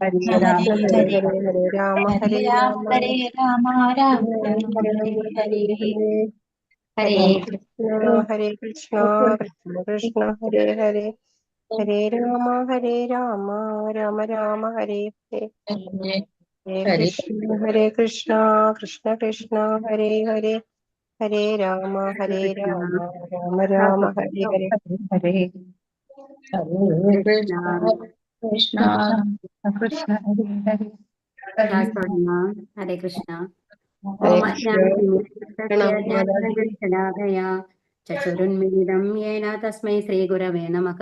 ഹരേ രാമ ഹരേ ഹരേ ഹരേ ഹരേ ഹരേ രാമ ഹരേ ഹരേ രാമ രാമ ഹരേ രാമ രാമ രാമ ഹരേ ഹരേ ഹരേ ഹരേ ഹരേ ഹരേ ഹരേ കൃഷ്ണ കൃഷ്ണ കൃഷ്ണ ഹരേ ഹരേ ഹരേ രാമ രാമ രാമ ഹരേ ഹരേ ഹരേ ഹരേ കൃഷ്ണ കൃഷ്ണ കൃഷ്ണ ഹരേ ഹരേ ഹരേ രാമ രാമ രാമ രാമ ഹരേ ഹരേ ഹരേ ഹരേ കൃഷ്ണ കൃഷ്ണ കൃഷ്ണ ഹരേ ഹരേ class തുടങ്ങാം. ഹരേ കൃഷ്ണ. ഹരേ ഓം കൃഷ്ണ അജ്ഞാനതിമിരസ്യ മാതാജി ജ്ഞാനഞ്ജനശലാകയാ ചക്ഷുരുന്മിലിതം യേന തസ്മൈ ശ്രീഗുരവേ നമഃ.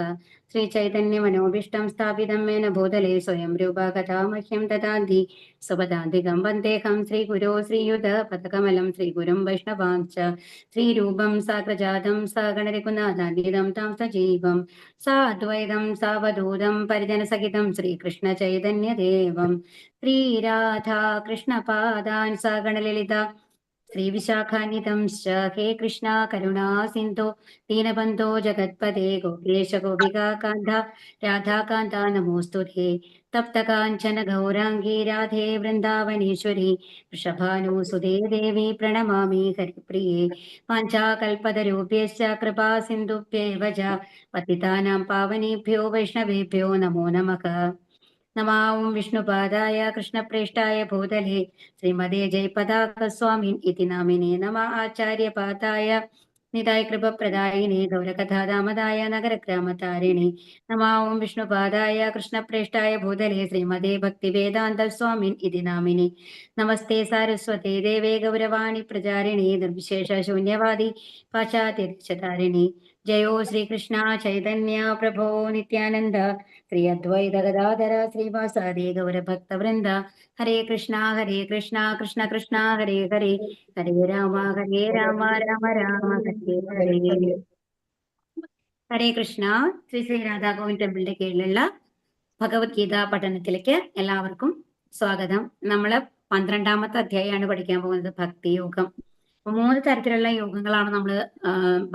ശ്രീചൈതന്യമനോഭീഷ്ടം സ്ഥാപിതം येन ഭൂതലേ സ്വയം രൂപ കഥാ മഹ്യം ദദാതി സ്വപദാന്തികം വന്ദേഹം ശ്രീഗുരോ ശ്രീയുതപദകമലം ശ്രീഗുരും വൈഷ്ണവാംശ്ച ശ്രീരൂപം സാഗ്രജാതം സഗണരഘുനാഥാന്വിതം താം സജീവം സാദ്വൈതം സാവധൂതം പരിജനസഹിതം ശ്രീകൃഷ്ണചൈതന്യദേവം ശ്രീരാധാ കൃഷ്ണപാദാൻ സഗണലളിത ശ്രീവിശാഖാന്വിതംശ്ച ഹേ കൃഷ്ണ കരുണാ സിന്ധോ ദീനബന്ധോ ജഗത്പദേ ഗോപേശ ഗോപികാന്ത രാധാകാന്ത നമോസ്തുതേ തപ്തകാഞ്ചന ഗൗരാംഗീ രാധേ വൃന്ദാവനേശ്വരി വൃഷഭാനുസുതേ ദേവി പ്രണമാമി ഹരിപ്രിയേ വാഞ്ചാകൽപതരൂപ്യശ്ച കൃപാ സിന്ധുഭ്യേവ ച പതിതാനാം പാവനേഭ്യോ വൈഷ്ണവേഭ്യോ നമോ നമഃ. നമാം വിഷ്ണുപാദായ കൃഷ്ണപ്രേഷ്ഠായ ഭൂതലേ ശ്രീമതേ ജയപതാകസ്വാമിൻ ഇതി നാമിനേ നമ ആചാര്യപാദായ നിതായ കൃപപ്രദായിനേ ഗൗരകഥാദാമദായ നഗരഗ്രാമതാരിണി നമാം വിഷ്ണുപാദായ കൃഷ്ണപ്രേഷ്ഠായ ഭൂതലേ ശ്രീമതേ ഭക്തിവേദാന്തസ്വാമിൻ ഇതി നാമിനി നമസ്തേ സാരസ്വതേ ദേവേ ഗൗരവാണി പ്രചാരിണി നിർവിശേഷ ശൂന്യവാദി പാശ്ചാത്യദേശധാരിണി ജയോ ശ്രീകൃഷ്ണ ചൈതന്യ പ്രഭോ നിത്യാനന്ദ ശ്രീ അദ്വൈത ഗദാധര ശ്രീവാസാദി ഗൗരഭക്തവൃന്ദ ഹരേ കൃഷ്ണ കൃഷ്ണ കൃഷ്ണ ഹരേ ഹരേ ഹരേ രാമ രാമ രാമ ഹരേ ഹരേ. ഹരേ കൃഷ്ണ. ശ്രീ ശ്രീ രാധാഗോവിന്ദ് ടെമ്പിളിന്റെ കീഴിലുള്ള ഭഗവത്ഗീത പഠനത്തിലേക്ക് എല്ലാവർക്കും സ്വാഗതം. നമ്മള് 12ാമത്തെ അധ്യായമാണ് പഠിക്കാൻ പോകുന്നത്, ഭക്തിയോഗം. അപ്പൊ 3 തരത്തിലുള്ള യോഗങ്ങളാണ് നമ്മള്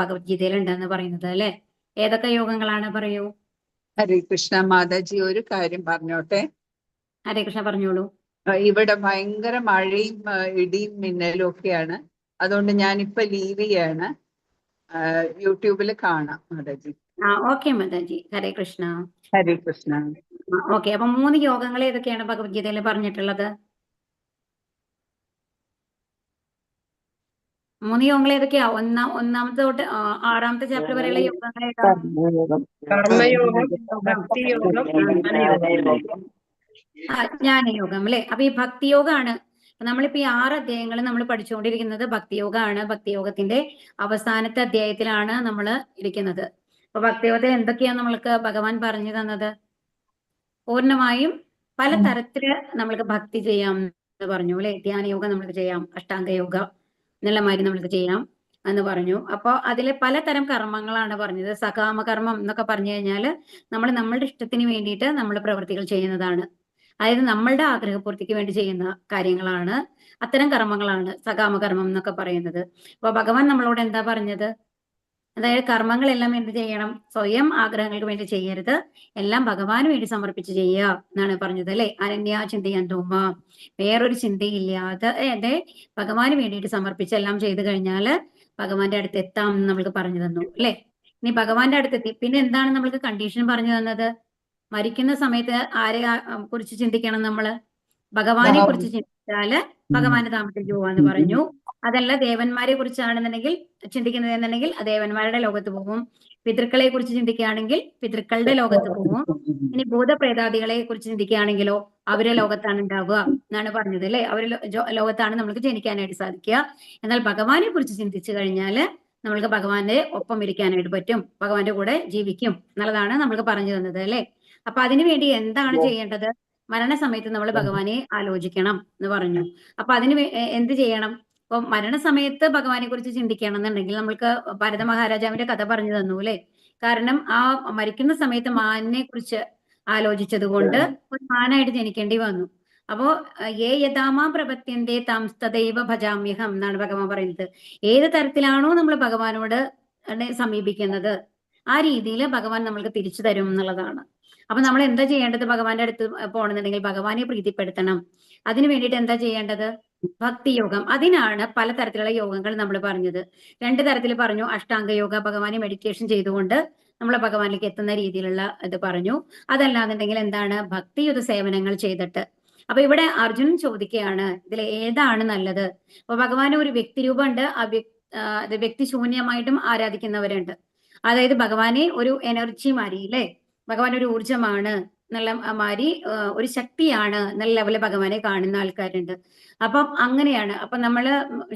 ഭഗവത്ഗീതയിൽ ഉണ്ടെന്ന് പറയുന്നത് അല്ലെ. ഏതൊക്കെ യോഗങ്ങളാണ് പറയൂ? ഹരേ കൃഷ്ണ മാതാജി, ഒരു കാര്യം പറഞ്ഞോട്ടെ. ഹരേ കൃഷ്ണ, പറഞ്ഞോളൂ. ഇവിടെ ഭയങ്കര മഴയും ഇടിയും മിന്നലും ഒക്കെയാണ്. അതുകൊണ്ട് ഞാനിപ്പോ ലീവ് ചെയ്യാണ്. യൂട്യൂബിൽ കാണാം മാതാജി. ഓക്കെ മാതാജി. ഹരേ കൃഷ്ണ. ഹരേ കൃഷ്ണ. ഓക്കെ. അപ്പൊ 3 യോഗങ്ങൾ ഏതൊക്കെയാണ് ഭഗവത്ഗീതയിൽ പറഞ്ഞിട്ടുള്ളത്? 3 യോഗങ്ങൾ ഏതൊക്കെയാ? ഒന്നാമത്തെ തൊട്ട് 6ാമത്തെ ചാപ്റ്റർ വരെയുള്ള യോഗങ്ങൾ ഏതാ? കർമ്മയോഗം, ഭക്തിയോഗം, ജ്ഞാനയോഗം അല്ലെ. അപ്പൊ ഈ ഭക്തിയോഗമാണ് നമ്മളിപ്പോ ഈ 6 അധ്യായങ്ങൾ നമ്മൾ പഠിച്ചുകൊണ്ടിരിക്കുന്നത്. ഭക്തിയോഗമാണ്. ഭക്തിയോഗത്തിന്റെ അവസാനത്തെ അധ്യായത്തിലാണ് നമ്മൾ ഇരിക്കുന്നത്. അപ്പൊ ഭക്തിയോഗത്തിൽ എന്തൊക്കെയാണ് നമ്മൾക്ക് ഭഗവാൻ പറഞ്ഞു തന്നത്? പൂർണ്ണമായും പല തരത്തില് നമ്മൾക്ക് ഭക്തി ചെയ്യാം എന്ന് പറഞ്ഞു അല്ലെ. ധ്യാനയോഗം നമ്മൾക്ക് ചെയ്യാം, അഷ്ടാംഗ യോഗ എന്നുള്ള മാതിരി നമ്മൾക്ക് ചെയ്യാം എന്ന് പറഞ്ഞു. അപ്പോൾ അതിലെ പലതരം കർമ്മങ്ങളാണ് പറഞ്ഞത്. സകാമകർമ്മം എന്നൊക്കെ പറഞ്ഞു കഴിഞ്ഞാല് നമ്മൾ നമ്മളുടെ ഇഷ്ടത്തിന് വേണ്ടിയിട്ട് നമ്മൾ പ്രവൃത്തികൾ ചെയ്യുന്നതാണ്. അതായത് നമ്മളുടെ ആഗ്രഹപൂർത്തിക്ക് വേണ്ടി ചെയ്യുന്ന കാര്യങ്ങളാണ്, അത്തരം കർമ്മങ്ങളാണ് സകാമകർമ്മം എന്നൊക്കെ പറയുന്നത്. അപ്പൊ ഭഗവാൻ നമ്മളോട് എന്താ പറഞ്ഞത്? അതായത് കർമ്മങ്ങളെല്ലാം എന്ത് ചെയ്യണം? സ്വയം ആഗ്രഹങ്ങൾക്ക് വേണ്ടി ചെയ്യരുത്, എല്ലാം ഭഗവാന് വേണ്ടി സമർപ്പിച്ച് ചെയ്യുക എന്നാണ് പറഞ്ഞത് അല്ലെ. അനന്യ ചിന്തയന്തോമ, വേറൊരു ചിന്തയില്ലാതെ അതെ ഭഗവാന് വേണ്ടിയിട്ട് സമർപ്പിച്ച് എല്ലാം ചെയ്തു കഴിഞ്ഞാല് ഭഗവാന്റെ അടുത്ത് എത്താം എന്ന് നമ്മൾക്ക് പറഞ്ഞു തന്നു അല്ലെ. ഇനി ഭഗവാന്റെ അടുത്തെത്തി പിന്നെ എന്താണ് നമ്മൾക്ക് കണ്ടീഷൻ പറഞ്ഞു തന്നത്? മരിക്കുന്ന സമയത്ത് ആരെ കുറിച്ച് ചിന്തിക്കണം? നമ്മള് ഭഗവാനെ കുറിച്ച് ചിന്തിച്ചാല് ഭഗവാന്റെ ധാമത്തിലേക്ക് പോവാന്ന് പറഞ്ഞു. അതല്ല ദേവന്മാരെ കുറിച്ചാണെന്നുണ്ടെങ്കിൽ ചിന്തിക്കുന്നത് എന്നുണ്ടെങ്കിൽ ദേവന്മാരുടെ ലോകത്ത് പോകും. പിതൃക്കളെ കുറിച്ച് ചിന്തിക്കുകയാണെങ്കിൽ പിതൃക്കളുടെ ലോകത്ത് പോകും. ഇനി ഭൂതപ്രേതാദികളെ കുറിച്ച് ചിന്തിക്കുകയാണെങ്കിലോ അവരെ ലോകത്താണ് ഉണ്ടാവുക എന്നാണ് പറഞ്ഞത് അല്ലെ. അവരെ ലോകത്താണ് നമ്മൾക്ക് ജനിക്കാനായിട്ട് സാധിക്കുക. എന്നാൽ ഭഗവാനെ കുറിച്ച് ചിന്തിച്ചു കഴിഞ്ഞാല് നമ്മൾക്ക് ഭഗവാന്റെ ഒപ്പം ഇരിക്കാനായിട്ട് പറ്റും, ഭഗവാന്റെ കൂടെ ജീവിക്കും എന്നുള്ളതാണ് നമ്മൾക്ക് പറഞ്ഞു തന്നത് അല്ലെ. അപ്പൊ അതിനുവേണ്ടി എന്താണ് ചെയ്യേണ്ടത്? മരണസമയത്ത് നമ്മൾ ഭഗവാനെ ആലോചിക്കണം എന്ന് പറഞ്ഞു. അപ്പൊ അതിന് എന്ത് ചെയ്യണം? ഇപ്പൊ മരണസമയത്ത് ഭഗവാനെ കുറിച്ച് ചിന്തിക്കണം എന്നുണ്ടെങ്കിൽ നമ്മൾക്ക് ഭരത മഹാരാജാവിന്റെ കഥ പറഞ്ഞു തന്നു അല്ലെ. കാരണം ആ മരിക്കുന്ന സമയത്ത് മാനിനെ കുറിച്ച് ആലോചിച്ചത് കൊണ്ട് ഒരു മാനായിട്ട് ജനിക്കേണ്ടി വന്നു. അപ്പോ യഥാമാ പ്രപത്യന്തേ താം തദൈവ ഭജാമ്യഹം എന്നാണ് ഭഗവാൻ പറയുന്നത്. ഏത് തരത്തിലാണോ നമ്മൾ ഭഗവാനോട് സമീപിക്കുന്നത് ആ രീതിയിൽ ഭഗവാൻ നമ്മൾക്ക് തിരിച്ചു തരും എന്നുള്ളതാണ്. അപ്പൊ നമ്മൾ എന്താ ചെയ്യേണ്ടത്? ഭഗവാന്റെ അടുത്ത് പോകണമെന്നുണ്ടെങ്കിൽ ഭഗവാനെ പ്രീതിപ്പെടുത്തണം. അതിനു വേണ്ടിയിട്ട് എന്താ ചെയ്യേണ്ടത്? ഭക്തിയോഗം. അതിനാണ് പലതരത്തിലുള്ള യോഗങ്ങൾ നമ്മൾ പറഞ്ഞത്. 2 തരത്തിൽ പറഞ്ഞു. അഷ്ടാംഗ യോഗ, ഭഗവാനെ മെഡിറ്റേഷൻ ചെയ്തുകൊണ്ട് നമ്മൾ ഭഗവാനിലേക്ക് എത്തുന്ന രീതിയിലുള്ള ഇത് പറഞ്ഞു. അതല്ലാന്നുണ്ടെങ്കിൽ എന്താണ്? ഭക്തിയുത സേവനങ്ങൾ ചെയ്തിട്ട്. അപ്പൊ ഇവിടെ അർജുനൻ ചോദിക്കുകയാണ്, ഇതിൽ ഏതാണ് നല്ലത്? അപ്പൊ ഭഗവാന് ഒരു വ്യക്തിരൂപമുണ്ട്, അത് വ്യക്തിശൂന്യമായിട്ടും ആരാധിക്കുന്നവരുണ്ട്. അതായത് ഭഗവാനെ ഒരു എനർജി മാറി, അല്ലേ? ഭഗവാൻ ഒരു ഊർജമാണ് എന്നുള്ള മാതിരി, ഒരു ശക്തിയാണ് എന്നുള്ള ലെവലിൽ ഭഗവാനെ കാണുന്ന ആൾക്കാരുണ്ട്. അപ്പം അങ്ങനെയാണ്. അപ്പൊ നമ്മള്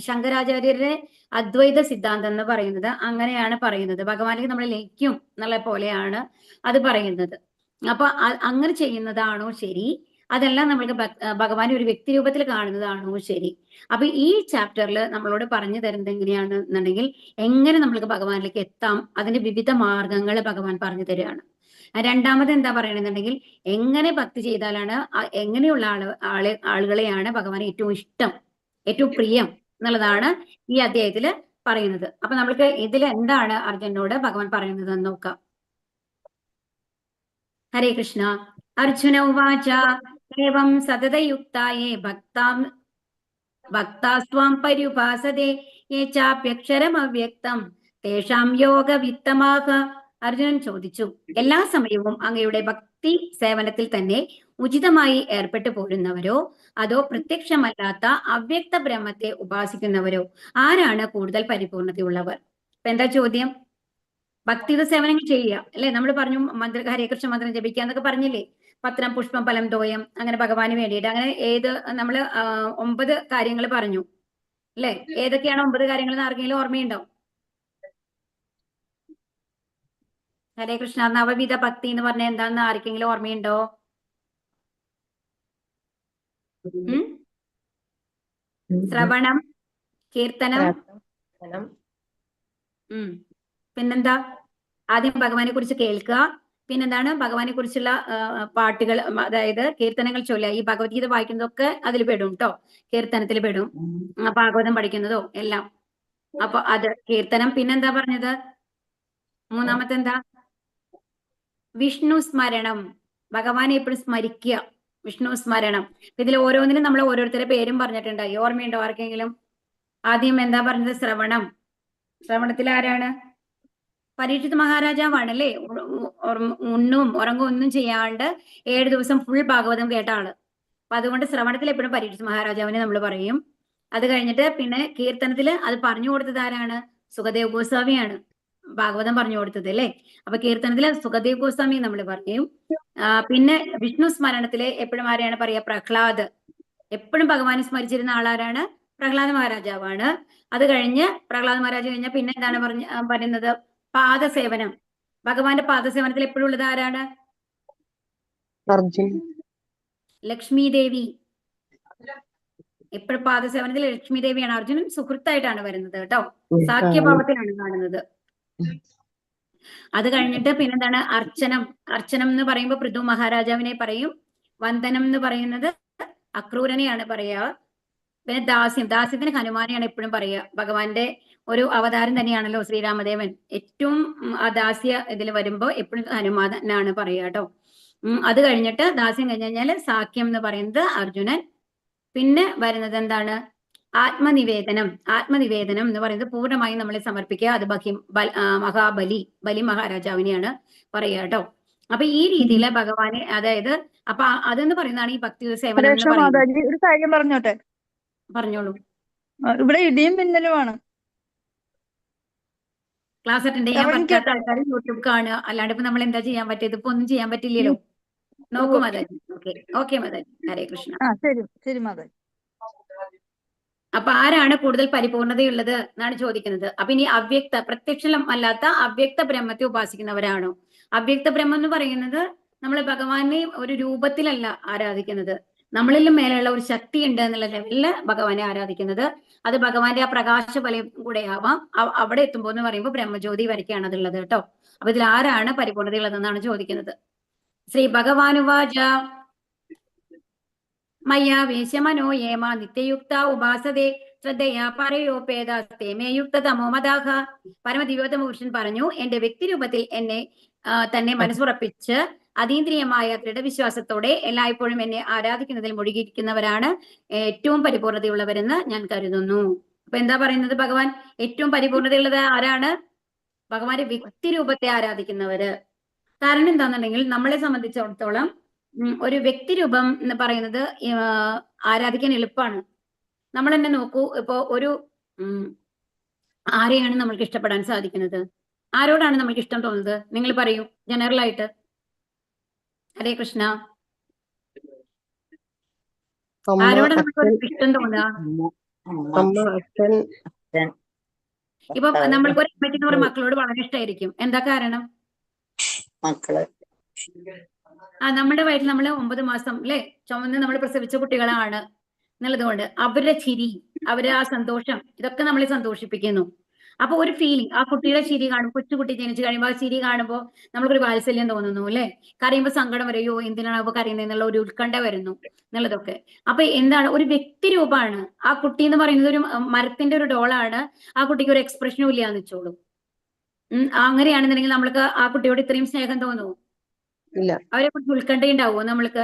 ശങ്കരാചാര്യരുടെ അദ്വൈത സിദ്ധാന്തം എന്ന് പറയുന്നത് അങ്ങനെയാണ് പറയുന്നത്. ഭഗവാനിലേക്ക് നമ്മൾ ലയിക്കും എന്നുള്ള പോലെയാണ് അത് പറയുന്നത്. അപ്പൊ അങ്ങനെ ചെയ്യുന്നതാണോ ശരി? അതെല്ലാം നമ്മൾക്ക് ഭഗവാനെ ഒരു വ്യക്തി രൂപത്തിൽ കാണുന്നതാണോ ശരി? അപ്പൊ ഈ ചാപ്റ്ററിൽ നമ്മളോട് പറഞ്ഞു തരുന്നത് എങ്ങനെയാണെന്നുണ്ടെങ്കിൽ, എങ്ങനെ നമ്മൾക്ക് ഭഗവാനിലേക്ക് എത്താം, അതിന്റെ വിവിധ മാർഗങ്ങൾ ഭഗവാൻ പറഞ്ഞു തരികയാണ്. രണ്ടാമത് എന്താ പറയണെന്നുണ്ടെങ്കിൽ, എങ്ങനെ ഭക്തി ചെയ്താലാണ്, എങ്ങനെയുള്ള ആളുകളെയാണ് ഭഗവാൻ ഏറ്റവും ഇഷ്ടം, ഏറ്റവും പ്രിയം എന്നുള്ളതാണ് ഈ അധ്യായത്തിൽ പറയുന്നത്. അപ്പൊ നമ്മൾക്ക് ഇതിൽ എന്താണ് അർജുനോട് ഭഗവാൻ പറയുന്നത് എന്ന് നോക്കാം. ഹരേ കൃഷ്ണ. അർജുന ഉവാച ഏവം സതതയുക്തായേ ഭക്താസ്വാം പര്യുപാസതേ യേ ചാപ്യക്ഷരമവ്യക്തം തേഷാം യോഗവിത്തമാഹ. അർജുനൻ ചോദിച്ചു, എല്ലാ സമയവും അങ്ങയുടെ ഭക്തി സേവനത്തിൽ തന്നെ ഉചിതമായി ഏർപ്പെട്ടു പോരുന്നവരോ അതോ പ്രത്യക്ഷമല്ലാത്ത അവ്യക്ത ബ്രഹ്മത്തെ ഉപാസിക്കുന്നവരോ ആരാണ് കൂടുതൽ പരിപൂർണതയുള്ളവർ? ഇപ്പൊ എന്താ ചോദ്യം? ഭക്തിയുടെ സേവനങ്ങൾ ചെയ്യുക, അല്ലെ? നമ്മൾ പറഞ്ഞു ഹരേ കൃഷ്ണ മന്ത്രം ജപിക്കുക എന്നൊക്കെ പറഞ്ഞില്ലേ? പത്രം പുഷ്പം ഫലം തോയം, അങ്ങനെ ഭഗവാന് വേണ്ടിയിട്ട്. അങ്ങനെ നമ്മൾ 9 കാര്യങ്ങൾ പറഞ്ഞു, അല്ലെ? ഏതൊക്കെയാണ് 9 കാര്യങ്ങൾ എന്ന് ആർക്കെങ്കിലും ഓർമ്മയുണ്ടോ? ഹരേ കൃഷ്ണ. നവവിധ ഭക്തി എന്ന് പറഞ്ഞാൽ എന്താന്ന് ആർക്കെങ്കിലും ഓർമ്മയുണ്ടോ? ശ്രവണം, കീർത്തനം, പിന്നെന്താ? ആദ്യം ഭഗവാനെ കുറിച്ച് കേൾക്കുക, പിന്നെന്താണ്? ഭഗവാനെ കുറിച്ചുള്ള പാട്ടുകൾ, അതായത് കീർത്തനങ്ങൾ ചൊല്ലുക. ഈ ഭഗവത്ഗീത വായിക്കുന്നതൊക്കെ അതിൽ പെടും കേട്ടോ, കീർത്തനത്തിൽ പെടും. ഭാഗവതം പഠിക്കുന്നതോ എല്ലാം. അപ്പൊ അത് കീർത്തനം. പിന്നെന്താ പറഞ്ഞത്? മൂന്നാമത്തെ എന്താ? വിഷ്ണു സ്മരണം. ഭഗവാനെ എപ്പോഴും സ്മരിക്കുക, വിഷ്ണു സ്മരണം. ഇതിൽ ഓരോന്നിനും നമ്മൾ ഓരോരുത്തരുടെ പേരും പറഞ്ഞിട്ടുണ്ടായി. ഓർമ്മയുണ്ടോ ആർക്കെങ്കിലും? ആദ്യം എന്താ പറഞ്ഞത്? ശ്രവണം. ശ്രവണത്തിൽ ആരാണ്? പരീക്ഷിത് മഹാരാജാവാണല്ലേ? ഉണ്ണും ഉറങ്ങും ഒന്നും ചെയ്യാണ്ട് 7 ദിവസം ഫുൾ ഭാഗവതം കേട്ട ആള്. അപ്പൊ അതുകൊണ്ട് ശ്രവണത്തിൽ എപ്പോഴും പരീക്ഷിത് മഹാരാജാവിനെ നമ്മൾ പറയും. അത് കഴിഞ്ഞിട്ട് പിന്നെ കീർത്തനത്തില് അത് പറഞ്ഞു കൊടുത്തത് ആരാണ്? സുഖദേവ് ഗോസ്വാമിയാണ് ഭാഗവതം പറഞ്ഞു കൊടുത്തത്, അല്ലേ? അപ്പൊ കീർത്തനത്തില് സുഖദേവ് ഗോസ്വാമി നമ്മൾ പറയും. പിന്നെ വിഷ്ണു സ്മരണത്തില് എപ്പോഴും ആരെയാണ് പറയാ? പ്രഹ്ലാദ്. എപ്പോഴും ഭഗവാനെ സ്മരിച്ചിരുന്ന ആളാരാണ്? പ്രഹ്ലാദ മഹാരാജാവാണ്. അത് കഴിഞ്ഞ് പ്രഹ്ലാദ മഹാരാജ് കഴിഞ്ഞ പിന്നെ എന്താണ് പറയുന്നത്? പാദസേവനം. ഭഗവാന്റെ പാദസേവനത്തിൽ എപ്പോഴും ഉള്ളത് ആരാണ്? ലക്ഷ്മി ദേവി. എപ്പോഴും പാദസേവനത്തിൽ ലക്ഷ്മി ദേവിയാണ്. അർജുനൻ സുഹൃത്തായിട്ടാണ് വരുന്നത് കേട്ടോ, സാഖ്യഭാവത്തിലാണ് കാണുന്നത്. അത് കഴിഞ്ഞിട്ട് പിന്നെന്താണ്? അർച്ചനം. അർച്ചനം എന്ന് പറയുമ്പോൾ പൃഥു മഹാരാജാവിനെ പറയും. വന്ദനം എന്ന് പറയുന്നത് അക്രൂരനെയാണ് പറയുക. പിന്നെ ദാസ്യം. ദാസ്യത്തിന് ഹനുമാനെയാണ് എപ്പോഴും പറയുക. ഭഗവാന്റെ ഒരു അവതാരം തന്നെയാണല്ലോ ശ്രീരാമദേവൻ. ഏറ്റവും ആ ദാസ്യ ഇതിൽ വരുമ്പോ എപ്പോഴും ഹനുമാനാണ് പറയുക കേട്ടോ. അത് കഴിഞ്ഞിട്ട് ദാസ്യം കഴിഞ്ഞ് കഴിഞ്ഞാല് സാഖ്യം എന്ന് പറയുന്നത് അർജുനൻ. പിന്നെ വരുന്നത് എന്താണ്? ആത്മനിവേദനം. ആത്മനിവേദനം എന്ന് പറയുന്നത് പൂർണ്ണമായും നമ്മളെ സമർപ്പിക്കുക. അത് ബലി മഹാരാജാവിനെയാണ് പറയുക കേട്ടോ. അപ്പൊ ഈ രീതിയിൽ ഭഗവാനെ, അതായത് അപ്പൊ അതെന്ന് പറയുന്നതാണ് ഈ ഭക്തി സേവനം എന്ന് പറയുന്നത്. ഒരു കാര്യം പറഞ്ഞോട്ടെ? പറഞ്ഞോളൂ. ഇവിടെ ഇടിയും മിന്നലുമാണ്. ക്ലാസ് അറ്റൻഡ് ചെയ്യാൻ പറ്റാത്ത ആൾക്കാർ യൂട്യൂബ് കാണുക, അല്ലാണ്ട് ഇപ്പൊ നമ്മൾ എന്താ ചെയ്യാൻ പറ്റിയത്? ഇപ്പൊ ഒന്നും ചെയ്യാൻ പറ്റില്ലല്ലോ. നോക്കൂ മാതാജി. ഓക്കെ മാതാജി. ഹരേ കൃഷ്ണ. ശരി മാതാജി. അപ്പൊ ആരാണ് കൂടുതൽ പരിപൂർണതയുള്ളത് എന്നാണ് ചോദിക്കുന്നത്. അപ്പൊ ഇനി പ്രത്യക്ഷമല്ലാത്ത അവ്യക്ത ബ്രഹ്മത്തെ ഉപാസിക്കുന്നവരാണോ? അവ്യക്ത ബ്രഹ്മം എന്ന് പറയുന്നത് നമ്മൾ ഭഗവാനെ ഒരു രൂപത്തിലല്ല ആരാധിക്കുന്നത്, നമ്മളിലും മേലെയുള്ള ഒരു ശക്തി ഉണ്ട് എന്നുള്ള ലെവലില് ഭഗവാനെ ആരാധിക്കുന്നത്. അത് ഭഗവാന്റെ ആ പ്രകാശ ബലം കൂടെ ആവാം. അവിടെ എത്തുമ്പോ എന്ന് പറയുമ്പോൾ ബ്രഹ്മജ്യോതി വരയ്ക്കാണ് അതുള്ളത് കേട്ടോ. അപ്പൊ ഇതിൽ ആരാണ് പരിപൂർണതയുള്ളതെന്നാണ് ചോദിക്കുന്നത്. ശ്രീ ഭഗവാനുവാച മയ്യാ വേശ്യമനോ യേമ നിത്യയുക്ത ഉപാസതേ ശ്രദ്ധയാ പരയോപേദാസ്തേ മേ യുക്തതമോ മദാഹ. പരമദിവ്യോത്തമ പുരുഷൻ പറഞ്ഞു, എന്റെ വ്യക്തിരൂപത്തിൽ എന്നെ തന്നെ മനസ്സുറപ്പിച്ച് അതീന്ദ്രിയമായ ദൃഢവിശ്വാസത്തോടെ എല്ലായ്പ്പോഴും എന്നെ ആരാധിക്കുന്നതിൽ മുഴുകിയിരിക്കുന്നവരാണ് ഏറ്റവും പരിപൂർണതയുള്ളവരെന്ന് ഞാൻ കരുതുന്നു. അപ്പൊ എന്താ പറയുന്നത് ഭഗവാൻ? ഏറ്റവും പരിപൂർണതയുള്ളത് ആരാണ്? ഭഗവാന്റെ വ്യക്തി രൂപത്തെ ആരാധിക്കുന്നവര്. കാരണം എന്താണെന്നുണ്ടെങ്കിൽ നമ്മളെ സംബന്ധിച്ചിടത്തോളം ഒരു വ്യക്തി രൂപം എന്ന് പറയുന്നത് ആരാധിക്കാൻ എളുപ്പമാണ്. നമ്മൾ തന്നെ നോക്കൂ, ഇപ്പോ ഒരു ആരെയാണ് നമ്മൾക്ക് ഇഷ്ടപ്പെടാൻ സാധിക്കുന്നത്? ആരോടാണ് നമ്മൾക്ക് ഇഷ്ടം തോന്നുന്നത്? നിങ്ങൾ പറയൂ ജനറൽ ആയിട്ട്. ഹരേ കൃഷ്ണ. ആരോട് നമുക്ക് ഇഷ്ടം തോന്നുക? ഇപ്പൊ നമ്മൾക്ക് ഒരു അമ്മയ്ക്ക് നമ്മുടെ മക്കളോട് വളരെ ഇഷ്ടമായിരിക്കും. എന്താ കാരണം? മക്കള് നമ്മുടെ വയറ്റിൽ നമ്മൾ 9 മാസം അല്ലെ ചുമന്ന് നമ്മൾ പ്രസവിച്ച കുട്ടികളാണ് എന്നുള്ളതുകൊണ്ട് അവരുടെ ചിരി, അവരുടെ ആ സന്തോഷം, ഇതൊക്കെ നമ്മളെ സന്തോഷിപ്പിക്കുന്നു. അപ്പൊ ഒരു ഫീലിംഗ്, ആ കുട്ടിയുടെ ചിരി കാണുമ്പോൾ, കൊച്ചുകുട്ടി ജനിച്ചു കഴിയുമ്പോൾ ആ ചിരി കാണുമ്പോൾ നമുക്കൊരു വാത്സല്യം തോന്നുന്നു അല്ലെ. കരയുമ്പോൾ സങ്കടം വരെയോ എന്തിനാണ് അപ്പൊ കരയുന്നത് എന്നുള്ള ഒരു ഉത്കണ്ഠ വരുന്നു എന്നുള്ളതൊക്കെ. അപ്പൊ എന്താണ്? ഒരു വ്യക്തി രൂപമാണ്. ആ കുട്ടി എന്ന് പറയുന്നത് ഒരു മരത്തിന്റെ ഒരു ഡോളാണ്. ആ കുട്ടിക്ക് ഒരു എക്സ്പ്രഷനും ഇല്ലാന്ന് വെച്ചോളൂ. അങ്ങനെയാണെന്നുണ്ടെങ്കിൽ നമ്മൾക്ക് ആ കുട്ടിയോട് ഇത്രയും സ്നേഹം തോന്നുമോ? അവരെ കുറിച്ച് ഉത്കണ്ഠ ഉണ്ടാവുമോ നമ്മൾക്ക്?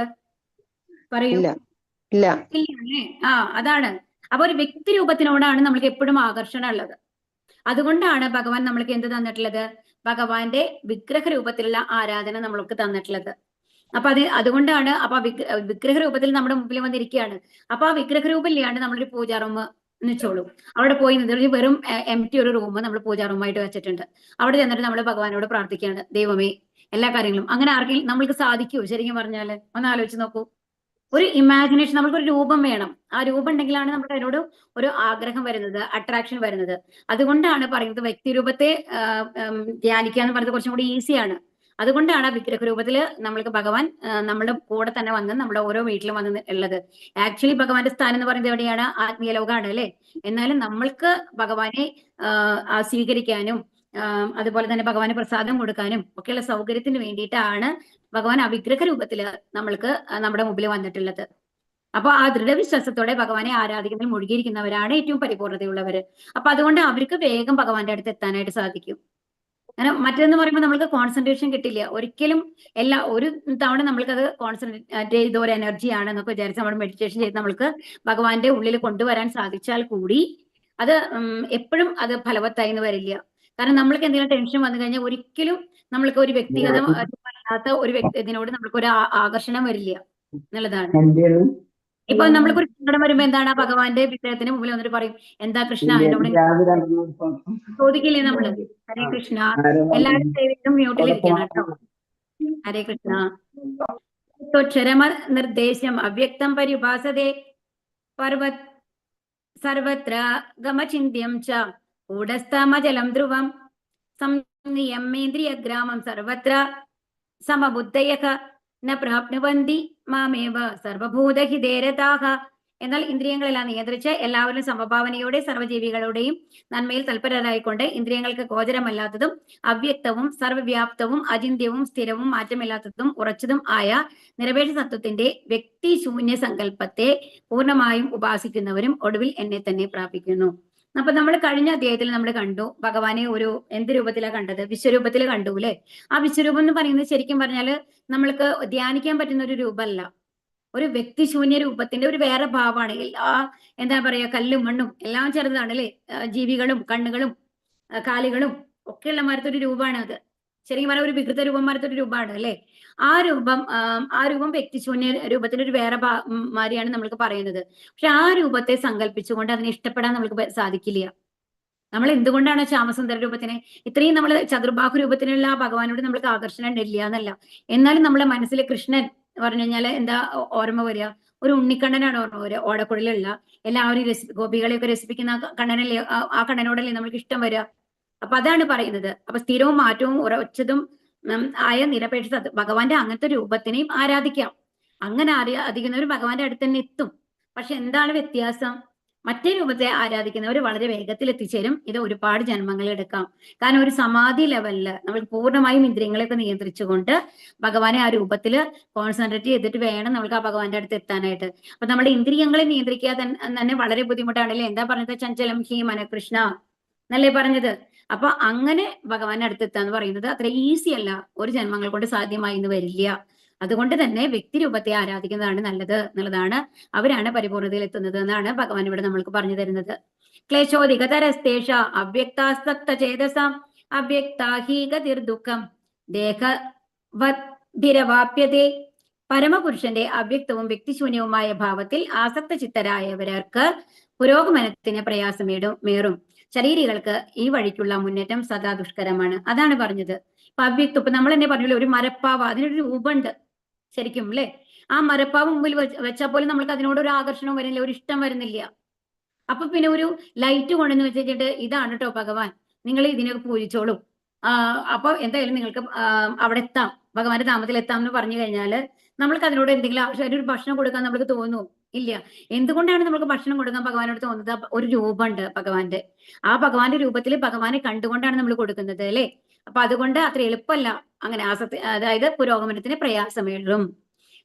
പറയൂ. ഇല്ല. അല്ലേ? അതാണ്. അപ്പൊ ഒരു വ്യക്തി രൂപത്തിനോടാണ് നമ്മൾക്ക് എപ്പോഴും ആകർഷണം ഉള്ളത്. അതുകൊണ്ടാണ് ഭഗവാൻ നമ്മൾക്ക് എന്ത് തന്നിട്ടുള്ളത്? ഭഗവാന്റെ വിഗ്രഹ രൂപത്തിലുള്ള ആരാധന നമ്മൾക്ക് തന്നിട്ടുള്ളത്. അപ്പൊ അതുകൊണ്ടാണ് അപ്പൊ വിഗ്രഹ രൂപത്തിൽ നമ്മുടെ മുമ്പിൽ വന്നിരിക്കുകയാണ്. അപ്പൊ ആ വിഗ്രഹ രൂപം ഇല്ലാണ്ട് നമ്മളൊരു പൂജാ റൂം എന്ന് വെച്ചോളൂ. അവിടെ പോയി നിന്നിട്ട് വെറും എംപ്റ്റി ഒരു റൂം നമ്മൾ പൂജാ റൂമായിട്ട് വെച്ചിട്ടുണ്ട്. അവിടെ ചെന്നിട്ട് നമ്മൾ ഭഗവാനോട് പ്രാർത്ഥിക്കുകയാണ്, ദൈവമേ എല്ലാ കാര്യങ്ങളും. അങ്ങനെ ആർക്കെങ്കിലും നമ്മൾക്ക് സാധിക്കുമോ? ശരിക്കും പറഞ്ഞാല് ഒന്ന് ആലോചിച്ച് നോക്കൂ. ഒരു ഇമാജിനേഷൻ, നമുക്കൊരു രൂപം വേണം. ആ രൂപം ഉണ്ടെങ്കിലാണ് നമുക്ക് അതിനോട് ഒരു ആഗ്രഹം വരുന്നത്, അട്രാക്ഷൻ വരുന്നത്. അതുകൊണ്ടാണ് പറയുന്നത് വ്യക്തിരൂപത്തെ ധ്യാനിക്കുക എന്ന് പറയുന്നത് കുറച്ചും കൂടി ഈസിയാണ്. അതുകൊണ്ടാണ് ആ വിഗ്രഹ രൂപത്തില് നമ്മൾക്ക് ഭഗവാൻ നമ്മുടെ കൂടെ തന്നെ വന്ന് നമ്മുടെ ഓരോ വീട്ടിലും വന്ന് ഉള്ളത്. ആക്ച്വലി ഭഗവാന്റെ സ്ഥാനം എന്ന് പറയുന്നത് എവിടെയാണ്? ആത്മീയ ലോകമാണ് അല്ലെ. എന്നാലും നമ്മൾക്ക് ഭഗവാനെ സ്വീകരിക്കാനും അതുപോലെ തന്നെ ഭഗവാന് പ്രസാദം കൊടുക്കാനും ഒക്കെയുള്ള സൗകര്യത്തിന് വേണ്ടിയിട്ടാണ് ഭഗവാൻ ആ വിഗ്രഹ രൂപത്തില് നമ്മൾക്ക് നമ്മുടെ മുമ്പിൽ വന്നിട്ടുള്ളത്. അപ്പൊ ആ ദൃഢവിശ്വാസത്തോടെ ഭഗവാനെ ആരാധിക്കുന്നതിൽ മുഴുകിയിരിക്കുന്നവരാണ് ഏറ്റവും പരിപൂർണതയുള്ളവര്. അപ്പൊ അതുകൊണ്ട് അവർക്ക് വേഗം ഭഗവാന്റെ അടുത്ത് എത്താനായിട്ട് സാധിക്കും. അങ്ങനെ മറ്റേന്ന് പറയുമ്പോൾ നമ്മൾക്ക് കോൺസെൻട്രേഷൻ കിട്ടില്ല ഒരിക്കലും. ഒരു തവണ നമ്മൾക്കത് കോൺസെൻട്രേറ്റ് ചെയ്ത ഒരു എനർജിയാണ് എന്നൊക്കെ വിചാരിച്ച് നമ്മൾ മെഡിറ്റേഷൻ ചെയ്ത് നമ്മൾക്ക് ഭഗവാന്റെ ഉള്ളിൽ കൊണ്ടുവരാൻ സാധിച്ചാൽ കൂടി അത് എപ്പോഴും അത് ഫലവത്തായി എന്ന് വരില്ല. കാരണം നമ്മൾക്ക് എന്തെങ്കിലും ടെൻഷൻ വന്നു കഴിഞ്ഞാൽ ഒരിക്കലും നമ്മൾക്ക് ഒരു വ്യക്തിഗതമല്ലാത്ത ഒരു ഇതിനോട് നമ്മൾക്ക് ഒരു ആകർഷണം വരില്ല എന്നുള്ളതാണ്. ഇപ്പൊ നമ്മൾക്ക് ഒരു സങ്കടം വരുമ്പോ എന്താണ്? ഭഗവാന്റെ വിഗ്രഹത്തിന് മുമ്പിൽ വന്നിട്ട് പറയും, എന്താ കൃഷ്ണ എന്നോട് ചോദിക്കില്ലേ നമ്മള്? ഹരേ കൃഷ്ണ. എല്ലാവരും സേവിക്കും മ്യൂട്ടിലിരിക്കണം കേട്ടോ. ഹരേ കൃഷ്ണ. സ്വക്ഷരമ നിർദ്ദേശം അവ്യക്തം പരിഭാസതേ പർവത് സർവത്ര ഗമചിന്യം ച കൂടസ്ഥമജലം ധ്രുവം സംനിയമേന്ദ്രിയഗ്രാമം സർവത്ര സമബുദ്ധയഃ ന പ്രാപ്നുവന്തി മാമേവ സർവഭൂതഹിതേരതാഃ. എന്നാൽ ഇന്ദ്രിയങ്ങളെല്ലാം നിയന്ത്രിച്ച് എല്ലാവരും സമഭാവനയോടെ സർവ്വജീവികളുടെയും നന്മയിൽ തൽപരരായിക്കൊണ്ട് ഇന്ദ്രിയങ്ങൾക്ക് ഗോചരമല്ലാത്തതും അവ്യക്തവും സർവ്വവ്യാപ്തവും അചിന്ത്യവും സ്ഥിരവും മാറ്റമില്ലാത്തതും ഉറച്ചതും ആയ നിരപേക്ഷ തത്വത്തിന്റെ വ്യക്തി ശൂന്യ സങ്കല്പത്തെ പൂർണ്ണമായും ഉപാസിക്കുന്നവരും ഒടുവിൽ എന്നെ തന്നെ പ്രാപിക്കുന്നു. അപ്പൊ നമ്മൾ കഴിഞ്ഞ അധ്യായത്തിൽ നമ്മൾ കണ്ടു ഭഗവാനെ ഒരു എന്ത് രൂപത്തിലാണ് കണ്ടത്? വിശ്വരൂപത്തിൽ കണ്ടു അല്ലെ. ആ വിശ്വരൂപം എന്ന് പറയുന്നത് ശരിക്കും പറഞ്ഞാല് നമ്മൾക്ക് ധ്യാനിക്കാൻ പറ്റുന്ന ഒരു രൂപമല്ല, ഒരു വ്യക്തിശൂന്യ രൂപത്തിന്റെ ഒരു വേറെ ഭാവമാണ്. എന്താ പറയാ, കല്ലും മണ്ണും എല്ലാം ചെറുതാണ് അല്ലെ. ജീവികളും കണ്ണുകളും കാലുകളും ഒക്കെയുള്ള മാരത്തൊരു രൂപമാണ് അത്. ശരിക്കും പറഞ്ഞാൽ ഒരു വികൃത രൂപം മാരത്തൊരു രൂപമാണ് അല്ലെ. ആ രൂപം വ്യക്തിശൂന്യ രൂപത്തിന്റെ ഒരു വേറെ മാതിരിയാണ് നമ്മൾക്ക് പറയുന്നത്. പക്ഷെ ആ രൂപത്തെ സങ്കല്പിച്ചുകൊണ്ട് അതിനെ ഇഷ്ടപ്പെടാൻ നമ്മൾക്ക് സാധിക്കില്ല. നമ്മൾ എന്തുകൊണ്ടാണ് ശ്യാമസുന്ദര രൂപത്തിനെ ഇത്രയും നമ്മൾ ചതുർബാഹു രൂപത്തിനുള്ള ഭഗവാനോട് നമ്മൾക്ക് ആകർഷണം ഇല്ല എന്നല്ല. എന്നാലും നമ്മളെ മനസ്സിൽ കൃഷ്ണൻ പറഞ്ഞു കഴിഞ്ഞാല് എന്താ ഓർമ്മ വരിക? ഒരു ഉണ്ണിക്കണ്ണനാണ് ഓർമ്മ വരിക. ഓടക്കുഴലുള്ള എല്ലാവരും ഗോപികളെയൊക്കെ രസിപ്പിക്കുന്ന കണ്ണനല്ലേ, ആ കണ്ണനോടല്ലേ നമ്മൾക്ക് ഇഷ്ടം വരിക. അപ്പൊ അതാണ് പറയുന്നത്. അപ്പൊ സ്ഥിരവും മാറ്റവും ഉറച്ചതും ആയ നിരപേക്ഷ ഭഗവാന്റെ അങ്ങനത്തെ രൂപത്തിനെയും ആരാധിക്കാം. അങ്ങനെ ആരാധിക്കുന്നവർ ഭഗവാന്റെ അടുത്ത് തന്നെ എത്തും. പക്ഷെ എന്താണ് വ്യത്യാസം? മറ്റേ രൂപത്തെ ആരാധിക്കുന്നവർ വളരെ വേഗത്തിൽ എത്തിച്ചേരും. ഇത് ഒരുപാട് ജന്മങ്ങൾ എടുക്കാം. കാരണം ഒരു സമാധി ലെവലില് നമ്മൾ പൂർണ്ണമായും ഇന്ദ്രിയങ്ങളെയൊക്കെ നിയന്ത്രിച്ചുകൊണ്ട് ഭഗവാനെ ആ രൂപത്തില് കോൺസെൻട്രേറ്റ് ചെയ്തിട്ട് വേണം നമുക്ക് ആ ഭഗവാന്റെ അടുത്ത് എത്താനായിട്ട്. അപ്പൊ നമ്മുടെ ഇന്ദ്രിയങ്ങളെ നിയന്ത്രിക്കുക തന്നെ വളരെ ബുദ്ധിമുട്ടാണല്ലേ. എന്താ പറഞ്ഞത്? ചഞ്ചലം ഹി മനഃകൃഷ്ണ എന്നല്ലേ പറഞ്ഞത്. അപ്പൊ അങ്ങനെ ഭഗവാന്റെ അടുത്തെത്താന്ന് പറയുന്നത് അത്ര ഈസി അല്ല, ഒരു ജന്മങ്ങൾ കൊണ്ട് സാധ്യമായി എന്ന് വരില്ല. അതുകൊണ്ട് തന്നെ വ്യക്തിരൂപത്തെ ആരാധിക്കുന്നതാണ് നല്ലത് എന്നുള്ളതാണ്, അവരാണ് പരിപൂർണതയിൽ എത്തുന്നത് എന്നാണ് ഭഗവാൻ ഇവിടെ നമ്മൾക്ക് പറഞ്ഞു തരുന്നത്. ക്ലേശോധികതരസ്തേഷ അവ്യക്താസക്ത ചേതസാം അവ്യക്താഹീകതിർദുഃഖം ദേഹവദ്ഭിരവാപ്യതേ. പരമപുരുഷന്റെ അവ്യക്തവും വ്യക്തിശൂന്യവുമായ ഭാവത്തിൽ ആസക്ത ചിത്തരായവർക്ക് പുരോഗമനത്തിന് പ്രയാസമേറും. ശരീരികൾക്ക് ഈ വഴിക്കുള്ള മുന്നേറ്റം സദാ ദുഷ്കരമാണ്. അതാണ് പറഞ്ഞത്. ഇപ്പൊ അവ്യക്തം, ഇപ്പൊ നമ്മൾ തന്നെ പറഞ്ഞല്ലോ, ഒരു മരപ്പാവ, അതിനൊരു രൂപമുണ്ട് ശരിക്കും അല്ലെ. ആ മരപ്പാവ് മുമ്പിൽ വെച്ചാൽ പോലും നമ്മൾക്ക് അതിനോട് ഒരു ആകർഷണം വരുന്നില്ല, ഒരു ഇഷ്ടം വരുന്നില്ല. അപ്പൊ പിന്നെ ഒരു ലൈറ്റ് കൊണ്ടെന്ന് വെച്ചിട്ട് ഇതാണ് കേട്ടോ ഭഗവാൻ, നിങ്ങൾ ഇതിനൊക്കെ പൂജിച്ചോളൂ, അപ്പൊ എന്തായാലും നിങ്ങൾക്ക് അവിടെ എത്താം, ഭഗവാന്റെ ധാമത്തിൽ എത്താം എന്ന് പറഞ്ഞു കഴിഞ്ഞാല് നമ്മൾക്ക് അതിനോട് എന്തെങ്കിലും ആവശ്യം, ഒരു ഭക്ഷണം കൊടുക്കാൻ നമുക്ക് തോന്നുന്നു ഇല്ല. എന്തുകൊണ്ടാണ് നമുക്ക് ഭക്ഷണം കൊടുക്കാൻ ഭഗവാനോട് തോന്നുന്നത്? ഒരു രൂപമുണ്ട് ഭഗവാന്റെ. ആ ഭഗവാന്റെ രൂപത്തിൽ ഭഗവാനെ കണ്ടുകൊണ്ടാണ് നമ്മൾ കൊടുക്കുന്നത് അല്ലെ. അപ്പൊ അതുകൊണ്ട് അത്ര എളുപ്പമല്ല അങ്ങനെ അതായത് പുരോഗമനത്തിന് പ്രയാസമേറും.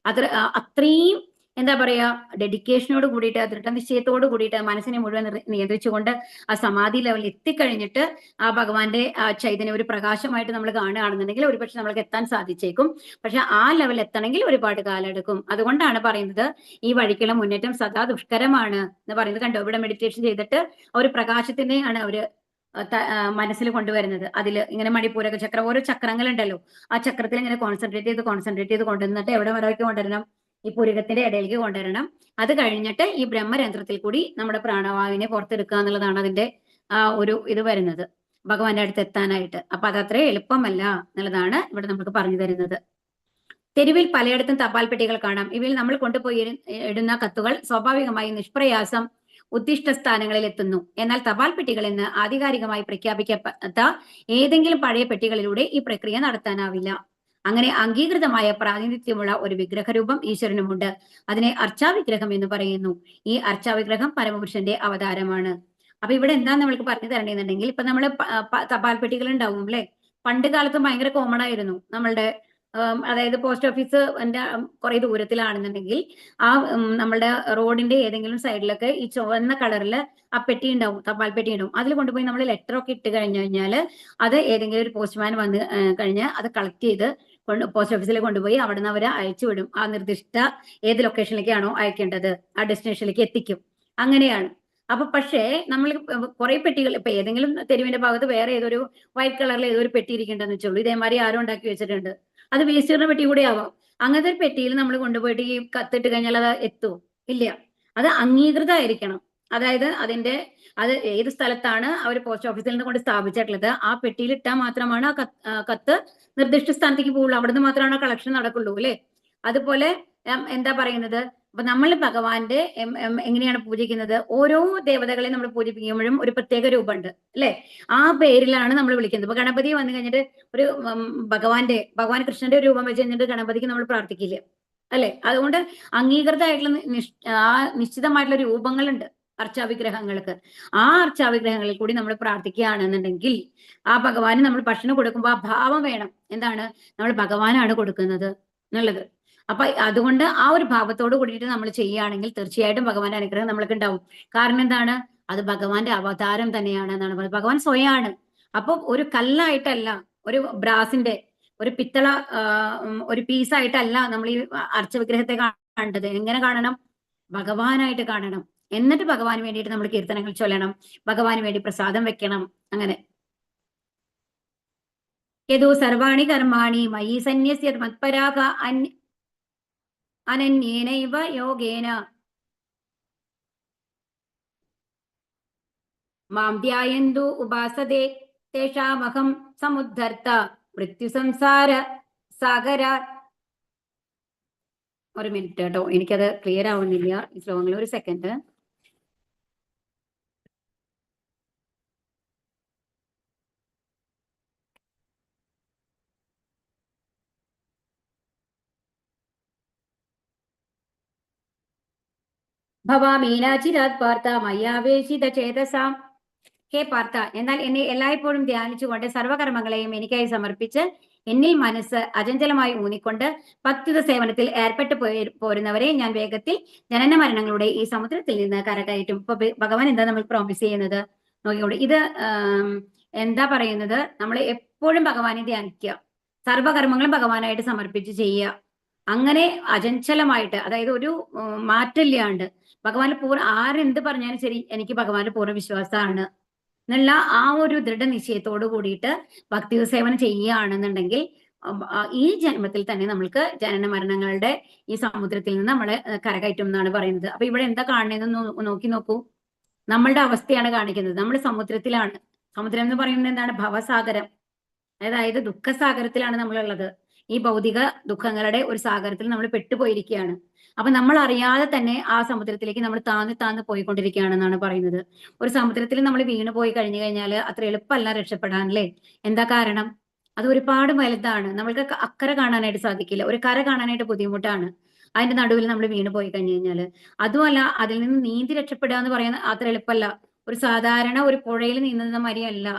അത്രയും എന്താ പറയാ, ഡെഡിക്കേഷനോട് കൂടിയിട്ട്, ദൃഢനിശ്ചയത്തോട് കൂടിയിട്ട് മനസ്സിനെ മുഴുവൻ നിയന്ത്രിച്ചുകൊണ്ട് ആ സമാധി ലെവലിൽ എത്തിക്കഴിഞ്ഞിട്ട് ആ ഭഗവാന്റെ ചൈതന്യം ഒരു പ്രകാശമായിട്ട് നമ്മൾ കാണുകയാണെന്നുണ്ടെങ്കിൽ ഒരുപക്ഷെ നമ്മൾക്ക് എത്താൻ സാധിച്ചേക്കും. പക്ഷെ ആ ലെവൽ എത്തണമെങ്കിൽ ഒരുപാട് കാലം എടുക്കും. അതുകൊണ്ടാണ് പറയുന്നത് ഈ വഴിക്കുള്ള മുന്നേറ്റം സദാ ദുഷ്കരമാണ് എന്ന് പറയുന്നത്. കണ്ടോ, ഇവിടെ മെഡിറ്റേഷൻ ചെയ്തിട്ട് ഒരു പ്രകാശത്തിനെയാണ് അവര് മനസ്സിൽ കൊണ്ടുവരുന്നത്. അതിൽ ഇങ്ങനെ മണിപ്പൂരക ചക്രം, ഓരോ ചക്രങ്ങളുണ്ടല്ലോ, ആ ചക്രത്തിൽ ഇങ്ങനെ കോൺസെൻട്രേറ്റ് ചെയ്ത് കൊണ്ടുവന്നിട്ട് എവിടെ വരേക്ക് കൊണ്ടുവരണം? ഈ പുരികത്തിന്റെ ഇടയിലേക്ക് കൊണ്ടുവരണം. അത് കഴിഞ്ഞിട്ട് ഈ ബ്രഹ്മരന്ധ്രത്തിൽ കൂടി നമ്മുടെ പ്രാണവായുവിനെ പുറത്തെടുക്കുക എന്നുള്ളതാണ് അതിന്റെ ഒരു ഇത് വരുന്നത്, ഭഗവാന്റെ അടുത്ത് എത്താനായിട്ട്. അപ്പൊ അതത്ര എളുപ്പമല്ല എന്നുള്ളതാണ് ഇവിടെ നമുക്ക് പറഞ്ഞു തരുന്നത്. തെരുവിൽ പലയിടത്തും തപാൽ പെട്ടികൾ കാണാം. ഇവയിൽ നമ്മൾ കൊണ്ടുപോയി ഇടുന്ന കത്തുകൾ സ്വാഭാവികമായി നിഷ്പ്രയാസം ഉദ്ദിഷ്ട സ്ഥാനങ്ങളിൽ എത്തുന്നു. എന്നാൽ തപാൽ പെട്ടികൾ എന്ന് ആധികാരികമായി പ്രഖ്യാപിക്കപ്പെട്ട ഏതെങ്കിലും പഴയ പെട്ടികളിലൂടെ ഈ പ്രക്രിയ നടത്താനാവില്ല. അങ്ങനെ അംഗീകൃതമായ പ്രാതിനിധ്യമുള്ള ഒരു വിഗ്രഹരൂപം ഈശ്വരനുമുണ്ട്. അതിനെ അർച്ചാവിഗ്രഹം എന്ന് പറയുന്നു. ഈ അർച്ചാവിഗ്രഹം പരമപുരുഷന്റെ അവതാരമാണ്. അപ്പൊ ഇവിടെ എന്താ നമ്മൾക്ക് പറഞ്ഞു തരേണ്ടതെന്നുണ്ടെങ്കിൽ, ഇപ്പൊ നമ്മള് തപാൽ പെട്ടികൾ ഉണ്ടാവും അല്ലെ. പണ്ട് കാലത്ത് ഭയങ്കര കോമൺ ആയിരുന്നു. നമ്മളുടെ അതായത് പോസ്റ്റ് ഓഫീസ് കുറെ ദൂരത്തിലാണെന്നുണ്ടെങ്കിൽ ആ നമ്മളുടെ റോഡിന്റെ ഏതെങ്കിലും സൈഡിലൊക്കെ ഈ ചുവന്ന കളറിൽ ആ പെട്ടി ഉണ്ടാവും, തപാൽ പെട്ടി ഉണ്ടാവും. അതിൽ കൊണ്ടുപോയി നമ്മൾ ലെറ്റർ ഒക്കെ ഇട്ട് കഴിഞ്ഞു കഴിഞ്ഞാൽ അത് ഏതെങ്കിലും ഒരു പോസ്റ്റ്മാൻ വന്ന് കഴിഞ്ഞാൽ അത് കളക്ട് ചെയ്ത് പോസ്റ്റ് ഓഫീസിൽ കൊണ്ടുപോയി അവിടെ നിന്ന് അവരെ അയച്ചു വിടും. ആ നിർദ്ദിഷ്ട ഏത് ലൊക്കേഷനിലേക്കാണോ അയക്കേണ്ടത് ആ ഡെസ്റ്റിനേഷനിലേക്ക് എത്തിക്കും. അങ്ങനെയാണ്. അപ്പൊ പക്ഷേ നമ്മൾ കുറെ പെട്ടികൾ, ഇപ്പൊ ഏതെങ്കിലും തെരുവിന്റെ ഭാഗത്ത് വേറെ ഏതൊരു വൈറ്റ് കളറിൽ ഏതൊരു പെട്ടി ഇരിക്കേണ്ടെന്ന് വെച്ചോളൂ, ഇതേമാതിരി ആരും ഉണ്ടാക്കി വെച്ചിട്ടുണ്ട്, അത് വേസ്റ്റിടുന്ന പെട്ടി കൂടെ ആവാം. അങ്ങനത്തെ ഒരു പെട്ടിയിൽ നമ്മൾ കൊണ്ടുപോയിട്ട് ഈ കത്തിട്ട് കഴിഞ്ഞാൽ അത് എത്തുമോ? ഇല്ല. അത് അംഗീകൃതമായിരിക്കണം. അതായത് അത് ഏത് സ്ഥലത്താണ് അവർ പോസ്റ്റ് ഓഫീസിൽ നിന്ന് കൊണ്ട് സ്ഥാപിച്ചിട്ടുള്ളത് ആ പെട്ടിയിൽ ഇട്ടാൽ മാത്രമാണ് ആ കത്ത് നിർദ്ദിഷ്ട സ്ഥാനത്തേക്ക് പോകുള്ളൂ. അവിടുന്ന് മാത്രമാണ് കളക്ഷൻ നടക്കുള്ളൂ അല്ലെ. അതുപോലെ എന്താ പറയുന്നത്, അപ്പൊ നമ്മൾ ഭഗവാന്റെ എങ്ങനെയാണ് പൂജിക്കുന്നത്? ഓരോ ദേവതകളെ നമ്മൾ പൂജിപ്പിക്കുമ്പോഴും ഒരു പ്രത്യേക രൂപമുണ്ട് അല്ലെ. ആ പേരിലാണ് നമ്മൾ വിളിക്കുന്നത്. ഇപ്പൊ ഗണപതി വന്നു കഴിഞ്ഞിട്ട് ഒരു ഭഗവാൻ കൃഷ്ണന്റെ രൂപം വെച്ച് കഴിഞ്ഞിട്ട് ഗണപതിക്ക് നമ്മൾ പ്രാർത്ഥിക്കില്ല അല്ലെ. അതുകൊണ്ട് അംഗീകൃതമായിട്ടുള്ള നിശ്ചിതമായിട്ടുള്ള രൂപങ്ങളുണ്ട് അർച്ചാവിഗ്രഹങ്ങൾക്ക്. ആ അർച്ചാവിഗ്രഹങ്ങളിൽ കൂടി നമ്മൾ പ്രാർത്ഥിക്കുകയാണെന്നുണ്ടെങ്കിൽ ആ ഭഗവാന് നമ്മൾ ഭക്ഷണം കൊടുക്കുമ്പോൾ ആ ഭാവം വേണം. എന്താണ്? നമ്മൾ ഭഗവാനാണ് കൊടുക്കുന്നത് എന്നുള്ളത്. അപ്പൊ അതുകൊണ്ട് ആ ഒരു ഭാവത്തോട് കൂടിയിട്ട് നമ്മൾ ചെയ്യുകയാണെങ്കിൽ തീർച്ചയായിട്ടും ഭഗവാന്റെ അനുഗ്രഹം നമ്മൾക്ക് ഉണ്ടാവും. കാരണം എന്താണ്? അത് ഭഗവാന്റെ അവതാരം തന്നെയാണ് എന്നാണ് പറയുന്നത്. ഭഗവാൻ സ്വയമാണ്. അപ്പൊ ഒരു കല്ലായിട്ടല്ല, ഒരു ബ്രാസിന്റെ ഒരു പിത്തള ഒരു പീസായിട്ടല്ല നമ്മൾ ഈ അർച്ചവിഗ്രഹത്തെ കാണേണ്ടത്. എങ്ങനെ കാണണം? ഭഗവാനായിട്ട് കാണണം. എന്നിട്ട് ഭഗവാന് വേണ്ടിയിട്ട് നമ്മൾ കീർത്തനങ്ങൾ ചൊല്ലണം, ഭഗവാന് വേണ്ടി പ്രസാദം വെക്കണം. അങ്ങനെ യദു സർവാണി കർമാണി മയി സന്യസ്യ മത്പരാഗ അനന്യേനൈവ യോഗേന മാം ധ്യായന്തു ഉപാസതേ തേഷാമഹം സമുദ്ധർത്ത മൃത്യു സംസാര സാഗര. ഒരു മിനിറ്റ് കേട്ടോ, എനിക്കത് ക്ലിയർ ആവുന്നില്ല ഈ ശ്ലോകങ്ങൾ. ഒരു സെക്കൻഡ്. ഭവാമീനാചിരാത് പാർത്ത മയ്യാവേശിത ചേതസാം. ഹേ പാർത്ത, എന്നാൽ എന്നെ എല്ലായ്പ്പോഴും ധ്യാനിച്ചുകൊണ്ട് സർവകർമ്മങ്ങളെയും എനിക്കായി സമർപ്പിച്ച് എന്നിൽ മനസ്സ് അചഞ്ചലമായി ഊന്നിക്കൊണ്ട് ഭക്തിയുത സേവനത്തിൽ ഏർപ്പെട്ടു പോരുന്നവരെ ഞാൻ വേഗത്തിൽ ജനന മരണങ്ങളുടെ ഈ സമുദ്രത്തിൽ നിന്ന് കരകയറ്റും. ഇപ്പൊ ഭഗവാൻ എന്താ നമ്മൾ പ്രോമിസ് ചെയ്യുന്നത് നോക്കിക്കൊണ്ട്? ഇത് എന്താ പറയുന്നത്, നമ്മൾ എപ്പോഴും ഭഗവാനെ ധ്യാനിക്കുക, സർവകർമ്മങ്ങളും ഭഗവാനായിട്ട് സമർപ്പിച്ച് ചെയ്യുക. അങ്ങനെ അചഞ്ചലമായിട്ട്, അതായത് ഒരു മാറ്റമില്ലാണ്ട് ഭഗവാന് ആരെന്ത് പറഞ്ഞാലും ശരി എനിക്ക് ഭഗവാന്റെ പൂർണ്ണ വിശ്വാസമാണ് എന്നുള്ള ആ ഒരു ദൃഢനിശ്ചയത്തോട് കൂടിയിട്ട് ഭക്തി സേവനം ചെയ്യുകയാണെന്നുണ്ടെങ്കിൽ ഈ ജന്മത്തിൽ തന്നെ നമ്മൾക്ക് ജനന മരണങ്ങളുടെ ഈ സമുദ്രത്തിൽ നിന്ന് നമ്മളെ കരകയറ്റും എന്നാണ് പറയുന്നത്. അപ്പൊ ഇവിടെ എന്താ കാണുന്നതെന്ന് നോക്കൂ. നമ്മളുടെ അവസ്ഥയാണ് കാണിക്കുന്നത്. നമ്മൾ സമുദ്രത്തിലാണ്. സമുദ്രം എന്ന് പറയുന്നത് എന്താണ്? ഭവസാഗരം. അതായത് ദുഃഖസാഗരത്തിലാണ് നമ്മളുള്ളത്. ഈ ഭൗതിക ദുഃഖങ്ങളുടെ ഒരു സാഗരത്തിൽ നമ്മൾ പെട്ടുപോയിരിക്കുകയാണ്. അപ്പൊ നമ്മൾ അറിയാതെ തന്നെ ആ സമുദ്രത്തിലേക്ക് നമ്മൾ താന്ന് പോയിക്കൊണ്ടിരിക്കുകയാണെന്നാണ് പറയുന്നത്. ഒരു സമുദ്രത്തിൽ നമ്മൾ വീണ് പോയി കഴിഞ്ഞു കഴിഞ്ഞാൽ അത്ര എളുപ്പമല്ല രക്ഷപ്പെടാൻ, അല്ലേ? എന്താ കാരണം? അത് ഒരുപാട് വലുതാണ്. നമ്മൾക്ക് അക്കരെ കാണാനായിട്ട് സാധിക്കില്ല. ഒരു കര കാണാനായിട്ട് ബുദ്ധിമുട്ടാണ്. അതിന്റെ നടുവിൽ നമ്മൾ വീണ് പോയി കഴിഞ്ഞു കഴിഞ്ഞാല്. അതുമല്ല, അതിൽ നിന്ന് നീന്തി രക്ഷപ്പെടുക എന്ന് പറയുന്നത് അത്ര എളുപ്പമല്ല. ഒരു സാധാരണ ഒരു പുഴയിൽ നീന്തുന്ന മാതിരിയല്ല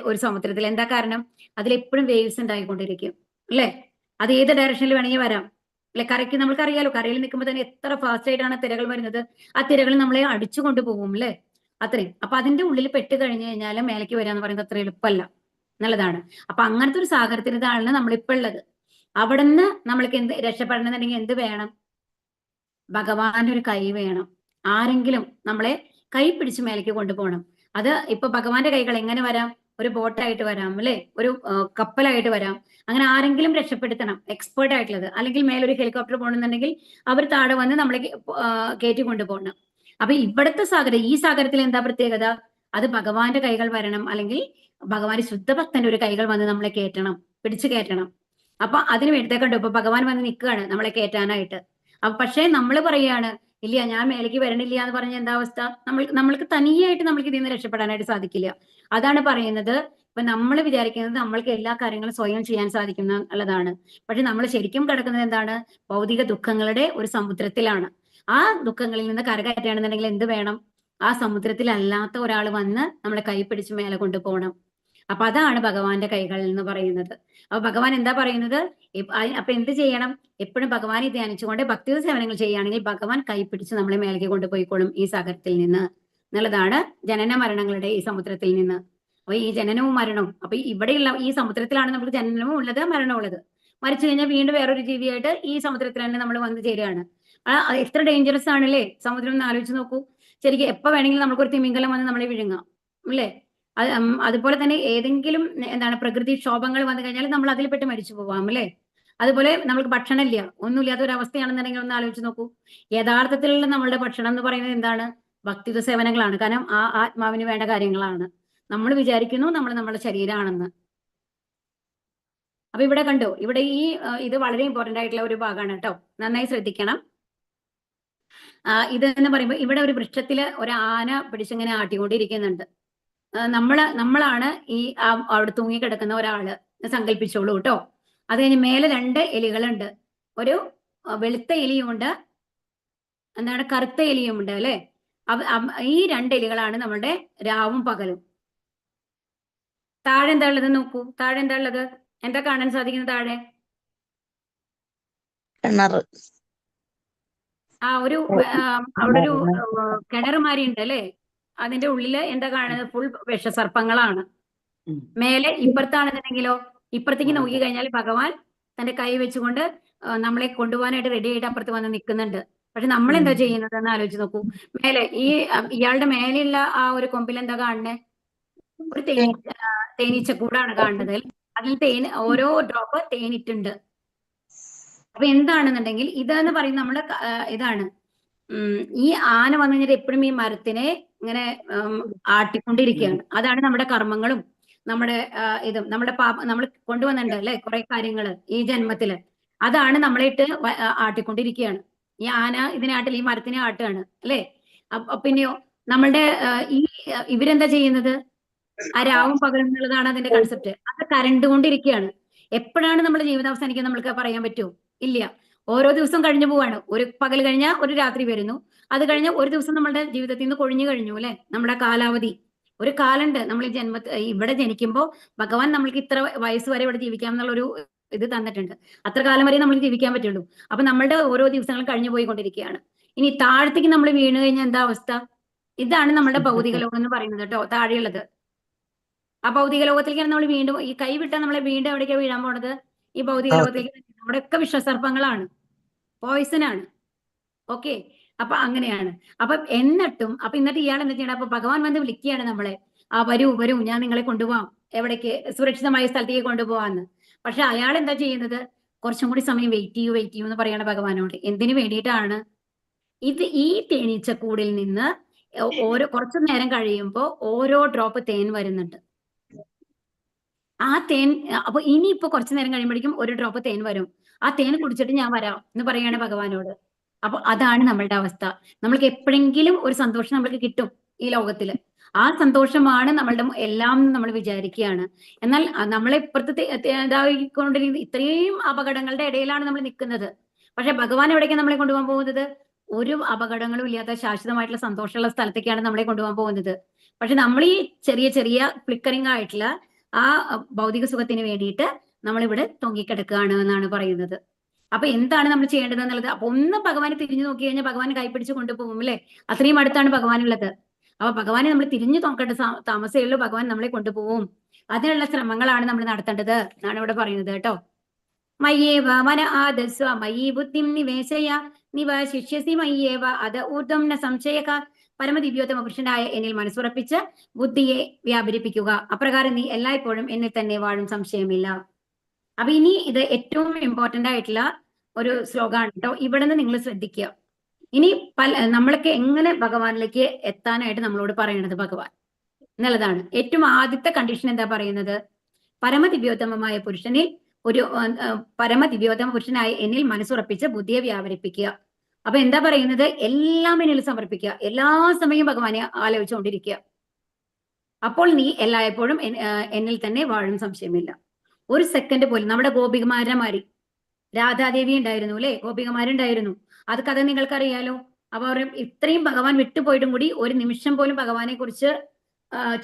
ഒരു സമുദ്രത്തിൽ. എന്താ കാരണം? അതിലെപ്പോഴും വേവ്സ് ഉണ്ടായിക്കൊണ്ടിരിക്കും, അല്ലേ? അത് ഏത് ഡയറക്ഷനിൽ വേണമെങ്കിൽ വരാം, അല്ലെ? കരയ്ക്ക് നമ്മൾക്കറിയാലോ, കരയിൽ നിൽക്കുമ്പോൾ തന്നെ എത്ര ഫാസ്റ്റ് ആയിട്ടാണ് തിരകൾ വരുന്നത്. ആ തിരകൾ നമ്മളെ അടിച്ചു കൊണ്ടുപോകും, അല്ലേ? അത്രയും. അപ്പൊ അതിന്റെ ഉള്ളിൽ പെട്ട് കഴിഞ്ഞു കഴിഞ്ഞാൽ മേലേക്ക് വരാന്ന് പറയുന്നത് അത്ര എളുപ്പമല്ല എന്നുള്ളതാണ്. അപ്പൊ അങ്ങനത്തെ ഒരു സാഗരത്തിലാണ് നമ്മളിപ്പോൾ ഉള്ളത്. അവിടുന്ന് നമ്മൾക്ക് രക്ഷപ്പെടണമെന്നുണ്ടെങ്കിൽ എന്ത് വേണം? ഭഗവാന്റെ ഒരു കൈ വേണം. ആരെങ്കിലും നമ്മളെ കൈ പിടിച്ച് മേലേക്ക് കൊണ്ടുപോകണം. അത് ഇപ്പൊ ഭഗവാന്റെ കൈകൾ എങ്ങനെ വരാം? ഒരു ബോട്ടായിട്ട് വരാം, അല്ലെ? ഒരു കപ്പലായിട്ട് വരാം. അങ്ങനെ ആരെങ്കിലും രക്ഷപ്പെടുത്തണം, എക്സ്പേർട്ട് ആയിട്ടുള്ളത്. അല്ലെങ്കിൽ മേലൊരു ഹെലികോപ്റ്റർ പോകണമെന്നുണ്ടെങ്കിൽ അവർ താഴെ വന്ന് നമ്മളെ കയറ്റി കൊണ്ടുപോകണം. അപ്പൊ ഇവിടുത്തെ സാഗരം, ഈ സാഗരത്തിൽ എന്താ പ്രത്യേകത? അത് ഭഗവാന്റെ കൈകൾ വരണം, അല്ലെങ്കിൽ ഭഗവാന്റെ ശുദ്ധഭക്തന്റെ ഒരു കൈകൾ വന്ന് നമ്മളെ കയറ്റണം, പിടിച്ചു കയറ്റണം. അപ്പൊ അതിന് വേണ്ടി കണ്ടു, ഇപ്പൊ ഭഗവാൻ വന്ന് നിൽക്കുകയാണ് നമ്മളെ കയറ്റാനായിട്ട്. അപ്പൊ പക്ഷേ നമ്മൾ പറയാണ്, ഇല്ല ഞാൻ മേലേക്ക് വരണില്ല എന്ന് പറഞ്ഞ എന്താ അവസ്ഥ? നമ്മൾക്ക് തനിയായിട്ട് നമ്മൾക്ക് ഇതിൽ നിന്ന് രക്ഷപ്പെടാനായിട്ട് സാധിക്കില്ല. അതാണ് പറയുന്നത്. ഇപ്പൊ നമ്മൾ വിചാരിക്കുന്നത് നമ്മൾക്ക് എല്ലാ കാര്യങ്ങളും സ്വയം ചെയ്യാൻ സാധിക്കുന്ന ഉള്ളതാണ്. പക്ഷെ നമ്മൾ ശരിക്കും കിടക്കുന്നത് എന്താണ്? ഭൗതിക ദുഃഖങ്ങളുടെ ഒരു സമുദ്രത്തിലാണ്. ആ ദുഃഖങ്ങളിൽ നിന്ന് കരകയറ്റുകയാണെന്നുണ്ടെങ്കിൽ എന്ത് വേണം? ആ സമുദ്രത്തിൽ അല്ലാത്ത ഒരാൾ വന്ന് നമ്മളെ കൈ പിടിച്ച് മേലെ കൊണ്ടുപോകണം. അപ്പൊ അതാണ് ഭഗവാന്റെ കൈകൾ എന്ന് പറയുന്നത്. അപ്പൊ ഭഗവാൻ എന്താ പറയുന്നത്? അപ്പൊ എന്ത് ചെയ്യണം? എപ്പോഴും ഭഗവാനെ ധ്യാനിച്ചുകൊണ്ട് ഭക്തി സേവനങ്ങൾ ചെയ്യുകയാണെങ്കിൽ ഭഗവാൻ കൈ പിടിച്ച് നമ്മളെ മേലേക്ക് കൊണ്ടുപോയിക്കോളും ഈ സാഗരത്തിൽ നിന്ന് എന്നുള്ളതാണ്. ജനന മരണങ്ങളുടെ ഈ സമുദ്രത്തിൽ നിന്ന്. അപ്പൊ ഈ ജനനവും മരണവും, അപ്പൊ ഇവിടെയുള്ള ഈ സമുദ്രത്തിലാണ് നമുക്ക് ജനനവും ഉള്ളത്, മരണവും ഉള്ളത്. മരിച്ചു കഴിഞ്ഞാൽ വീണ്ടും വേറൊരു ജീവിയായിട്ട് ഈ സമുദ്രത്തിൽ തന്നെ നമ്മൾ വന്നു ചേരുകയാണ്. എത്ര ഡേഞ്ചറസ് ആണല്ലേ സമുദ്രം എന്ന് ആലോചിച്ച് നോക്കൂ. ശരിക്കും എപ്പോ വേണമെങ്കിലും നമുക്കൊരു തിമിംഗലം വന്ന് നമ്മളെ വിഴുങ്ങാം, അല്ലേ? അതുപോലെ തന്നെ ഏതെങ്കിലും എന്താണ് പ്രകൃതിക്ഷോഭങ്ങൾ വന്നു കഴിഞ്ഞാൽ നമ്മൾ അതിൽപ്പെട്ട് മരിച്ചു പോവാം, അല്ലേ? അതുപോലെ നമുക്ക് ഭക്ഷണമില്ല, ഒന്നുമില്ലാത്ത ഒരു അവസ്ഥയാണെന്നുണ്ടെങ്കിൽ ഒന്ന് ആലോചിച്ച് നോക്കൂ. യഥാർത്ഥത്തിലുള്ള നമ്മളുടെ ഭക്ഷണം എന്ന് പറയുന്നത് എന്താണ്? ഭക്തിയുത സേവനങ്ങളാണ്. കാരണം ആ ആത്മാവിന് വേണ്ട കാര്യങ്ങളാണ്. നമ്മൾ വിചാരിക്കുന്നു നമ്മൾ നമ്മുടെ ശരീരമാണെന്ന്. അപ്പൊ ഇവിടെ കണ്ടോ, ഇവിടെ ഇത് വളരെ ഇമ്പോർട്ടന്റ് ആയിട്ടുള്ള ഒരു ഭാഗമാണ് കേട്ടോ, നന്നായി ശ്രദ്ധിക്കണം. ഇതെന്ന് പറയുമ്പോൾ ഇവിടെ ഒരു വൃക്ഷത്തില് ഒരു ആന പിടിച്ചിങ്ങനെ ആട്ടിക്കൊണ്ടിരിക്കുന്നുണ്ട്. നമ്മളാണ് ഈ അവിടെ തൂങ്ങിക്കിടക്കുന്ന ഒരാള് സങ്കല്പിച്ചോളൂ കേട്ടോ. അത് കഴിഞ്ഞ് മേലെ 2 എലികളുണ്ട്. ഒരു വെളുത്ത എലിയുമുണ്ട്, എന്താണ് കറുത്ത എലിയുമുണ്ട്, അല്ലെ? ഈ 2 എലികളാണ് നമ്മളുടെ രാവും പകലും. താഴെ എന്താ ഉള്ളത് നോക്കൂ. താഴെ എന്താ ഉള്ളത്? എന്താ കാണാൻ സാധിക്കുന്നത് താഴെ? ഒരു അവിടെ ഒരു കിണറുമാരി ഉണ്ട്, അല്ലെ? അതിന്റെ ഉള്ളില് എന്താ കാണുന്നത്? ഫുൾ വിഷസർപ്പങ്ങളാണ്. മേലെ ഇപ്പുറത്താണെന്നുണ്ടെങ്കിലോ, ഇപ്പുറത്തേക്ക് നോക്കി കഴിഞ്ഞാൽ ഭഗവാൻ തന്റെ കൈ വെച്ചുകൊണ്ട് നമ്മളെ കൊണ്ടുപോകാനായിട്ട് റെഡി ആയിട്ട് അപ്പുറത്ത് വന്ന് നിൽക്കുന്നുണ്ട്. പക്ഷെ നമ്മൾ എന്താ ചെയ്യുന്നത് എന്ന് ആലോചിച്ച് നോക്കൂ. മേലെ ഇയാളുടെ മേലെയുള്ള ആ ഒരു കൊമ്പിൽ എന്താ കാണുന്നത്? ഒരു തേനീച്ചക്കൂടാണ് കാണുന്നത്. അതിൽ ഓരോ ഡ്രോപ്പ് തേനിട്ടുണ്ട്. അപ്പൊ എന്താണെന്നുണ്ടെങ്കിൽ ഇതെന്ന് പറയുന്നത് നമ്മള് ഇതാണ്, ഈ ആന വന്നു കഴിഞ്ഞാൽ എപ്പോഴും ഈ മരത്തിനെ ഇങ്ങനെ ആട്ടിക്കൊണ്ടിരിക്കുകയാണ്. അതാണ് നമ്മുടെ കർമ്മങ്ങളും നമ്മുടെ ഇതും നമ്മുടെ നമ്മൾ കൊണ്ടുവന്നിട്ടുണ്ട്, അല്ലെ? കുറെ കാര്യങ്ങള് ഈ ജന്മത്തില്. അതാണ് നമ്മളെ ഇട്ട് ആട്ടിക്കൊണ്ടിരിക്കുകയാണ്. ഈ ആന ഇതിനാട്ടിൽ ഈ മരത്തിനെ ആട്ടുകയാണ്, അല്ലെ? പിന്നെയോ നമ്മളുടെ ഇവരെന്താ ചെയ്യുന്നത്? ആ രാവും പകലും എന്നുള്ളതാണ് അതിന്റെ കൺസെപ്റ്റ്. അത് കരണ്ട് കൊണ്ടിരിക്കുകയാണ്. എപ്പോഴാണ് നമ്മുടെ ജീവിതം അവസാനിക്കാൻ നമ്മൾക്ക് പറയാൻ പറ്റുമോ? ഇല്ല. ഓരോ ദിവസം കഴിഞ്ഞു പോവാണ്. ഒരു പകൽ കഴിഞ്ഞാൽ ഒരു രാത്രി വരുന്നു. അത് കഴിഞ്ഞ ഒരു ദിവസം നമ്മുടെ ജീവിതത്തിൽ നിന്ന് കൊഴിഞ്ഞു കഴിഞ്ഞു, അല്ലെ? നമ്മുടെ കാലാവധി ഒരു കാലുണ്ട്. നമ്മൾ ഇവിടെ ജനിക്കുമ്പോൾ ഭഗവാൻ നമ്മൾക്ക് ഇത്ര വയസ്സ് വരെ ഇവിടെ ജീവിക്കാം എന്നുള്ളൊരു ഇത് തന്നിട്ടുണ്ട്. അത്ര കാലം വരെ നമ്മൾക്ക് ജീവിക്കാൻ പറ്റുള്ളൂ. അപ്പൊ നമ്മളുടെ ഓരോ ദിവസങ്ങളും കഴിഞ്ഞു പോയിക്കൊണ്ടിരിക്കുകയാണ്. ഇനി താഴത്തേക്ക് നമ്മൾ വീണ് കഴിഞ്ഞാൽ എന്താ അവസ്ഥ? ഇതാണ് നമ്മുടെ ഭൗതിക ലോകം എന്ന് പറയുന്നത് കേട്ടോ, താഴെയുള്ളത്. ആ ഭൗതിക ലോകത്തിലേക്കാണ് നമ്മൾ വീണ്ടും ഈ കൈ വിട്ടാൽ നമ്മളെ വീണ്ടും എവിടേക്കാണ് വീഴാൻ പോണത്? ഈ ഭൗതിക ലോകത്തിലേക്ക്. അവിടെയൊക്കെ വിഷസർപ്പങ്ങളാണ്, പോയിസൺ ആണ്. ഓക്കെ, അപ്പൊ അങ്ങനെയാണ്. അപ്പൊ എന്നിട്ടും എന്നിട്ട് ഇയാൾ എന്താ ചെയ്യണം? അപ്പൊ ഭഗവാൻ വന്ന് വിളിക്കുകയാണ് നമ്മളെ, വരൂ വരൂ, ഞാൻ നിങ്ങളെ കൊണ്ടുപോവാം, എവിടേക്ക്? സുരക്ഷിതമായ സ്ഥലത്തേക്ക് കൊണ്ടുപോവാന്ന്. പക്ഷെ അയാൾ എന്താ ചെയ്യുന്നത്? കുറച്ചും കൂടി സമയം വെയിറ്റ് ചെയ്യൂ എന്ന് പറയണ ഭഗവാനോട്. എന്തിനു വേണ്ടിയിട്ടാണ്? ഈ തേനീച്ചക്കൂടിൽ നിന്ന് കുറച്ചു നേരം കഴിയുമ്പോൾ ഓരോ ഡ്രോപ്പ് തേൻ വരുന്നുണ്ട്. ആ തേൻ അപ്പൊ ഇനിയിപ്പോ കുറച്ചു നേരം കഴിയുമ്പോഴേക്കും ഒരു ഡ്രോപ്പ് തേൻ വരും. ആ തേൻ കുടിച്ചിട്ട് ഞാൻ വരാം എന്ന് പറയാണ് ഭഗവാനോട്. അപ്പൊ അതാണ് നമ്മളുടെ അവസ്ഥ. നമ്മൾക്ക് എപ്പോഴെങ്കിലും ഒരു സന്തോഷം നമ്മൾക്ക് കിട്ടും ഈ ലോകത്തില്. ആ സന്തോഷമാണ് നമ്മളുടെ എല്ലാം നമ്മൾ വിചാരിക്കുകയാണ്. എന്നാൽ നമ്മളെ ഇപ്പുറത്തെ ഇതായിക്കൊണ്ടിരിക്കുന്ന ഇത്രയും അപകടങ്ങളുടെ ഇടയിലാണ് നമ്മൾ നിൽക്കുന്നത്. പക്ഷെ ഭഗവാൻ എവിടേക്കാണ് നമ്മളെ കൊണ്ടുപോകാൻ പോകുന്നത്? ഒരു അപകടങ്ങളും ഇല്ലാത്ത ശാശ്വതമായിട്ടുള്ള സന്തോഷമുള്ള സ്ഥലത്തേക്കാണ് നമ്മളെ കൊണ്ടുപോകാൻ പോകുന്നത്. പക്ഷെ നമ്മൾ ഈ ചെറിയ ചെറിയ ഫ്ലിക്കറിംഗ് ആയിട്ടുള്ള ആ ഭൗതിക സുഖത്തിന് വേണ്ടിയിട്ട് നമ്മളിവിടെ തൊങ്ങിക്കിടക്കുകയാണ് എന്നാണ് പറയുന്നത്. അപ്പൊ എന്താണ് നമ്മൾ ചെയ്യേണ്ടത് എന്നുള്ളത്? അപ്പൊ ഒന്ന് ഭഗവാനെ തിരിഞ്ഞു നോക്കി കഴിഞ്ഞാൽ ഭഗവാൻ കൈപ്പിടിച്ച് കൊണ്ടുപോകും അല്ലെ? അത്രയും അടുത്താണ് ഭഗവാനുള്ളത്. അപ്പൊ ഭഗവാനെ നമ്മൾ തിരിഞ്ഞു നോക്കേണ്ട താമസമേ ഉള്ളൂ, ഭഗവാൻ നമ്മളെ കൊണ്ടുപോകും. അതിനുള്ള ശ്രമങ്ങളാണ് നമ്മൾ നടത്തേണ്ടത് എന്നാണ് ഇവിടെ പറയുന്നത് കേട്ടോ. മയ്യേവ മന ആദസ്വ മയീ ബുദ്ധിം നിവേശയ നിവശിഷ്യസി മയ്യേവ അത ഊർധ്വം ന സംശയക. പരമദിവ്യോത്തമ പുരുഷനായ എന്നിൽ മനസ്സുറപ്പിച്ച് ബുദ്ധിയെ വ്യാപരിപ്പിക്കുക. അപ്രകാരം നീ എല്ലായ്പ്പോഴും എന്നിൽ തന്നെ വാഴും, സംശയമില്ല. അപ്പൊ ഇനി ഇത് ഏറ്റവും ഇമ്പോർട്ടന്റ് ആയിട്ടുള്ള ഒരു ശ്ലോകമാണ് കേട്ടോ. ഇവിടെ നിന്ന് നിങ്ങൾ ശ്രദ്ധിക്കുക. ഇനി നമ്മളൊക്കെ എങ്ങനെ ഭഗവാനിലേക്ക് എത്താനായിട്ട് നമ്മളോട് പറയണത് ഭഗവാൻ എന്നുള്ളതാണ്. ഏറ്റവും ആദ്യത്തെ കണ്ടീഷൻ എന്താ പറയുന്നത്? പരമദിവ്യോത്തമമായ പുരുഷനിൽ പരമദിവ്യോത്തമ പുരുഷനായ എന്നിൽ മനസ്സുറപ്പിച്ച് ബുദ്ധിയെ വ്യാപരിപ്പിക്കുക. അപ്പൊ എന്താ പറയുന്നത്? എല്ലാം എന്നിൽ സമർപ്പിക്കുക, എല്ലാ സമയവും ഭഗവാനെ ആലോചിച്ചുകൊണ്ടിരിക്കുക. അപ്പോൾ നീ എല്ലായ്പ്പോഴും എന്നിൽ തന്നെ വാഴും, സംശയമില്ല. ഒരു സെക്കൻഡ് പോലും. നമ്മുടെ ഗോപികമാരന്മാര്, രാധാദേവി ഉണ്ടായിരുന്നു അല്ലെ, ഗോപികമാരുണ്ടായിരുന്നു. അത് കഥ നിങ്ങൾക്കറിയാലോ. അപ്പൊ അവർ ഇത്രയും ഭഗവാൻ വിട്ടുപോയിട്ടും കൂടി ഒരു നിമിഷം പോലും ഭഗവാനെ കുറിച്ച്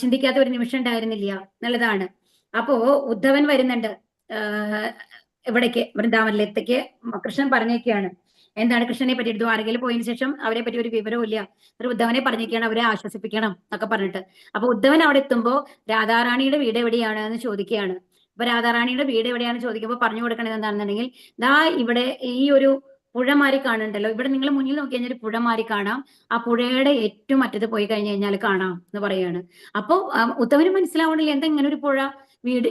ചിന്തിക്കാത്ത ഒരു നിമിഷം ഉണ്ടായിരുന്നില്ല എന്നുള്ളതാണ്. അപ്പോ ഉദ്ധവൻ വരുന്നുണ്ട് ഇവിടേക്ക്, വൃന്ദാവനിലേക്ക്. കൃഷ്ണൻ പറഞ്ഞേക്കാണ് എന്താണ് കൃഷ്ണനെ പറ്റി. ദ്വാരകയിൽ പോയതിനു ശേഷം അവരെ പറ്റി ഒരു വിവരവും ഇല്ല. ഉദ്ധവനെ പറഞ്ഞേക്കാണ് അവരെ ആശ്വസിപ്പിക്കണം എന്നൊക്കെ പറഞ്ഞിട്ട്. അപ്പൊ ഉദ്ധവൻ അവിടെ എത്തുമ്പോ രാധാറാണിയുടെ വീട് എവിടെയാണ് എന്ന് ചോദിക്കുകയാണ്. അപ്പൊ രാധാറാണിയുടെ വീട് എവിടെയാണെന്ന് ചോദിക്കുമ്പോൾ പറഞ്ഞു കൊടുക്കണത് എന്താണെന്നുണ്ടെങ്കിൽ, ദാ ഇവിടെ ഈ ഒരു പുഴമാരി കാണുന്നുണ്ടല്ലോ, ഇവിടെ നിങ്ങൾ മുന്നിൽ നോക്കി കഴിഞ്ഞാൽ ഒരു പുഴമാരി കാണാം, ആ പുഴയുടെ ഏറ്റവും അറ്റത്ത് പോയി കഴിഞ്ഞു കഴിഞ്ഞാൽ കാണാം എന്ന് പറയാണ്. അപ്പൊ ഉദ്ധവന് മനസ്സിലാവണില്ല, എന്താ ഇങ്ങനെ ഒരു പുഴ?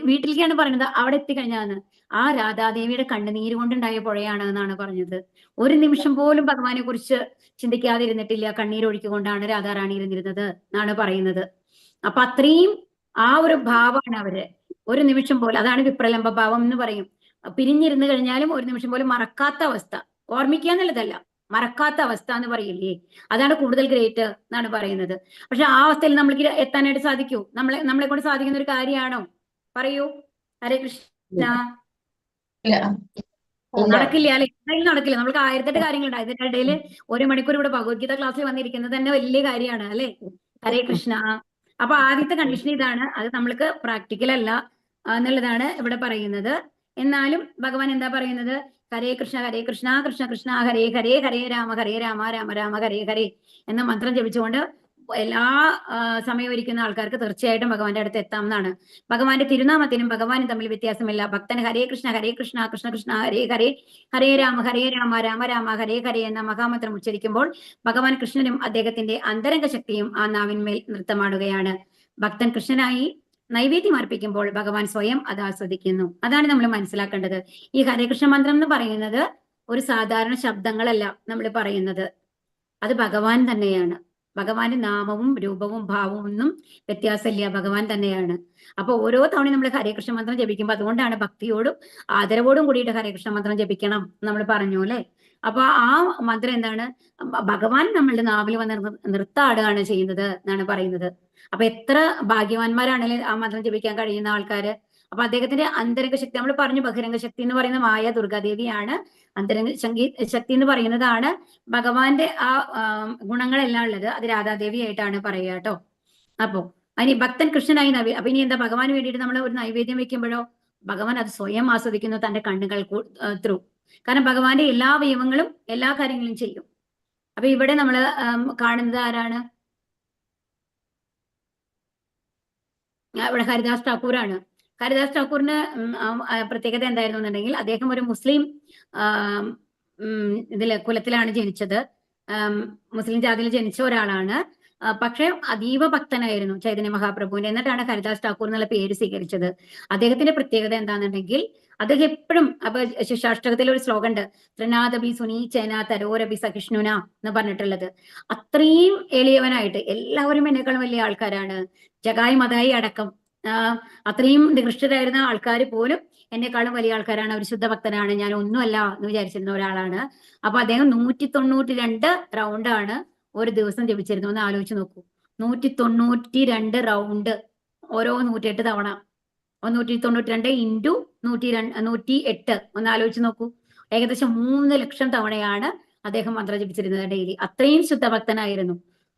വീട്ടിലേക്കാണ് പറയുന്നത്. അവിടെ എത്തിക്കഴിഞ്ഞാന്ന് ആ രാധാദേവിയുടെ കണ്ണുനീര് കൊണ്ടുണ്ടായ പുഴയാണ് എന്നാണ് പറഞ്ഞത്. ഒരു നിമിഷം പോലും ഭഗവാനെ കുറിച്ച് ചിന്തിക്കാതിരുന്നിട്ടില്ല, കണ്ണീരൊഴുക്കിക്കൊണ്ടാണ് രാധാറാണി ഇരുന്നിരുന്നത് എന്നാണ് പറയുന്നത്. അപ്പൊ അത്രയും ആ ഒരു ഭാവമാണ് അവര്. ഒരു നിമിഷം പോലും, അതാണ് വിപ്രലംബ ഭാവം എന്ന് പറയും. പിരിഞ്ഞിരുന്നു കഴിഞ്ഞാലും ഒരു നിമിഷം പോലും മറക്കാത്ത അവസ്ഥ. ഓർമ്മിക്കുക എന്നുള്ളതല്ല, മറക്കാത്ത അവസ്ഥ എന്ന് പറയില്ലേ, അതാണ് കൂടുതൽ ഗ്രേറ്റ് എന്നാണ് പറയുന്നത്. പക്ഷെ ആ അവസ്ഥയിൽ നമ്മൾക്ക് എത്താനായിട്ട് സാധിക്കൂ? നമ്മളെ കൊണ്ട് സാധിക്കുന്ന ഒരു കാര്യമാണോ? പറയൂ. ഹരേ കൃഷ്ണ. നടക്കില്ല അല്ലെ? എന്തായാലും നടക്കില്ല. നമ്മൾക്ക് 1008 കാര്യങ്ങളുണ്ട്. അതിന്റെ ഇടയിൽ 1 മണിക്കൂർ ഇവിടെ ഭഗവത്ഗീത ക്ലാസ്സിൽ വന്നിരിക്കുന്നത് തന്നെ വലിയ കാര്യമാണ് അല്ലെ? ഹരേ കൃഷ്ണ. അപ്പൊ ആദ്യത്തെ കണ്ടീഷൻ ഇതാണ്. അത് നമ്മൾക്ക് പ്രാക്ടിക്കൽ അല്ല എന്നുള്ളതാണ് ഇവിടെ പറയുന്നത്. എന്നാലും ഭഗവാൻ എന്താ പറയുന്നത്? ഹരേ കൃഷ്ണ കൃഷ്ണ കൃഷ്ണ ഹരേ ഹരേ, ഹരേ രാമ രാമ രാമ ഹരേ ഹരേ എന്ന മന്ത്രം ജപിച്ചുകൊണ്ട് എല്ലാ സമയം ഇരിക്കുന്ന ആൾക്കാർക്ക് തീർച്ചയായിട്ടും ഭഗവാന്റെ അടുത്ത് എത്താം എന്നാണ്. ഭഗവാന്റെ തിരുനാമത്തിനും ഭഗവാനും തമ്മിൽ വ്യത്യാസമില്ല. ഭക്തൻ ഹരേ കൃഷ്ണ കൃഷ്ണ കൃഷ്ണ ഹരേ ഹരേ, ഹരേ രാമ രാമ രാമ ഹരേ ഹരേ എന്ന മഹാമന്ത്രം ഉച്ചരിക്കുമ്പോൾ ഭഗവാൻ കൃഷ്ണനും അദ്ദേഹത്തിന്റെ അന്തരംഗ ശക്തിയും ആ നാവിന്മേൽ നൃത്തമാടുകയാണ്. ഭക്തൻ കൃഷ്ണനായി നൈവേദ്യം അർപ്പിക്കുമ്പോൾ ഭഗവാൻ സ്വയം അത് ആസ്വദിക്കുന്നു. അതാണ് നമ്മൾ മനസ്സിലാക്കേണ്ടത്. ഈ ഹരേകൃഷ്ണ മന്ത്രം എന്ന് പറയുന്നത് ഒരു സാധാരണ ശബ്ദങ്ങളല്ല നമ്മൾ പറയുന്നത്, അത് ഭഗവാൻ തന്നെയാണ്. ഭഗവാന്റെ നാമവും രൂപവും ഭാവവും ഒന്നും വ്യത്യാസമില്ല, ഭഗവാൻ തന്നെയാണ്. അപ്പൊ ഓരോ തവണയും നമ്മൾ ഹരേകൃഷ്ണ മന്ത്രം ജപിക്കുമ്പോൾ, അതുകൊണ്ടാണ് ഭക്തിയോടും ആദരവോടും കൂടിയിട്ട് ഹരേകൃഷ്ണ മന്ത്രം ജപിക്കണം നമ്മൾ പറഞ്ഞു അല്ലെ. അപ്പൊ ആ മന്ത്രം എന്താണ്? ഭഗവാൻ നമ്മളുടെ നാവിൽ വന്ന് നൃത്താടുകയാണ് ചെയ്യുന്നത് എന്നാണ് പറയുന്നത്. അപ്പൊ എത്ര ഭാഗ്യവാന്മാരാണെങ്കിൽ ആ മന്ത്രം ജപിക്കാൻ കഴിയുന്ന ആൾക്കാര്. അപ്പൊ അദ്ദേഹത്തിന്റെ അന്തരംഗ ശക്തി നമ്മൾ പറഞ്ഞു, ബഹിരംഗ ശക്തി എന്ന് പറയുന്ന മായ ദുർഗാദേവിയാണ്. അന്തരംഗ ശക്തി എന്ന് പറയുന്നതാണ് ഭഗവാന്റെ ആ ഗുണങ്ങളെല്ലാം ഉള്ളത്. അത് രാധാദേവി ആയിട്ടാണ് പറയുക കേട്ടോ. അപ്പോ അതിന് ഭക്തൻ കൃഷ്ണനായി അപ്പൊ ഇനി എന്താ? ഭഗവാന് വേണ്ടിയിട്ട് നമ്മൾ ഒരു നൈവേദ്യം വെക്കുമ്പോഴോ ഭഗവാൻ അത് സ്വയം ആസ്വദിക്കുന്നു തന്റെ കണ്ണുകൾ ത്രൂ. കാരണം ഭഗവാന്റെ എല്ലാ അവയവങ്ങളും എല്ലാ കാര്യങ്ങളും ചെയ്യും. അപ്പൊ ഇവിടെ നമ്മൾ കാണുന്നത് ആരാണ്? ഇവിടെ ഹരിദാസ് ഠാക്കൂറാണ്. ഹരിദാസ് ഠാക്കൂറിന് പ്രത്യേകത എന്തായിരുന്നു എന്നുണ്ടെങ്കിൽ അദ്ദേഹം ഒരു മുസ്ലിം ഇതില് കുലത്തിലാണ് ജനിച്ചത്. മുസ്ലിം ജാതിയിൽ ജനിച്ച ഒരാളാണ്. പക്ഷെ അതീവ ഭക്തനായിരുന്നു ചൈതന്യ മഹാപ്രഭുവിന്റെ. എന്നിട്ടാണ് ഹരിദാസ് ഠാക്കൂർ എന്നുള്ള പേര് സ്വീകരിച്ചത്. അദ്ദേഹത്തിന്റെ പ്രത്യേകത എന്താണെന്നുണ്ടെങ്കിൽ അദ്ദേഹം എപ്പോഴും അപ്പൊ ശിക്ഷാഷ്ടകത്തിൽ ഒരു ശ്ലോകം ഉണ്ട്, ത്രിനാഥബി സുനീചേന തരോരബി സഹിഷ്ണുന എന്ന് പറഞ്ഞിട്ടുള്ളത്. അത്രയും എളിയവനായിട്ട്, എല്ലാവരും എന്നെക്കാളും വലിയ ആൾക്കാരാണ്, ജഗായി മതായി അടക്കം അത്രയും നികൃഷ്ടരായിരുന്ന ആൾക്കാർ പോലും എന്നെക്കാളും വലിയ ആൾക്കാരാണ്, അവർ ശുദ്ധഭക്തനാണ്, ഞാൻ ഒന്നുമല്ല എന്ന് വിചാരിച്ചിരുന്ന ഒരാളാണ്. അപ്പൊ അദ്ദേഹം 192 റൗണ്ടാണ് ഒരു ദിവസം ജപിച്ചിരുന്നു. ഒന്ന് ആലോചിച്ച് നോക്കൂ, 192 റൗണ്ട്, ഓരോ 108 തവണ, 192 ഇൻറ്റു 108, ഒന്ന് ആലോചിച്ച് നോക്കൂ. ഏകദേശം 3 ലക്ഷം തവണയാണ് അദ്ദേഹം മന്ത്രം ജപിച്ചിരുന്നത് ഡെയിലി. അത്രയും ശുദ്ധഭക്തനായിരുന്നു.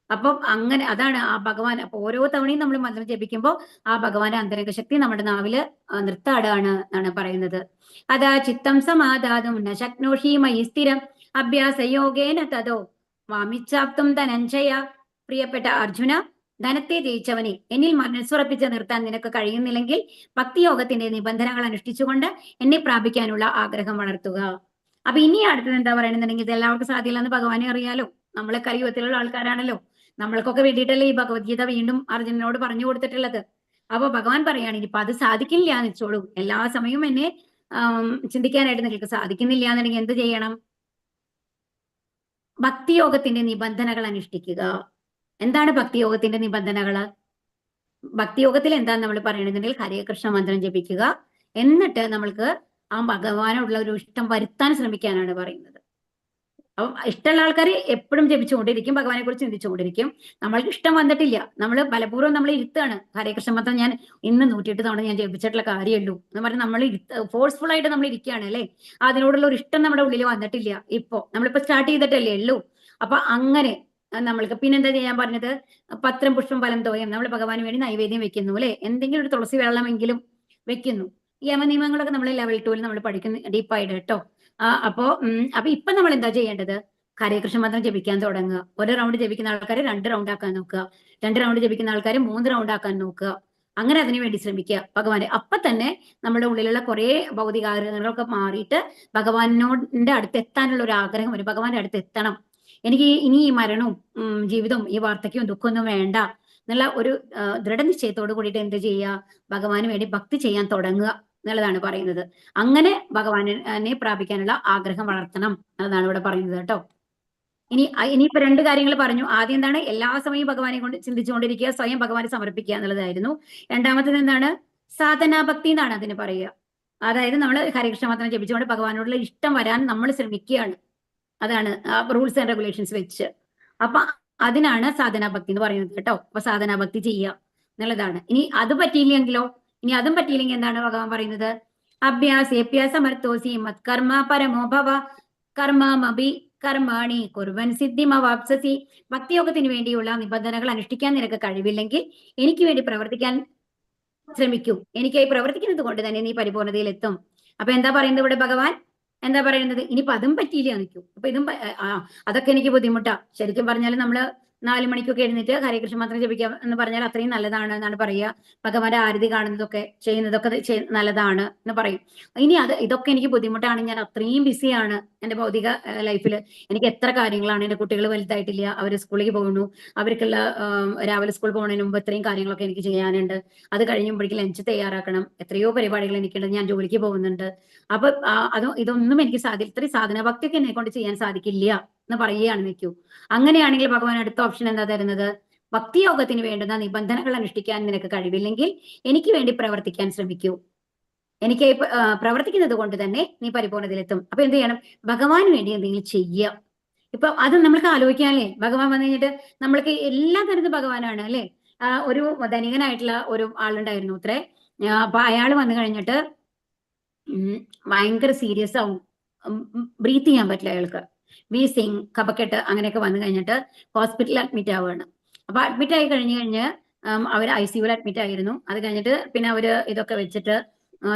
അപ്പം അങ്ങനെ അതാണ് ആ ഭഗവാൻ. അപ്പൊ ഓരോ തവണയും നമ്മൾ മന്ത്രം ജപിക്കുമ്പോൾ ആ ഭഗവാന്റെ അന്തരംഗ ശക്തി നമ്മുടെ നാവില് നൃത്താടാണ് എന്നാണ് പറയുന്നത്. അതാ ചിത്തം സമാധാതും ന ശക്നോഷി മയി സ്ഥിരം അഭ്യാസയോഗേന തതോ വാമിച്ചാപ്തും ധനഞ്ജയ. പ്രിയപ്പെട്ട അർജുന, ധനത്തെ ജയിച്ചവനെ, എന്നിൽ മനസ്സുറപ്പിച്ച് നിർത്താൻ നിനക്ക് കഴിയുന്നില്ലെങ്കിൽ ഭക്തിയോഗത്തിന്റെ നിബന്ധനകൾ അനുഷ്ഠിച്ചുകൊണ്ട് എന്നെ പ്രാപിക്കാനുള്ള ആഗ്രഹം വളർത്തുക. അപ്പൊ ഇനി അടുത്തത് എന്താ പറയണെന്നുണ്ടെങ്കിൽ, ഇത് എല്ലാവർക്കും സാധ്യമല്ലെന്ന് ഭഗവാനെ അറിയാലോ, നമ്മളെ കലിയുഗത്തിലുള്ള ആൾക്കാരാണല്ലോ, നമ്മൾക്കൊക്കെ വേണ്ടിയിട്ടല്ലേ ഈ ഭഗവത്ഗീത വീണ്ടും അർജുനനോട് പറഞ്ഞു കൊടുത്തിട്ടുള്ളത്. അപ്പൊ ഭഗവാൻ പറയാണ്, ഇനിയിപ്പൊ അത് സാധിക്കില്ല എന്ന് വെച്ചോളൂ, എല്ലാ സമയവും എന്നെ ചിന്തിക്കാനായിട്ട് നിങ്ങൾക്ക് സാധിക്കുന്നില്ല എന്നുണ്ടെങ്കിൽ എന്ത് ചെയ്യണം? ഭക്തിയോഗത്തിന്റെ നിബന്ധനകൾ അനുഷ്ഠിക്കുക. എന്താണ് ഭക്തിയോഗത്തിന്റെ നിബന്ധനകള്? ഭക്തിയോഗത്തിൽ എന്താന്ന് നമ്മൾ പറയണെന്നുണ്ടെങ്കിൽ ഹരേ കൃഷ്ണ മന്ത്രം ജപിക്കുക, എന്നിട്ട് നമ്മൾക്ക് ആ ഭഗവാനോടുള്ള ഒരു ഇഷ്ടം വരുത്താൻ ശ്രമിക്കാനാണ് പറയുന്നത്. അപ്പം ഇഷ്ടമുള്ള ആൾക്കാർ എപ്പോഴും ജപിച്ചുകൊണ്ടിരിക്കും, ഭഗവാനെ കുറിച്ച് ചിന്തിച്ചുകൊണ്ടിരിക്കും. നമ്മൾക്ക് ഇഷ്ടം വന്നിട്ടില്ല, നമ്മൾ ബലപൂർവ്വം നമ്മൾ ഇരുത്താണ്. ഹരേ കൃഷ്ണ മന്ത്രം ഞാൻ ഇന്ന് 108 തവണ ഞാൻ ജപിച്ചിട്ടുള്ള കാര്യമുള്ളൂ എന്ന് പറഞ്ഞ് നമ്മൾ ഫോഴ്സ്ഫുൾ ആയിട്ട് നമ്മൾ ഇരിക്കുകയാണ് അല്ലെ. അതിനോടുള്ള ഒരു ഇഷ്ടം നമ്മുടെ ഉള്ളിൽ വന്നിട്ടില്ല. നമ്മളിപ്പോ സ്റ്റാർട്ട് ചെയ്തിട്ടല്ലേ ഉള്ളൂ. അപ്പൊ അങ്ങനെ നമ്മൾക്ക് പിന്നെന്താ ചെയ്യാൻ പറഞ്ഞത്? പത്രം പുഷ്പം ഫലം തോയം, നമ്മൾ ഭഗവാന് വേണ്ടി നൈവേദ്യം വെക്കുന്നു അല്ലെ, എന്തെങ്കിലും ഒരു തുളസി വെള്ളമെങ്കിലും വെക്കുന്നു. യമനിയമങ്ങളൊക്കെ നമ്മൾ ലെവൽ 2 നമ്മൾ പഠിക്കുന്നു ഡീപ്പായിട്ട് കേട്ടോ. അപ്പൊ ഇപ്പൊ നമ്മൾ എന്താ ചെയ്യേണ്ടത്? ഹരേ കൃഷ്ണ മന്ത്രം ജപിക്കാൻ തുടങ്ങുക. ഒരു റൗണ്ട് ജപിക്കുന്ന ആൾക്കാരെ 2 റൗണ്ട് ആക്കാൻ നോക്കുക, 2 റൗണ്ട് ജപിക്കുന്ന ആൾക്കാരെ 3 റൗണ്ട് ആക്കാൻ നോക്കുക. അങ്ങനെ അതിനു വേണ്ടി ശ്രമിക്കുക ഭഗവാനെ. അപ്പൊ തന്നെ നമ്മുടെ ഉള്ളിലുള്ള കുറെ ഭൗതികാഗ്രഹങ്ങളൊക്കെ മാറിയിട്ട് ഭഗവാനോടിന്റെ അടുത്ത് എത്താനുള്ള ഒരു ആഗ്രഹം വരും. ഭഗവാന്റെ അടുത്ത് എത്തണം, എനിക്ക് ഇനി ഈ മരണവും ജീവിതവും ഈ വാർദ്ധക്യവും ദുഃഖമൊന്നും വേണ്ട എന്നുള്ള ഒരു ദൃഢനിശ്ചയത്തോട് കൂടിയിട്ട് എന്ത് ചെയ്യുക? ഭഗവാന് വേണ്ടി ഭക്തി ചെയ്യാൻ തുടങ്ങുക എന്നുള്ളതാണ് പറയുന്നത്. അങ്ങനെ ഭഗവാനെ പ്രാപിക്കാനുള്ള ആഗ്രഹം വളർത്തണം എന്നതാണ് ഇവിടെ പറയുന്നത് കേട്ടോ. ഇനിയിപ്പോ 2 കാര്യങ്ങൾ പറഞ്ഞു. ആദ്യം എന്താണ്? എല്ലാ സമയവും ഭഗവാനെ കൊണ്ട് ചിന്തിച്ചുകൊണ്ടിരിക്കുക, സ്വയം ഭഗവാനെ സമർപ്പിക്കുക എന്നുള്ളതായിരുന്നു. രണ്ടാമത്തേത് എന്താണ്? സാധനാഭക്തി എന്നാണ് അതിന് പറയുക. അതായത് നമ്മൾ ഹരികൃഷ്ണ മന്ത്രം ജപിച്ചുകൊണ്ട് ഭഗവാനോടുള്ള ഇഷ്ടം വരാൻ നമ്മൾ ശ്രമിക്കുകയാണ്. അതാണ് റൂൾസ് ആൻഡ് റെഗുലേഷൻസ് വെച്ച്. അപ്പൊ അതിനാണ് സാധനാഭക്തി എന്ന് പറയുന്നത് കേട്ടോ. അപ്പൊ സാധനാഭക്തി ചെയ്യുക എന്നുള്ളതാണ്. ഇനി അത് പറ്റിയില്ലെങ്കിലോ? ഇനി അതും പറ്റിയില്ലെങ്കിൽ എന്താണ് ഭഗവാൻ പറയുന്നത്? അഭ്യാസമർത്ഥോസി മത്കർമ്മ പരമോ ഭവ കർമ്മമഭി കർമാണി കുർവൻ സിദ്ധിമവാപ്സസി. ഭക്തിയോഗത്തിന് വേണ്ടിയുള്ള നിബന്ധനകൾ അനുഷ്ഠിക്കാൻ നിനക്ക് കഴിവില്ലെങ്കിൽ എനിക്ക് വേണ്ടി പ്രവർത്തിക്കാൻ ശ്രമിക്കൂ, എനിക്കായി പ്രവർത്തിക്കുന്നത് കൊണ്ട് തന്നെ നീ പരിപൂർണതയിൽ എത്തും. അപ്പൊ എന്താ പറയുന്നത് ഇവിടെ ഭഗവാൻ? എന്താ പറയുന്നത്? ഇനിയിപ്പോ അതും പറ്റിയില്ല നിൽക്കൂ. അപ്പൊ ഇതും അതൊക്കെ എനിക്ക് ബുദ്ധിമുട്ടാ. ശരിക്കും പറഞ്ഞാൽ നമ്മള് 4 മണിക്കൊക്കെ എഴുന്നേറ്റ് ഹരേ കൃഷ്ണ മന്ത്രം ജപിക്കുക എന്ന് പറഞ്ഞാൽ അത്രയും നല്ലതാണ് എന്നാണ് പറയുക. ഭഗവാന്റെ ആരതി കാണുന്നതൊക്കെ ചെയ്യുന്നതൊക്കെ നല്ലതാണ് എന്ന് പറയും. ഇനി ഇതൊക്കെ എനിക്ക് ബുദ്ധിമുട്ടാണ്, ഞാൻ അത്രയും ബിസിയാണ് എന്റെ ഭൗതിക ലൈഫിൽ, എനിക്ക് എത്ര കാര്യങ്ങളാണ്, എന്റെ കുട്ടികൾ വലുതായിട്ടില്ല, അവർ സ്കൂളിലേക്ക് പോകുന്നു, അവർക്കുള്ള രാവിലെ സ്കൂൾ പോകുന്നതിന് മുമ്പ് ഇത്രയും കാര്യങ്ങളൊക്കെ എനിക്ക് ചെയ്യാനുണ്ട്, അത് കഴിയുമ്പോഴേക്കും ലഞ്ച് തയ്യാറാക്കണം, എത്രയോ പരിപാടികൾ എനിക്കുണ്ട്, ഞാൻ ജോലിക്ക് പോകുന്നുണ്ട്. അപ്പൊ ഇതൊന്നും എനിക്ക് ഇത്രയും സാധനഭക്തിയൊക്കെ എന്നെ കൊണ്ട് ചെയ്യാൻ സാധിക്കില്ല എന്ന് പറയുകയാണ് നിൽക്കൂ. അങ്ങനെയാണെങ്കിൽ ഭഗവാൻ അടുത്ത ഓപ്ഷൻ എന്താ തരുന്നത്? ഭക്തിയോഗത്തിന് വേണ്ടുന്ന നിബന്ധനകൾ അനുഷ്ഠിക്കാൻ നിനക്ക് കഴിവില്ലെങ്കിൽ എനിക്ക് വേണ്ടി പ്രവർത്തിക്കാൻ ശ്രമിക്കൂ, എനിക്ക് പ്രവർത്തിക്കുന്നത് കൊണ്ട് തന്നെ നീ പരിപൂർണതയിലെത്തും. അപ്പൊ എന്ത് ചെയ്യണം? ഭഗവാന് വേണ്ടി എന്തെങ്കിലും ചെയ്യുക. ഇപ്പൊ അത് നമ്മൾക്ക് ആലോചിക്കാനല്ലേ, ഭഗവാൻ വന്നു കഴിഞ്ഞിട്ട് നമ്മൾക്ക് എല്ലാം തരുന്നത് ഭഗവാനാണ് അല്ലെ. ഒരു ധനികനായിട്ടുള്ള ഒരു ആളുണ്ടായിരുന്നു അത്രേ. അപ്പൊ അയാൾ വന്നു കഴിഞ്ഞിട്ട് ഭയങ്കര സീരിയസ് ആവും, ബ്രീത്ത് ചെയ്യാൻ പറ്റില്ല അയാൾക്ക്, വീസിങ്, കഫക്കെട്ട് അങ്ങനെയൊക്കെ വന്നു കഴിഞ്ഞിട്ട് ഹോസ്പിറ്റലിൽ അഡ്മിറ്റ് ആവുകയാണ്. അപ്പൊ അഡ്മിറ്റ് ആയി കഴിഞ്ഞ് അവർ ICUവിൽ അഡ്മിറ്റ് ആയിരുന്നു. അത് കഴിഞ്ഞിട്ട് പിന്നെ അവര് ഇതൊക്കെ വെച്ചിട്ട്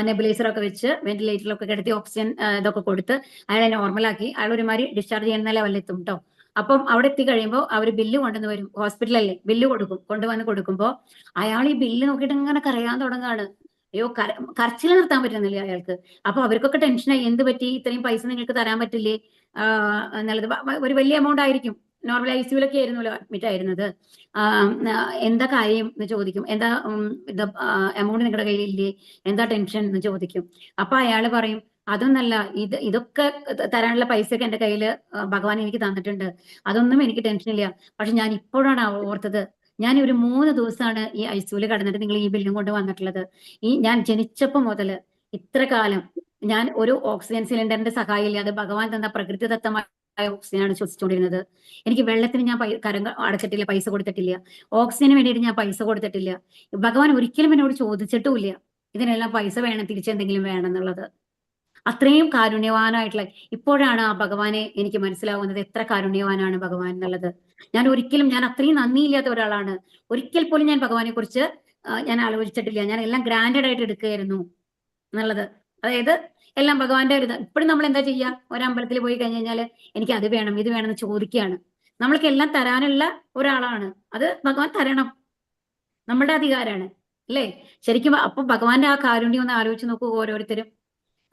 നെബുലൈസറൊക്കെ വെച്ച് വെന്റിലേറ്ററിലൊക്കെ കിടത്തി ഓക്സിജൻ ഇതൊക്കെ കൊടുത്ത് അയാളെ നോർമലാക്കി. അയാൾ ഒരുമാതിരി ഡിസ്ചാർജ് ചെയ്യുന്ന ലെവലിലെത്തും കേട്ടോ. അപ്പം അവിടെ എത്തി കഴിയുമ്പോൾ അവർ ബില്ല് കൊണ്ടുവന്ന് വരും, ഹോസ്പിറ്റലല്ലേ, ബില്ല് കൊണ്ടുവന്ന് കൊടുക്കുമ്പോൾ അയാൾ ഈ ബില്ല് നോക്കിയിട്ട് ഇങ്ങനെ കരയാൻ തുടങ്ങാണ്. അയ്യോ, കരച്ചിൽ നിർത്താൻ പറ്റുന്നില്ല അയാൾക്ക്. അപ്പൊ അവർക്കൊക്കെ ടെൻഷനായി, എന്ത് പറ്റി, ഇത്രയും പൈസ നിങ്ങൾക്ക് തരാൻ പറ്റില്ലേ എന്നുള്ളത്. ഒരു വലിയ എമൗണ്ട് ആയിരിക്കും. നോർമൽ ICUലൊക്കെ ആയിരുന്നല്ലോ അഡ്മിറ്റ് ആയിരുന്നത്. എന്താ കാര്യം എന്ന് ചോദിക്കും, എന്താ ഇത് എമൗണ്ട് നിങ്ങളുടെ കയ്യിലില്ലേ, എന്താ ടെൻഷൻ എന്ന് ചോദിക്കും. അപ്പൊ അയാൾ പറയും, അതൊന്നല്ല, ഇതൊക്കെ തരാനുള്ള പൈസയൊക്കെ എന്റെ കയ്യിൽ ഭഗവാൻ എനിക്ക് തന്നിട്ടുണ്ട്, അതൊന്നും എനിക്ക് ടെൻഷനില്ല. പക്ഷെ ഞാൻ ഇപ്പോഴാണ് ഓർത്തത്, ഞാൻ ഒരു 3 ദിവസമാണ് ഈ ICUല് കടന്നിട്ട് നിങ്ങൾ ഈ ബില്ലും കൊണ്ട് വന്നിട്ടുള്ളത്. ഞാൻ ജനിച്ചപ്പോ മുതല് ഇത്ര കാലം ഞാൻ ഒരു ഓക്സിജൻ സിലിണ്ടറിന്റെ സഹായം ഇല്ലാതെ ഭഗവാൻ തന്ന പ്രകൃതിദത്തമായ ഓക്സിജനാണ് ശ്വസിച്ചുകൊണ്ടിരുന്നത്. എനിക്ക് വെള്ളത്തിന് ഞാൻ കരം അടച്ചിട്ടില്ല, പൈസ കൊടുത്തിട്ടില്ല. ഓക്സിജന് വേണ്ടിയിട്ട് ഞാൻ പൈസ കൊടുത്തിട്ടില്ല. ഭഗവാൻ ഒരിക്കലും എന്നോട് ചോദിച്ചിട്ടുമില്ല ഇതിനെല്ലാം പൈസ വേണം, തിരിച്ചെന്തെങ്കിലും വേണം എന്നുള്ളത്. അത്രയും കാരുണ്യവാനായിട്ടുള്ള, ഇപ്പോഴാണ് ആ ഭഗവാനെ എനിക്ക് മനസ്സിലാവുന്നത്, എത്ര കാരുണ്യവാനാണ് ഭഗവാൻ എന്നുള്ളത്. ഞാൻ അത്രയും നന്ദിയില്ലാത്ത ഒരാളാണ്. ഒരിക്കൽ പോലും ഞാൻ ഭഗവാനെ കുറിച്ച് ഞാൻ ആലോചിച്ചിട്ടില്ല. ഞാൻ എല്ലാം ഗ്രാൻഡഡ് ആയിട്ട് എടുക്കുകയായിരുന്നു എന്നുള്ളത്. അതായത് എല്ലാം ഭഗവാന്റെ ഒരു ഇപ്പോഴും നമ്മൾ എന്താ ചെയ്യുക, ഒരമ്പലത്തിൽ പോയി കഴിഞ്ഞ് കഴിഞ്ഞാല് എനിക്ക് അത് വേണം ഇത് വേണം എന്ന് ചോദിക്കുകയാണ്. നമ്മൾക്ക് എല്ലാം തരാനുള്ള ഒരാളാണ്, അത് ഭഗവാൻ തരണം, നമ്മളുടെ അധികാരമാണ് അല്ലേ ശരിക്കും. അപ്പൊ ഭഗവാന്റെ ആ കാരുണ്യം ഒന്ന് ആലോചിച്ച് നോക്കൂ ഓരോരുത്തരും.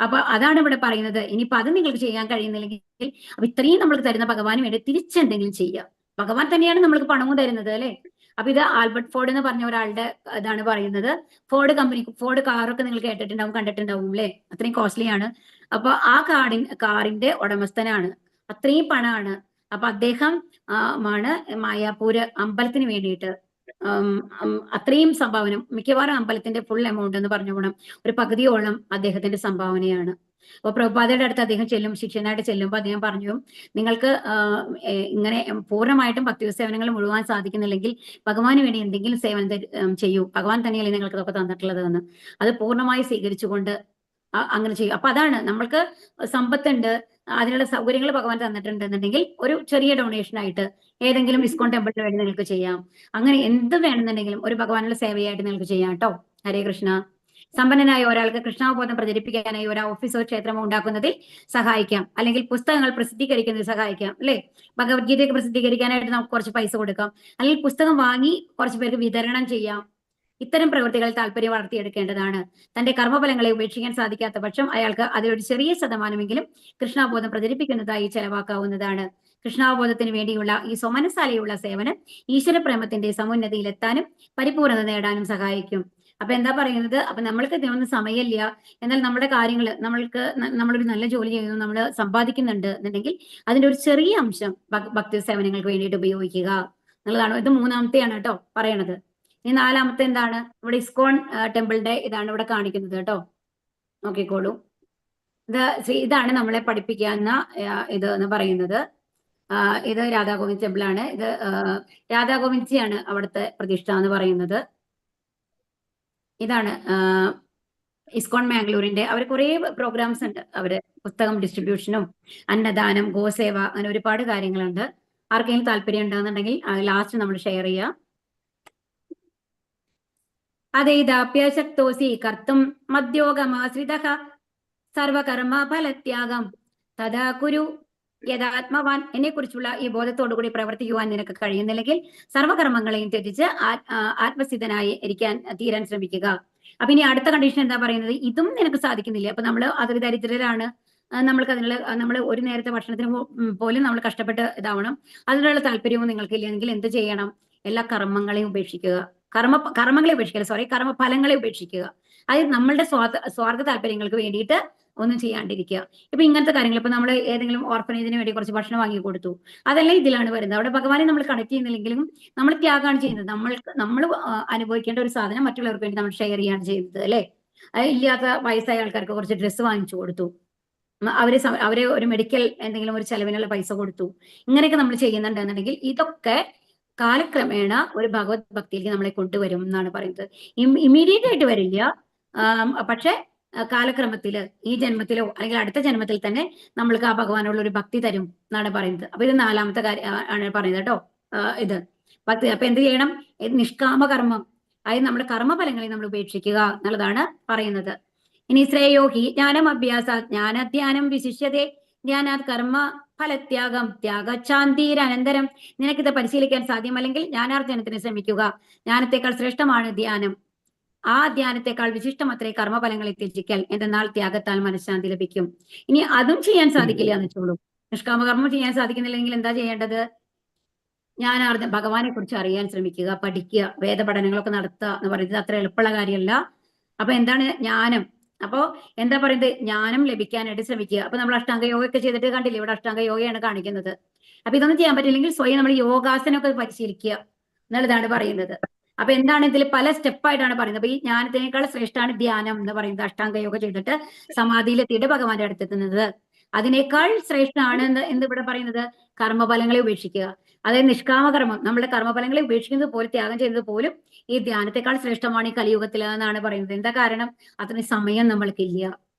അപ്പൊ അതാണ് ഇവിടെ പറയുന്നത്. ഇനിയിപ്പൊ അത് നിങ്ങൾക്ക് ചെയ്യാൻ കഴിയുന്നില്ലെങ്കിൽ അപ്പൊ ഇത്രയും നമ്മൾക്ക് തരുന്ന ഭഗവാന് വേണ്ടി തിരിച്ചെന്തെങ്കിലും ചെയ്യുക. ഭഗവാൻ തന്നെയാണ് നമ്മൾക്ക് പണവും തരുന്നത് അല്ലെ. അപ്പൊ ഇത് ആൽബർട്ട് ഫോർഡ് എന്ന് പറഞ്ഞ ഒരാളുടെ ഇതാണ് പറയുന്നത്. ഫോർഡ് കാറൊക്കെ നിങ്ങൾ കേട്ടിട്ടുണ്ടാവും, കണ്ടിട്ടുണ്ടാവും അല്ലെ, അത്രയും കോസ്റ്റ്ലി ആണ്. അപ്പൊ ആ കാറിന്റെ ഉടമസ്ഥനാണ്, അത്രയും പണമാണ്. അപ്പൊ അദ്ദേഹം ആണ് മായാപൂര് അമ്പലത്തിന് വേണ്ടിയിട്ട് അത്രയും സംഭാവന, മിക്കവാറും അമ്പലത്തിന്റെ ഫുൾ എമൗണ്ട് എന്ന് പറഞ്ഞു പോകണം, ഒരു പകുതിയോളം അദ്ദേഹത്തിന്റെ സംഭാവനയാണ്. അപ്പൊ പ്രഭുപാദയുടെ അടുത്ത് അദ്ദേഹം ശിഷ്യനായിട്ട് ചെല്ലുമ്പോൾ അദ്ദേഹം പറഞ്ഞു, നിങ്ങൾക്ക് ഇങ്ങനെ പൂർണ്ണമായിട്ടും ഭക്തി സേവനങ്ങൾ മുഴുവാൻ സാധിക്കുന്നില്ലെങ്കിൽ ഭഗവാന് വേണ്ടി എന്തെങ്കിലും സേവനം ചെയ്യൂ, ഭഗവാൻ തന്നെയല്ലേ നിങ്ങൾക്ക് ഇതൊക്കെ തന്നിട്ടുള്ളത് എന്ന്. അത് പൂർണ്ണമായി സ്വീകരിച്ചുകൊണ്ട് അങ്ങനെ ചെയ്യും. അപ്പൊ അതാണ്, നമ്മൾക്ക് സമ്പത്തുണ്ട്, അതിനുള്ള സൗകര്യങ്ങൾ ഭഗവാൻ തന്നിട്ടുണ്ടെന്നുണ്ടെങ്കിൽ ഒരു ചെറിയ ഡൊണേഷൻ ആയിട്ട് ഏതെങ്കിലും ഇസ്കോൺ ടെമ്പിളിന് വേണ്ടി നിങ്ങൾക്ക് ചെയ്യാം. അങ്ങനെ എന്ത് വേണമെന്നുണ്ടെങ്കിലും ഒരു ഭഗവാനുള്ള സേവയായിട്ട് നിങ്ങൾക്ക് ചെയ്യാം കേട്ടോ. ഹരേ കൃഷ്ണ. സമ്പന്നനായ ഒരാൾക്ക് കൃഷ്ണാവബോധം പ്രചരിപ്പിക്കാനായി ഒരു ഓഫീസോ ക്ഷേത്രമോ ഉണ്ടാക്കുന്നതിൽ സഹായിക്കാം, അല്ലെങ്കിൽ പുസ്തകങ്ങൾ പ്രസിദ്ധീകരിക്കുന്നതിൽ സഹായിക്കാം അല്ലെ. ഭഗവത്ഗീതയൊക്കെ പ്രസിദ്ധീകരിക്കാനായിട്ട് നമുക്ക് കുറച്ച് പൈസ കൊടുക്കാം, അല്ലെങ്കിൽ പുസ്തകം വാങ്ങി കുറച്ച് പേർക്ക് വിതരണം ചെയ്യാം. ഇത്തരം പ്രവൃത്തികൾ താല്പര്യം വളർത്തിയെടുക്കേണ്ടതാണ്. തന്റെ കർമ്മഫലങ്ങളെ ഉപേക്ഷിക്കാൻ സാധിക്കാത്ത പക്ഷം അയാൾക്ക് അതിലൊരു ചെറിയ ശതമാനമെങ്കിലും കൃഷ്ണാവബോധം പ്രചരിപ്പിക്കുന്നതായി ചെലവാക്കാവുന്നതാണ്. കൃഷ്ണാവബോധത്തിന് വേണ്ടിയുള്ള ഈ സ്വമനസാലെയുള്ള സേവനം ഈശ്വരപ്രേമത്തിന്റെ സമുന്നതിയിലെത്താനും പരിപൂർണത നേടാനും സഹായിക്കും. അപ്പൊ എന്താ പറയുന്നത്, അപ്പൊ നമ്മൾക്ക് ഇതിനൊന്നും സമയമില്ല, എന്നാൽ നമ്മുടെ കാര്യങ്ങൾ നമ്മളൊരു നല്ല ജോലി ചെയ്യുന്നു, നമ്മൾ സമ്പാദിക്കുന്നുണ്ട് എന്നുണ്ടെങ്കിൽ അതിന്റെ ഒരു ചെറിയ അംശം ഭക്തി സേവനങ്ങൾക്ക് വേണ്ടിയിട്ട് ഉപയോഗിക്കുക എന്നുള്ളതാണ്. ഇത് 3ാമത്തെയാണ് കേട്ടോ പറയണത്. ഇനി 4ാമത്തെ എന്താണ്, ഇവിടെ ഇസ്കോൺ ടെമ്പിളിന്റെ ഇതാണ് ഇവിടെ കാണിക്കുന്നത് കേട്ടോ, നോക്കിക്കോളൂ. ഇതാണ് നമ്മളെ പഠിപ്പിക്കാവുന്ന ഇത് എന്ന് പറയുന്നത്. ഇത് രാധാഗോവിന്ദ് ടെമ്പിളാണ്. ഇത് രാധാഗോവിന്ദ്ജിയാണ് അവിടുത്തെ പ്രതിഷ്ഠ എന്ന് പറയുന്നത്. ഇതാണ് ഇസ്കോൺ മാംഗ്ലൂരിന്റെ, അവർ കുറെ പ്രോഗ്രാംസ് ഉണ്ട്. അവര് പുസ്തകം ഡിസ്ട്രിബ്യൂഷനും അന്നദാനം, ഗോസേവ, അങ്ങനെ ഒരുപാട് കാര്യങ്ങളുണ്ട്. ആർക്കെങ്കിലും താല്പര്യം ഉണ്ടെന്നുണ്ടെങ്കിൽ ലാസ്റ്റ് നമ്മൾ ഷെയർ ചെയ്യാം. അതേതാപ്യശക്തോസി കർത്തും മദ്യോഗമാശ്രിതഃ സർവകർമ്മ ഫലത്യാഗം തഥാ കുരു യഥാത്മവാൻ. എന്നെ കുറിച്ചുള്ള ഈ ബോധത്തോടുകൂടി പ്രവർത്തിക്കുവാൻ നിനക്ക് കഴിയുന്നില്ലെങ്കിൽ സർവകർമ്മങ്ങളെയും ത്യജിച്ച് ആത്മസ്ഥിതനായി തീരാൻ ശ്രമിക്കുക. അപ്പൊ ഇനി അടുത്ത കണ്ടീഷൻ എന്താ പറയുന്നത്, ഇതും നിനക്ക് സാധിക്കുന്നില്ല, അപ്പൊ നമ്മൾ അതൊരു ദരിദ്രരാണ്, നമ്മൾക്ക് അതിനുള്ള നമ്മൾ ഒരു നേരത്തെ ഭക്ഷണത്തിന് പോലും നമ്മൾ കഷ്ടപ്പെട്ട് ഇതാവണം, അതിനുള്ള താല്പര്യവും നിങ്ങൾക്ക് ഇല്ലെങ്കിൽ എന്ത് ചെയ്യണം, എല്ലാ കർമ്മങ്ങളെയും ഉപേക്ഷിക്കുക. കർമ്മങ്ങളെ ഉപേക്ഷിക്കുക, കർമ്മഫലങ്ങളെ ഉപേക്ഷിക്കുക. അതായത് നമ്മളുടെ സ്വാർത്ഥ താല്പര്യങ്ങൾക്ക് വേണ്ടിയിട്ട് ഒന്നും ചെയ്യാണ്ടിരിക്കുക. ഇപ്പൊ ഇങ്ങനത്തെ കാര്യങ്ങൾ, ഇപ്പൊ നമ്മൾ ഏതെങ്കിലും ഓർഫനേജിന് വേണ്ടി കുറച്ച് ഭക്ഷണം വാങ്ങി കൊടുത്തു, അതെല്ലാം ഇതിലാണ് വരുന്നത്. അവിടെ ഭഗവാനെ നമ്മൾ കണക്ട് ചെയ്യുന്നില്ലെങ്കിലും നമ്മൾ ത്യാഗമാണ് ചെയ്യുന്നത്. നമ്മൾ അനുഭവിക്കേണ്ട ഒരു സാധനം മറ്റുള്ളവർക്ക് വേണ്ടി നമ്മൾ ഷെയർ ചെയ്യാണ് ചെയ്യുന്നത് അല്ലെ. ഇല്ലാത്ത വയസ്സായ ആൾക്കാർക്ക് കുറച്ച് ഡ്രസ്സ് വാങ്ങിച്ചു കൊടുത്തു, അവരെ ഒരു മെഡിക്കൽ എന്തെങ്കിലും ഒരു ചെലവിനുള്ള പൈസ കൊടുത്തു, ഇങ്ങനെയൊക്കെ നമ്മൾ ചെയ്യുന്നുണ്ടെന്നുണ്ടെങ്കിൽ ഇതൊക്കെ കാലക്രമേണ ഒരു ഭഗവത് ഭക്തിയിലേക്ക് നമ്മളെ കൊണ്ടുവരും എന്നാണ് പറയുന്നത്. ഇമ്മീഡിയറ്റ് ആയിട്ട് വരില്ല, പക്ഷെ കാലക്രമത്തില് ഈ ജന്മത്തിലോ അല്ലെങ്കിൽ അടുത്ത ജന്മത്തിൽ തന്നെ നമ്മൾക്ക് ആ ഭഗവാനുള്ള ഒരു ഭക്തി തരും എന്നാണ് പറയുന്നത്. അപ്പൊ ഇത് 4ാമത്തെ കാര്യം ആണ് പറയുന്നത് കേട്ടോ. ഇത് ഭക്തി. അപ്പൊ എന്ത് ചെയ്യണം, നിഷ്കാമ കർമ്മം, അതായത് നമ്മുടെ കർമ്മഫലങ്ങളെ നമ്മൾ ഉപേക്ഷിക്കുക എന്നുള്ളതാണ് പറയുന്നത്. ഇനി ശ്രേയോ ഹി ജ്ഞാനം അഭ്യാസ ജ്ഞാനധ്യാനം വിശിഷ്യതേ ജ്ഞാനാത് കർമ്മ ഫലത്യാഗം ത്യാഗശാന്തീരനന്തരം നിനക്കിത് പരിശീലിക്കാൻ സാധ്യമല്ലെങ്കിൽ ജ്ഞാനാർജനത്തിന് ശ്രമിക്കുക. ജ്ഞാനത്തെക്കാൾ ശ്രേഷ്ഠമാണ് ധ്യാനം. ആ ധ്യാനത്തെക്കാൾ വിശിഷ്ടമത്രേ കർമ്മഫലങ്ങളെ ത്യജിക്കൽ. എന്തെന്നാൽ ത്യാഗത്താൽ മനഃശാന്തി ലഭിക്കും. ഇനി അതും ചെയ്യാൻ സാധിക്കില്ല എന്ന് വെച്ചോളൂ. നിഷ്കാമകർമ്മം ചെയ്യാൻ സാധിക്കുന്നില്ലെങ്കിൽ എന്താ ചെയ്യേണ്ടത്? ഭഗവാനെ കുറിച്ച് അറിയാൻ ശ്രമിക്കുക, പഠിക്കുക, വേദപഠനങ്ങളൊക്കെ നടത്തുക എന്ന് പറയുന്നത് അത്ര എളുപ്പമുള്ള കാര്യമല്ല. അപ്പൊ എന്താണ് ജ്ഞാനം? അപ്പോ എന്താ പറയുന്നത്? ജ്ഞാനം ലഭിക്കാനായിട്ട് ശ്രമിക്കുക. അപ്പൊ നമ്മൾ അഷ്ടാംഗ യോഗ ഒക്കെ ചെയ്തിട്ട് കണ്ടില്ലേ, ഇവിടെ അഷ്ടാംഗ യോഗയാണ് കാണിക്കുന്നത്. അപ്പൊ ഇതൊന്നും ചെയ്യാൻ പറ്റില്ലെങ്കിൽ സ്വയം നമ്മൾ യോഗാസനമൊക്കെ പരിശീലിക്കുക എന്നുള്ളതാണ് പറയുന്നത്. അപ്പൊ എന്താണ് ഇതിൽ പല സ്റ്റെപ്പായിട്ടാണ് പറയുന്നത്. അപ്പൊ ഈ ജ്ഞാനത്തിനേക്കാൾ ശ്രേഷ്ഠമാണ് ധ്യാനം എന്ന് പറയുന്നത്. അഷ്ടാംഗ യോഗ ചെയ്തിട്ട് സമാധിയിലെത്തിയിട്ട് ഭഗവാന്റെ അടുത്തെത്തുന്നത് അതിനേക്കാൾ ശ്രേഷ്ഠമാണ് എന്ന് ഇവിടെ പറയുന്നത്. കർമ്മഫലങ്ങളെ ഉപേക്ഷിക്കുക, അതായത് നിഷ്കാമകർമ്മം, നമ്മുടെ കർമ്മഫലങ്ങളെ ഉപേക്ഷിക്കുന്നത് പോലെ ത്യാഗം ചെയ്യുന്നത് പോലും ഈ ധ്യാനത്തെക്കാൾ ശ്രേഷ്ഠമാണ് ഈ കലിയുഗത്തിൽ എന്നാണ് പറയുന്നത്. എന്താ കാരണം? അതിന് സമയം നമ്മൾക്കില്ല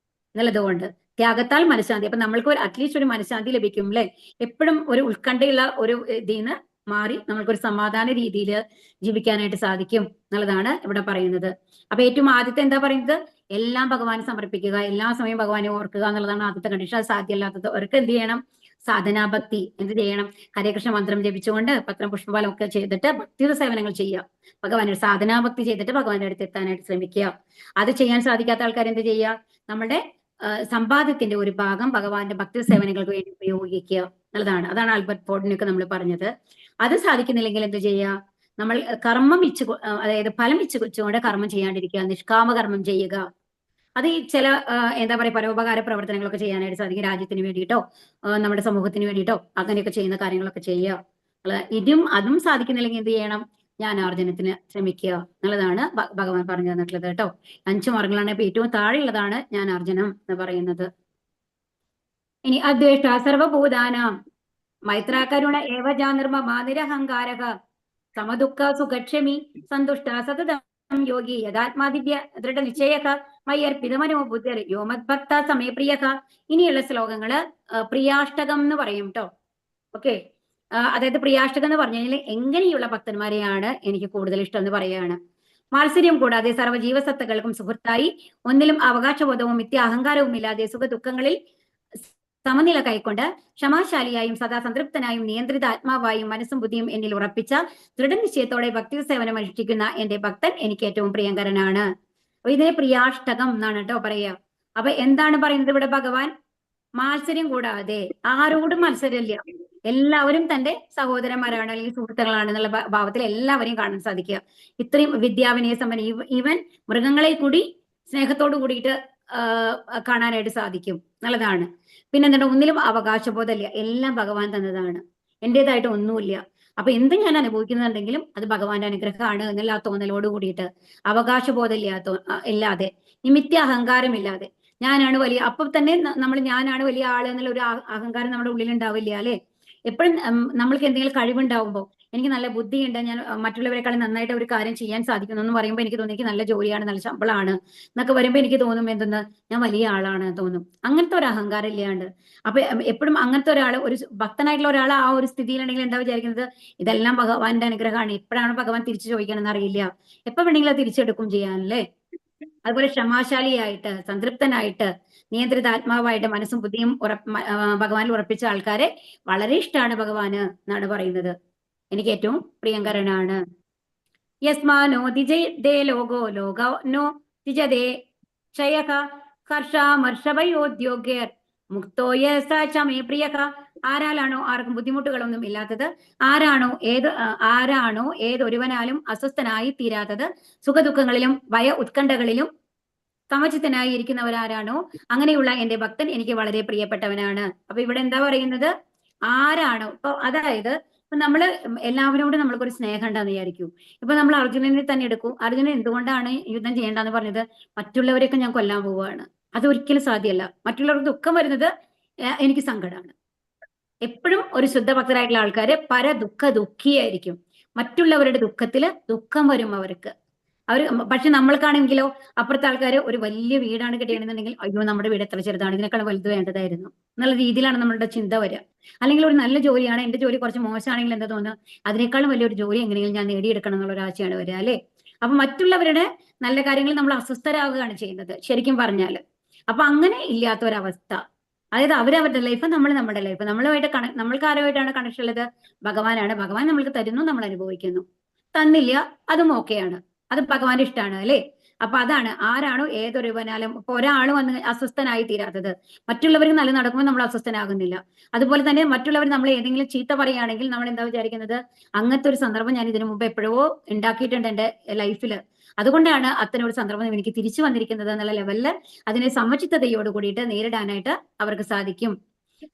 എന്നുള്ളതുകൊണ്ട്. ത്യാഗത്താൽ മനഃശാന്തി. അപ്പൊ നമ്മൾക്ക് അറ്റ്ലീസ്റ്റ് ഒരു മനഃശാന്തി ലഭിക്കും അല്ലെ? എപ്പോഴും ഒരു ഉത്കണ്ഠയുള്ള ഒരു ഇതിന്ന് മാറി നമ്മൾക്കൊരു സമാധാന രീതിയിൽ ജീവിക്കാനായിട്ട് സാധിക്കും എന്നുള്ളതാണ് ഇവിടെ പറയുന്നത്. അപ്പൊ ഏറ്റവും ആദ്യത്തെ എന്താ പറയുന്നത്? എല്ലാം ഭഗവാനെ സമർപ്പിക്കുക, എല്ലാ സമയം ഭഗവാനെ ഓർക്കുക എന്നുള്ളതാണ് ആദ്യത്തെ കണ്ടീഷൻ. അത് സാധ്യമല്ലാത്തത് അവർക്ക് എന്ത് ചെയ്യണം? സാധനാഭക്തി. എന്ത് ചെയ്യണം? ഹരേ കൃഷ്ണ മന്ത്രം ജപിച്ചുകൊണ്ട് പത്രം പുഷ്പഫലം ഒക്കെ ചെയ്തിട്ട് ഭക്തിയുടെ സേവനങ്ങൾ ചെയ്യുക. ഭഗവാന്റെ സാധനാഭക്തി ചെയ്തിട്ട് ഭഗവാന്റെ അടുത്ത് എത്താനായിട്ട് ശ്രമിക്കുക. അത് ചെയ്യാൻ സാധിക്കാത്ത ആൾക്കാർ എന്ത് ചെയ്യുക? നമ്മുടെ സമ്പാദ്യത്തിന്റെ ഒരു ഭാഗം ഭഗവാന്റെ ഭക്തി സേവനങ്ങൾക്ക് വേണ്ടി ഉപയോഗിക്കുക എന്നുള്ളതാണ്. അതാണ് ആൽബർട്ട് ഫോർഡിനൊക്കെ നമ്മൾ പറഞ്ഞത്. അത് സാധിക്കുന്നില്ലെങ്കിൽ എന്ത് ചെയ്യുക? നമ്മൾ കർമ്മം അതായത് ഫലം ഇച്ഛിച്ചുകൊണ്ട് കർമ്മം ചെയ്യാണ്ടിരിക്കുക, നിഷ്കാമകർമ്മം ചെയ്യുക. അത് ഈ ചില എന്താ പറയുക പരോപകാര പ്രവർത്തനങ്ങളൊക്കെ ചെയ്യാനായിട്ട് സാധിക്കും. രാജ്യത്തിന് വേണ്ടിയിട്ടോ നമ്മുടെ സമൂഹത്തിന് വേണ്ടിയിട്ടോ അങ്ങനെയൊക്കെ ചെയ്യുന്ന കാര്യങ്ങളൊക്കെ ചെയ്യുക. അതും സാധിക്കുന്നില്ലെങ്കിൽ എന്ത് ചെയ്യണം? ജ്ഞാനാർജനത്തിന് ശ്രമിക്കുക എന്നുള്ളതാണ് ഭഗവാൻ പറഞ്ഞു തന്നിട്ടുള്ളത് കേട്ടോ. 5 മാർഗങ്ങളാണ്. ഇപ്പൊ ഏറ്റവും താഴെയുള്ളതാണ് ജ്ഞാനാർജനം എന്ന് പറയുന്നത്. ഇനി അദ്വേഷ്ട സർവഭൂതാനാം മൈത്രാകരുണ ഏവജാനിർമമാ നിരഹങ്കാരക സമദുഃഖ സുഖക്ഷമി സന്തുഷ്ട സതതം യോഗി യഥാത്മാദിവ്യ ദൃഢനിശ്ചയക മയ്യർപ്പിതമനോ ബുദ്ധർ യോമദ്ഭക്ത സമയപ്രിയക. ഇനിയുള്ള ശ്ലോകങ്ങള് പ്രിയാഷ്ടകം എന്ന് പറയും കേട്ടോ. ഓക്കെ, അതായത് പ്രിയാഷ്ടകം എന്ന് പറഞ്ഞു കഴിഞ്ഞാൽ എങ്ങനെയുള്ള ഭക്തന്മാരെയാണ് എനിക്ക് കൂടുതൽ ഇഷ്ടം എന്ന് പറയുകയാണ്. മാത്സര്യം കൂടാതെ സർവ്വജീവസത്തകൾക്കും സുഹൃത്തായി ഒന്നിലും അവകാശബോധവും അഹങ്കാരവും ഇല്ലാതെ സുഖ ദുഃഖങ്ങളിൽ സമനില കൈക്കൊണ്ട് ക്ഷമാശാലിയായും സദാ സംതൃപ്തനായും നിയന്ത്രിത ആത്മാവായും മനസ്സും ബുദ്ധിയും എന്നിൽ ഉറപ്പിച്ച ദൃഢനിശ്ചയത്തോടെ ഭക്തി സേവനം അനുഷ്ഠിക്കുന്ന എന്റെ ഭക്തൻ എനിക്ക് ഏറ്റവും പ്രിയങ്കരനാണ്. അപ്പൊ ഇതിനെ പ്രിയാഷ്ടകം എന്നാണ് കേട്ടോ പറയുക. അപ്പൊ എന്താണ് പറയുന്നത് ഇവിടെ ഭഗവാൻ? മാത്സര്യം കൂടാതെ, ആരോടും മത്സരമില്ല, എല്ലാവരും തന്റെ സഹോദരന്മാരാണ് അല്ലെങ്കിൽ സുഹൃത്തുക്കളാണ് എന്നുള്ള ഭാവത്തിൽ എല്ലാവരെയും കാണാൻ സാധിക്കുക. ഇത്രയും വിദ്യാവിനയ സമ്പന്ന ഈവൻ മൃഗങ്ങളെ കൂടി സ്നേഹത്തോടു കൂടിയിട്ട് കാണാനായിട്ട് സാധിക്കും എന്നുള്ളതാണ്. പിന്നെ എന്താണ്? ഒന്നിലും അവകാശബോധമില്ല, എല്ലാം ഭഗവാൻ തന്നതാണ്, എന്റേതായിട്ട് ഒന്നുമില്ല. അപ്പൊ എന്ത് ഞാൻ അനുഭവിക്കുന്നുണ്ടെങ്കിലും അത് ഭഗവാന്റെ അനുഗ്രഹമാണ് എന്നുള്ള തോന്നലോട് കൂടിയിട്ട്, അവകാശബോധം ഇല്ലാതെ, നിമിത്ത അഹങ്കാരമില്ലാതെ, ഞാനാണ് വലിയ, അപ്പൊ തന്നെ നമ്മൾ ഞാനാണ് വലിയ ആള് എന്നുള്ള ഒരു അഹങ്കാരം നമ്മുടെ ഉള്ളിൽ ഉണ്ടാവില്ല അല്ലെ? എപ്പോഴും നമ്മൾക്ക് എന്തെങ്കിലും കഴിവുണ്ടാവുമ്പോൾ, എനിക്ക് നല്ല ബുദ്ധിയുണ്ട്, ഞാൻ മറ്റുള്ളവരെക്കാളും നന്നായിട്ട് ഒരു കാര്യം ചെയ്യാൻ സാധിക്കുന്നു എന്ന് പറയുമ്പോൾ എനിക്ക് തോന്നുന്നു എനിക്ക് നല്ല ജോലിയാണ്, നല്ല ശമ്പളമാണ് എന്നൊക്കെ വരുമ്പോൾ എനിക്ക് തോന്നും എന്തെന്ന്, ഞാൻ വലിയ ആളാണ് തോന്നും. അങ്ങനത്തെ ഒരു അഹങ്കാരം ഇല്ലാണ്ട് അപ്പൊ എപ്പോഴും അങ്ങനത്തെ ഒരാൾ, ഒരു ഭക്തനായിട്ടുള്ള ഒരാൾ ആ ഒരു സ്ഥിതിയിലുണ്ടെങ്കിൽ എന്താ വിചാരിക്കുന്നത്? ഇതെല്ലാം ഭഗവാന്റെ അനുഗ്രഹമാണ്, എപ്പോഴാണ് ഭഗവാൻ തിരിച്ചു ചോദിക്കണമെന്ന് അറിയില്ല, എപ്പോ വേണമെങ്കിലും അത് തിരിച്ചെടുക്കും ചെയ്യാനല്ലേ. അതുപോലെ ക്ഷമാശാലിയായിട്ട് സംതൃപ്തനായിട്ട് നിയന്ത്രിത ആത്മാവായിട്ട് മനസ്സും ബുദ്ധിയും ഭഗവാനിൽ ഉറപ്പിച്ച ആൾക്കാരെ വളരെ ഇഷ്ടമാണ് ഭഗവാന് എന്നാണ് പറയുന്നത്. എനിക്ക് ഏറ്റവും പ്രിയങ്കരനാണ്. യസ്മാനോ ദിജയതേ ലോകോ ലോകോ നോ ദിജതേ ക്ഷയക ഹർഷാമർഷഭയോദ്യോഗ്യർ മുക്തോയ സമേ പ്രിയക. ആരാലാണോ ആർക്കും ബുദ്ധിമുട്ടുകളൊന്നും ഇല്ലാത്തത്, ആരാണോ ഏതൊരുവനാലും അസ്വസ്ഥനായി തീരാത്തത്, സുഖദുഃഖങ്ങളിലും ഉത്കണ്ഠകളിലും സമചിത്തനായി ഇരിക്കുന്നവരാരാണോ അങ്ങനെയുള്ള എന്റെ ഭക്തൻ എനിക്ക് വളരെ പ്രിയപ്പെട്ടവനാണ്. അപ്പൊ ഇവിടെ എന്താ പറയുന്നത്? ആരാണോ, ഇപ്പൊ അതായത് നമ്മള് എല്ലാവരോടും നമ്മൾക്കൊരു സ്നേഹം ഉണ്ടെന്ന് വിചാരിക്കൂ. ഇപ്പൊ നമ്മൾ അർജുനനെ തന്നെ എടുക്കൂ. അർജുനൻ എന്തുകൊണ്ടാണ് യുദ്ധം ചെയ്യേണ്ടെന്ന് പറഞ്ഞത്? മറ്റുള്ളവരെയൊക്കെ ഞാൻ കൊല്ലാൻ പോവുകയാണ്. അതൊരിക്കലും സാധ്യമല്ല. മറ്റുള്ളവർക്ക് ദുഃഖം വരുന്നത് എനിക്ക് സങ്കടമാണ്. എപ്പോഴും ഒരു ശുദ്ധഭക്തരായിട്ടുള്ള ആൾക്കാര് ദുഃഖിയായിരിക്കും. മറ്റുള്ളവരുടെ ദുഃഖത്തില് ദുഃഖം വരും അവർക്ക്. പക്ഷെ നമ്മൾക്കാണെങ്കിലോ അപ്പുറത്തെ ആൾക്കാര് ഒരു വലിയ വീടാണ് കിട്ടിയിട്ടുണ്ടെങ്കിൽ, അയ്യോ നമ്മുടെ വീട് എത്ര ചെറുതാണ്, ഇതിനേക്കാൾ വലുത് വേണ്ടതായിരുന്നു എന്നുള്ള രീതിയിലാണ് നമ്മളുടെ ചിന്ത വരിക. അല്ലെങ്കിൽ ഒരു നല്ല ജോലിയാണ്, എന്റെ ജോലി കുറച്ച് മോശമാണെങ്കിൽ എന്താ തോന്നുക? അതിനേക്കാളും വലിയൊരു ജോലി എങ്ങനെയെങ്കിലും ഞാൻ നേടിയെടുക്കണം എന്നുള്ള ഒരു ആശയാണ് വരിക അല്ലെ. അപ്പൊ മറ്റുള്ളവരുടെ നല്ല കാര്യങ്ങൾ നമ്മൾ അസ്വസ്ഥരാകുകയാണ് ചെയ്യുന്നത് ശരിക്കും പറഞ്ഞാല്. അപ്പൊ അങ്ങനെ ഇല്ലാത്ത ഒരവസ്ഥ, അതായത് അവരവരുടെ ലൈഫ്, നമ്മൾ നമ്മുടെ ലൈഫ്, നമ്മളുമായിട്ട് നമ്മൾക്ക് ആരുമായിട്ടാണ് കണക്ഷൻ ഉള്ളത്? ഭഗവാനാണ്. ഭഗവാൻ നമ്മൾക്ക് തരുന്നു, നമ്മൾ അനുഭവിക്കുന്നു. തന്നില്ല, അതും ഓക്കെയാണ്. അത് ഭഗവാന്റെ ഇഷ്ടമാണ് അല്ലേ? അപ്പൊ അതാണ്, ആരാണോ ഏതൊരു വനാലും ഇപ്പൊ ഒരാൾ വന്ന് അസ്വസ്ഥനായി തീരാത്തത്, മറ്റുള്ളവർക്ക് നല്ല നടക്കുമ്പോൾ നമ്മൾ അസ്വസ്ഥനാകുന്നില്ല. അതുപോലെ തന്നെ മറ്റുള്ളവർ നമ്മൾ ഏതെങ്കിലും ചീത്ത പറയുകയാണെങ്കിൽ നമ്മൾ എന്താ വിചാരിക്കുന്നത്? അങ്ങനത്തെ ഒരു സന്ദർഭം ഞാൻ ഇതിനു മുമ്പ് എപ്പോഴോ ഉണ്ടാക്കിയിട്ടുണ്ട് എന്റെ ലൈഫിൽ, അതുകൊണ്ടാണ് അത്തരം ഒരു സന്ദർഭം എനിക്ക് തിരിച്ചു വന്നിരിക്കുന്നത് എന്നുള്ള ലെവലിൽ അതിനെ സമചിത്തതയോട് കൂടിയിട്ട് നേരിടാനായിട്ട് അവർക്ക് സാധിക്കും.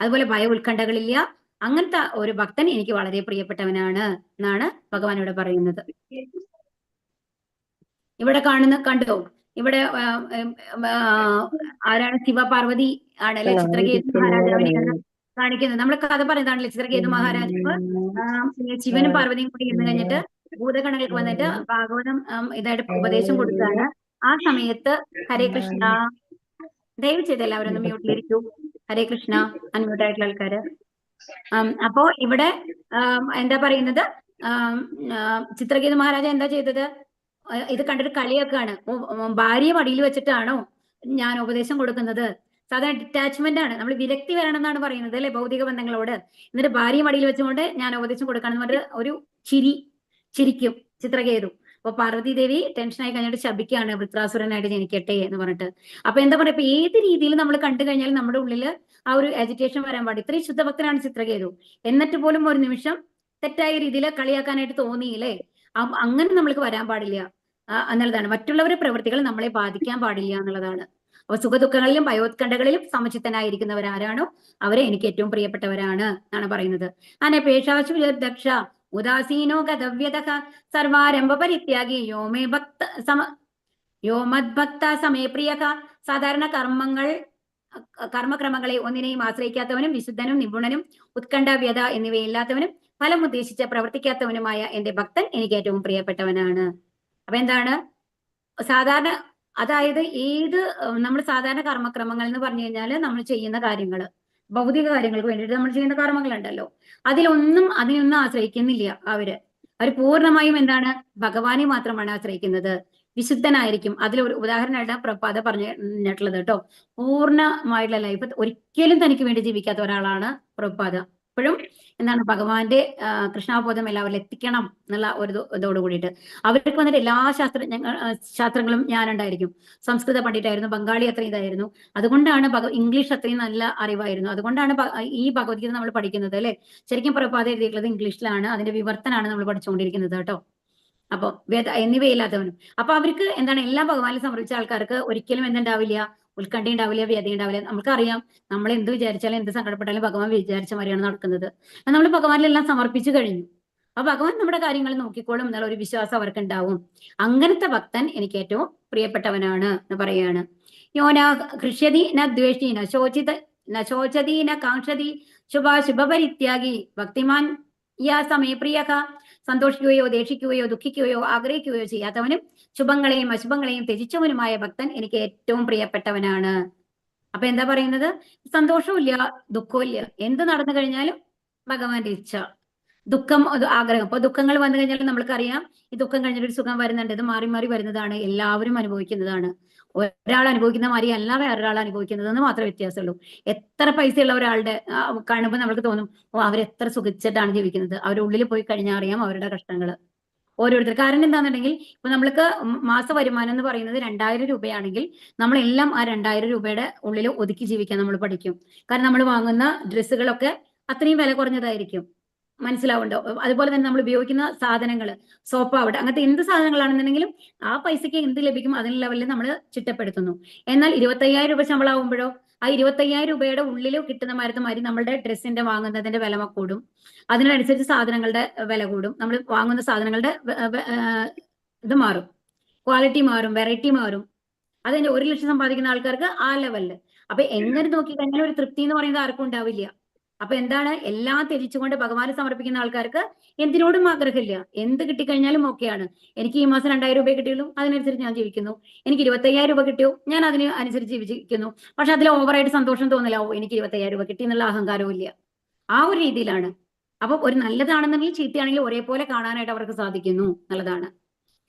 അതുപോലെ ഭയ ഉത്കണ്ഠകളില്ല. അങ്ങനത്തെ ഒരു ഭക്തൻ എനിക്ക് വളരെ പ്രിയപ്പെട്ടവനാണ് എന്നാണ് ഭഗവാൻ ഇവിടെ പറയുന്നത്. ഇവിടെ കണ്ടോ? ഇവിടെ ആരാണ്? ശിവപാർവതി ആണല്ലേ ചിത്രകേതു മഹാരാജാവിനെയാണ് കാണിക്കുന്നത്. നമ്മൾ കഥ പറയുന്നതാണല്ലേ, ചിത്രകേതു മഹാരാജാവ് ശിവനും പാർവതിയും കൂടി ഇരുന്ന് കഴിഞ്ഞിട്ട് ഭൂതഗണങ്ങൾക്ക് വന്നിട്ട് ഭാഗവതം ഇതായിട്ട് ഉപദേശം കൊടുക്കുകയാണ്. ആ സമയത്ത് ഹരേ കൃഷ്ണ, ദയവ് ചെയ്ത് എല്ലാവരും ഒന്ന് മ്യൂട്ടിലിരിക്കൂ. ഹരേ കൃഷ്ണ, അൺമ്യൂട്ട് ആയിട്ടുള്ള ആൾക്കാര്. അപ്പോ ഇവിടെ എന്താ പറയുന്നത്? ചിത്രകേതു മഹാരാജ എന്താ ചെയ്തത്? ഇത് കണ്ടിട്ട് കളിയാക്കാണ്. ഭാര്യയെ മടിയിൽ വെച്ചിട്ടാണോ ഞാൻ ഉപദേശം കൊടുക്കുന്നത്? സാധാരണ ഡിറ്റാച്ച്മെന്റ് ആണ്, നമ്മൾ വിരക്തി വരണം എന്നാണ് പറയുന്നത് അല്ലെ, ഭൗതിക ബന്ധങ്ങളോട്. എന്നിട്ട് ഭാര്യയെ മടിയിൽ വെച്ചുകൊണ്ട് ഞാൻ ഉപദേശം കൊടുക്കാന്ന് പറഞ്ഞിട്ട് ഒരു ചിരിക്കും ചിത്രകേതു. അപ്പൊ പാർവതി ദേവി ടെൻഷനായി കഴിഞ്ഞിട്ട് ശപിക്കുകയാണ്, വൃത്രാസുരനായിട്ട് ജനിക്കട്ടെ എന്ന് പറഞ്ഞിട്ട്. അപ്പൊ എന്താ പറയുക, ഇപ്പൊ ഏത് രീതിയിൽ നമ്മൾ കണ്ടു കഴിഞ്ഞാൽ നമ്മുടെ ഉള്ളിൽ ആ ഒരു അജിറ്റേഷൻ വരാൻ പാടില്ല. ഇത്രയും ശുദ്ധഭക്തനാണ് ചിത്രകേതു, എന്നിട്ട് പോലും ഒരു നിമിഷം തെറ്റായ രീതിയിൽ കളിയാക്കാനായിട്ട് തോന്നിയില്ലേ? അങ്ങനെ നമ്മൾക്ക് വരാൻ പാടില്ല എന്നുള്ളതാണ്. മറ്റുള്ളവരുടെ പ്രവൃത്തികൾ നമ്മളെ ബാധിക്കാൻ പാടില്ല എന്നുള്ളതാണ്. അപ്പൊ സുഖദുഃഖങ്ങളിലും ഭയോത്കണ്ഠകളിലും സമചിത്തനായിരിക്കുന്നവരാരാണോ അവരെ എനിക്ക് ഏറ്റവും പ്രിയപ്പെട്ടവരാണ് എന്നാണ് പറയുന്നത്. അനപേക്ഷാശു ദക്ഷ ഉദാസീനോ ഗതവ്യതഃ സർവാരംഭ പരിത്യാഗി യോ മദ്ഭക്ത സമേ പ്രിയക. സാധാരണ കർമ്മക്രമങ്ങളെ ഒന്നിനെയും ആശ്രയിക്കാത്തവനും വിശുദ്ധനും നിപുണനും ഉത്കണ്ഠാവ്യത എന്നിവയില്ലാത്തവനും ഫലം ഉദ്ദേശിച്ച് പ്രവർത്തിക്കാത്തവനുമായ എന്റെ ഭക്തൻ എനിക്ക് ഏറ്റവും പ്രിയപ്പെട്ടവനാണ്. അപ്പൊ എന്താണ് സാധാരണ, അതായത് നമ്മൾ സാധാരണ കർമ്മക്രമങ്ങൾ എന്ന് പറഞ്ഞു കഴിഞ്ഞാൽ നമ്മൾ ചെയ്യുന്ന കാര്യങ്ങൾ, ഭൗതിക കാര്യങ്ങൾക്ക് വേണ്ടിയിട്ട് നമ്മൾ ചെയ്യുന്ന കർമ്മങ്ങളുണ്ടല്ലോ, അതിനൊന്നും ആശ്രയിക്കുന്നില്ല അവര് പൂർണ്ണമായും എന്താണ്? ഭഗവാനെ മാത്രമാണ് ആശ്രയിക്കുന്നത്. വിശുദ്ധനായിരിക്കും. അതിലൊരു ഉദാഹരണമായിട്ട് പ്രഭാത പറഞ്ഞിട്ടുള്ളത് കേട്ടോ. പൂർണ്ണമായിട്ടുള്ള ലൈഫ് ഒരിക്കലും തനിക്ക് വേണ്ടി ജീവിക്കാത്ത ഒരാളാണ് പ്രഭാത. എപ്പോഴും എന്താണ് ഭഗവാന്റെ കൃഷ്ണാബോധം എല്ലാവരിലും എത്തിക്കണം എന്നുള്ള ഒരു ഇതോട് കൂടിയിട്ട് അവർക്ക് വന്നിട്ട് എല്ലാ ശാസ്ത്രങ്ങളും ഞാനുണ്ടായിരിക്കും. സംസ്കൃത പണ്ഡിറ്റായിരുന്നു, ബംഗാളി അത്രയും ഇതായിരുന്നു. അതുകൊണ്ടാണ് ഇംഗ്ലീഷ് അത്രയും നല്ല അറിവായിരുന്നു. അതുകൊണ്ടാണ് ഈ ഭഗവത്ഗീത നമ്മൾ പഠിക്കുന്നത് അല്ലെ. ശരിക്കും പ്രഭാത എഴുതിയിട്ടുള്ളത് ഇംഗ്ലീഷിലാണ്, അതിന്റെ വിവർത്തനാണ് നമ്മൾ പഠിച്ചുകൊണ്ടിരിക്കുന്നത് കേട്ടോ. അപ്പൊ എന്നിവയില്ലാത്തവനും. അപ്പൊ അവർക്ക് എന്താണ്, എല്ലാം ഭഗവാനിൽ സമർപ്പിച്ച ആൾക്കാർക്ക് ഒരിക്കലും എന്തുണ്ടാവില്ല? ഉത്കണ്ഠ ഉണ്ടാവില്ല, വ്യത ഉണ്ടാവില്ല. നമുക്കറിയാം, നമ്മൾ എന്ത് വിചാരിച്ചാലും എന്ത് സങ്കടപ്പെട്ടാലും ഭഗവാൻ വിചാരിച്ച മാതിരിയാണ് നടക്കുന്നത്. നമ്മൾ ഭഗവാനിലെല്ലാം സമർപ്പിച്ചു കഴിഞ്ഞു. അപ്പൊ ഭഗവാൻ നമ്മുടെ കാര്യങ്ങൾ നോക്കിക്കോളും എന്നുള്ള ഒരു വിശ്വാസം അവർക്ക് ഉണ്ടാവും. അങ്ങനത്തെ ഭക്തൻ എനിക്ക് ഏറ്റവും പ്രിയപ്പെട്ടവനാണ് എന്ന് പറയാണ്. യോന ഹൃഷ്യതി ന ദ്വേഷി ന ശോചതി ന കാക്ഷതി ശുഭാശുഭപരിത്യാഗി ഭക്തിമാൻ യാ സമേ പ്രിയക. സന്തോഷിക്കുകയോ ദേഷിക്കുകയോ ദുഃഖിക്കുകയോ ആഗ്രഹിക്കുകയോ ചെയ്യാത്തവനും ശുഭങ്ങളെയും അശുഭങ്ങളെയും ത്യജിച്ചവനുമായ ഭക്തൻ എനിക്ക് ഏറ്റവും പ്രിയപ്പെട്ടവനാണ്. അപ്പൊ എന്താ പറയുന്നത്? സന്തോഷവും ഇല്ല, ദുഃഖവും ഇല്ല. എന്ത് നടന്നു കഴിഞ്ഞാലും ഭഗവാന്റെ ഇച്ഛ. ദുഃഖം, ആഗ്രഹം. അപ്പൊ ദുഃഖങ്ങൾ വന്നു കഴിഞ്ഞാൽ നമ്മൾക്കറിയാം, ഈ ദുഃഖം കഴിഞ്ഞിട്ട് സുഖം വരുന്നുണ്ട്. ഇത് മാറി മാറി വരുന്നതാണ്, എല്ലാവരും അനുഭവിക്കുന്നതാണ്. ഒരാൾ അനുഭവിക്കുന്ന മാതിരി അല്ല വേറൊരാൾ അനുഭവിക്കുന്നതെന്ന് മാത്രമേ വ്യത്യാസമുള്ളൂ. എത്ര പൈസയുള്ള ഒരാളുടെ കാണുമ്പോൾ നമുക്ക് തോന്നും, ഓ അവരെത്ര സുഖിച്ചിട്ടാണ് ജീവിക്കുന്നത്. അവരുടെ ഉള്ളിൽ പോയി കഴിഞ്ഞാൽ അറിയാം അവരുടെ കഷ്ടങ്ങൾ ഓരോരുത്തർ. കാരണം എന്താണെന്നുണ്ടെങ്കിൽ, ഇപ്പൊ നമ്മൾക്ക് മാസ വരുമാനം എന്ന് പറയുന്നത് 2000 രൂപയാണെങ്കിൽ നമ്മളെല്ലാം ആ 2000 രൂപയുടെ ഉള്ളിൽ ഒതുക്കി ജീവിക്കാൻ നമ്മൾ പഠിക്കും. കാരണം നമ്മൾ വാങ്ങുന്ന ഡ്രസ്സുകളൊക്കെ അത്രയും വില കുറഞ്ഞതായിരിക്കും. മനസ്സിലാവുണ്ടോ? അതുപോലെ തന്നെ നമ്മൾ ഉപയോഗിക്കുന്ന സാധനങ്ങൾ, സോപ്പ് ആവട്ടെ, അങ്ങനത്തെ എന്ത് സാധനങ്ങളാണെന്നുണ്ടെങ്കിലും ആ പൈസക്ക് എന്ത് ലഭിക്കും അതിന് ലെവലിൽ നമ്മൾ ചിട്ടപ്പെടുത്തുന്നു. എന്നാൽ 25,000 രൂപ ശമ്പളം ആവുമ്പോഴോ ആ 25,000 രൂപയുടെ ഉള്ളിൽ കിട്ടുന്ന മാതിരി നമ്മളുടെ ഡ്രസ്സിന്റെ വാങ്ങുന്നതിന്റെ വില കൂടും. അതിനനുസരിച്ച് സാധനങ്ങളുടെ വില കൂടും. നമ്മൾ വാങ്ങുന്ന സാധനങ്ങളുടെ ഇത് മാറും, ക്വാളിറ്റി മാറും, വെറൈറ്റി മാറും. അതിന്റെ 1 ലക്ഷം സമ്പാദിക്കുന്ന ആൾക്കാർക്ക് ആ ലെവലില്. അപ്പൊ എങ്ങനെ നോക്കിക്കഴിഞ്ഞാൽ ഒരു തൃപ്തി എന്ന് പറയുന്നത് ആർക്കും ഉണ്ടാവില്ല. അപ്പൊ എന്താണ്, എല്ലാം ത്യജിച്ചുകൊണ്ട് ഭഗവാനെ സമർപ്പിക്കുന്ന ആൾക്കാർക്ക് എന്തിനോടും ആഗ്രഹമില്ല. എന്ത് കിട്ടിക്കഴിഞ്ഞാലും ഓക്കെയാണ്. എനിക്ക് ഈ മാസം 2000 രൂപ കിട്ടിയുള്ളൂ, അതിനനുസരിച്ച് ഞാൻ ജീവിക്കുന്നു. എനിക്ക് 25,000 രൂപ കിട്ടിയോ, ഞാൻ അതിന് അനുസരിച്ച് ജീവിക്കുന്നു. പക്ഷെ അതിൽ ഓവറായിട്ട് സന്തോഷം തോന്നില്ല, ഓ എനിക്ക് 25,000 രൂപ കിട്ടി എന്നുള്ള അഹങ്കാരവും ഇല്ല. ആ ഒരു രീതിയിലാണ്. അപ്പൊ ഒരു നല്ലതാണെന്നുണ്ടെങ്കിൽ ചീത്തയാണെങ്കിലും ഒരേപോലെ കാണാനായിട്ട് അവർക്ക് സാധിക്കുന്നു എന്നുള്ളതാണ്.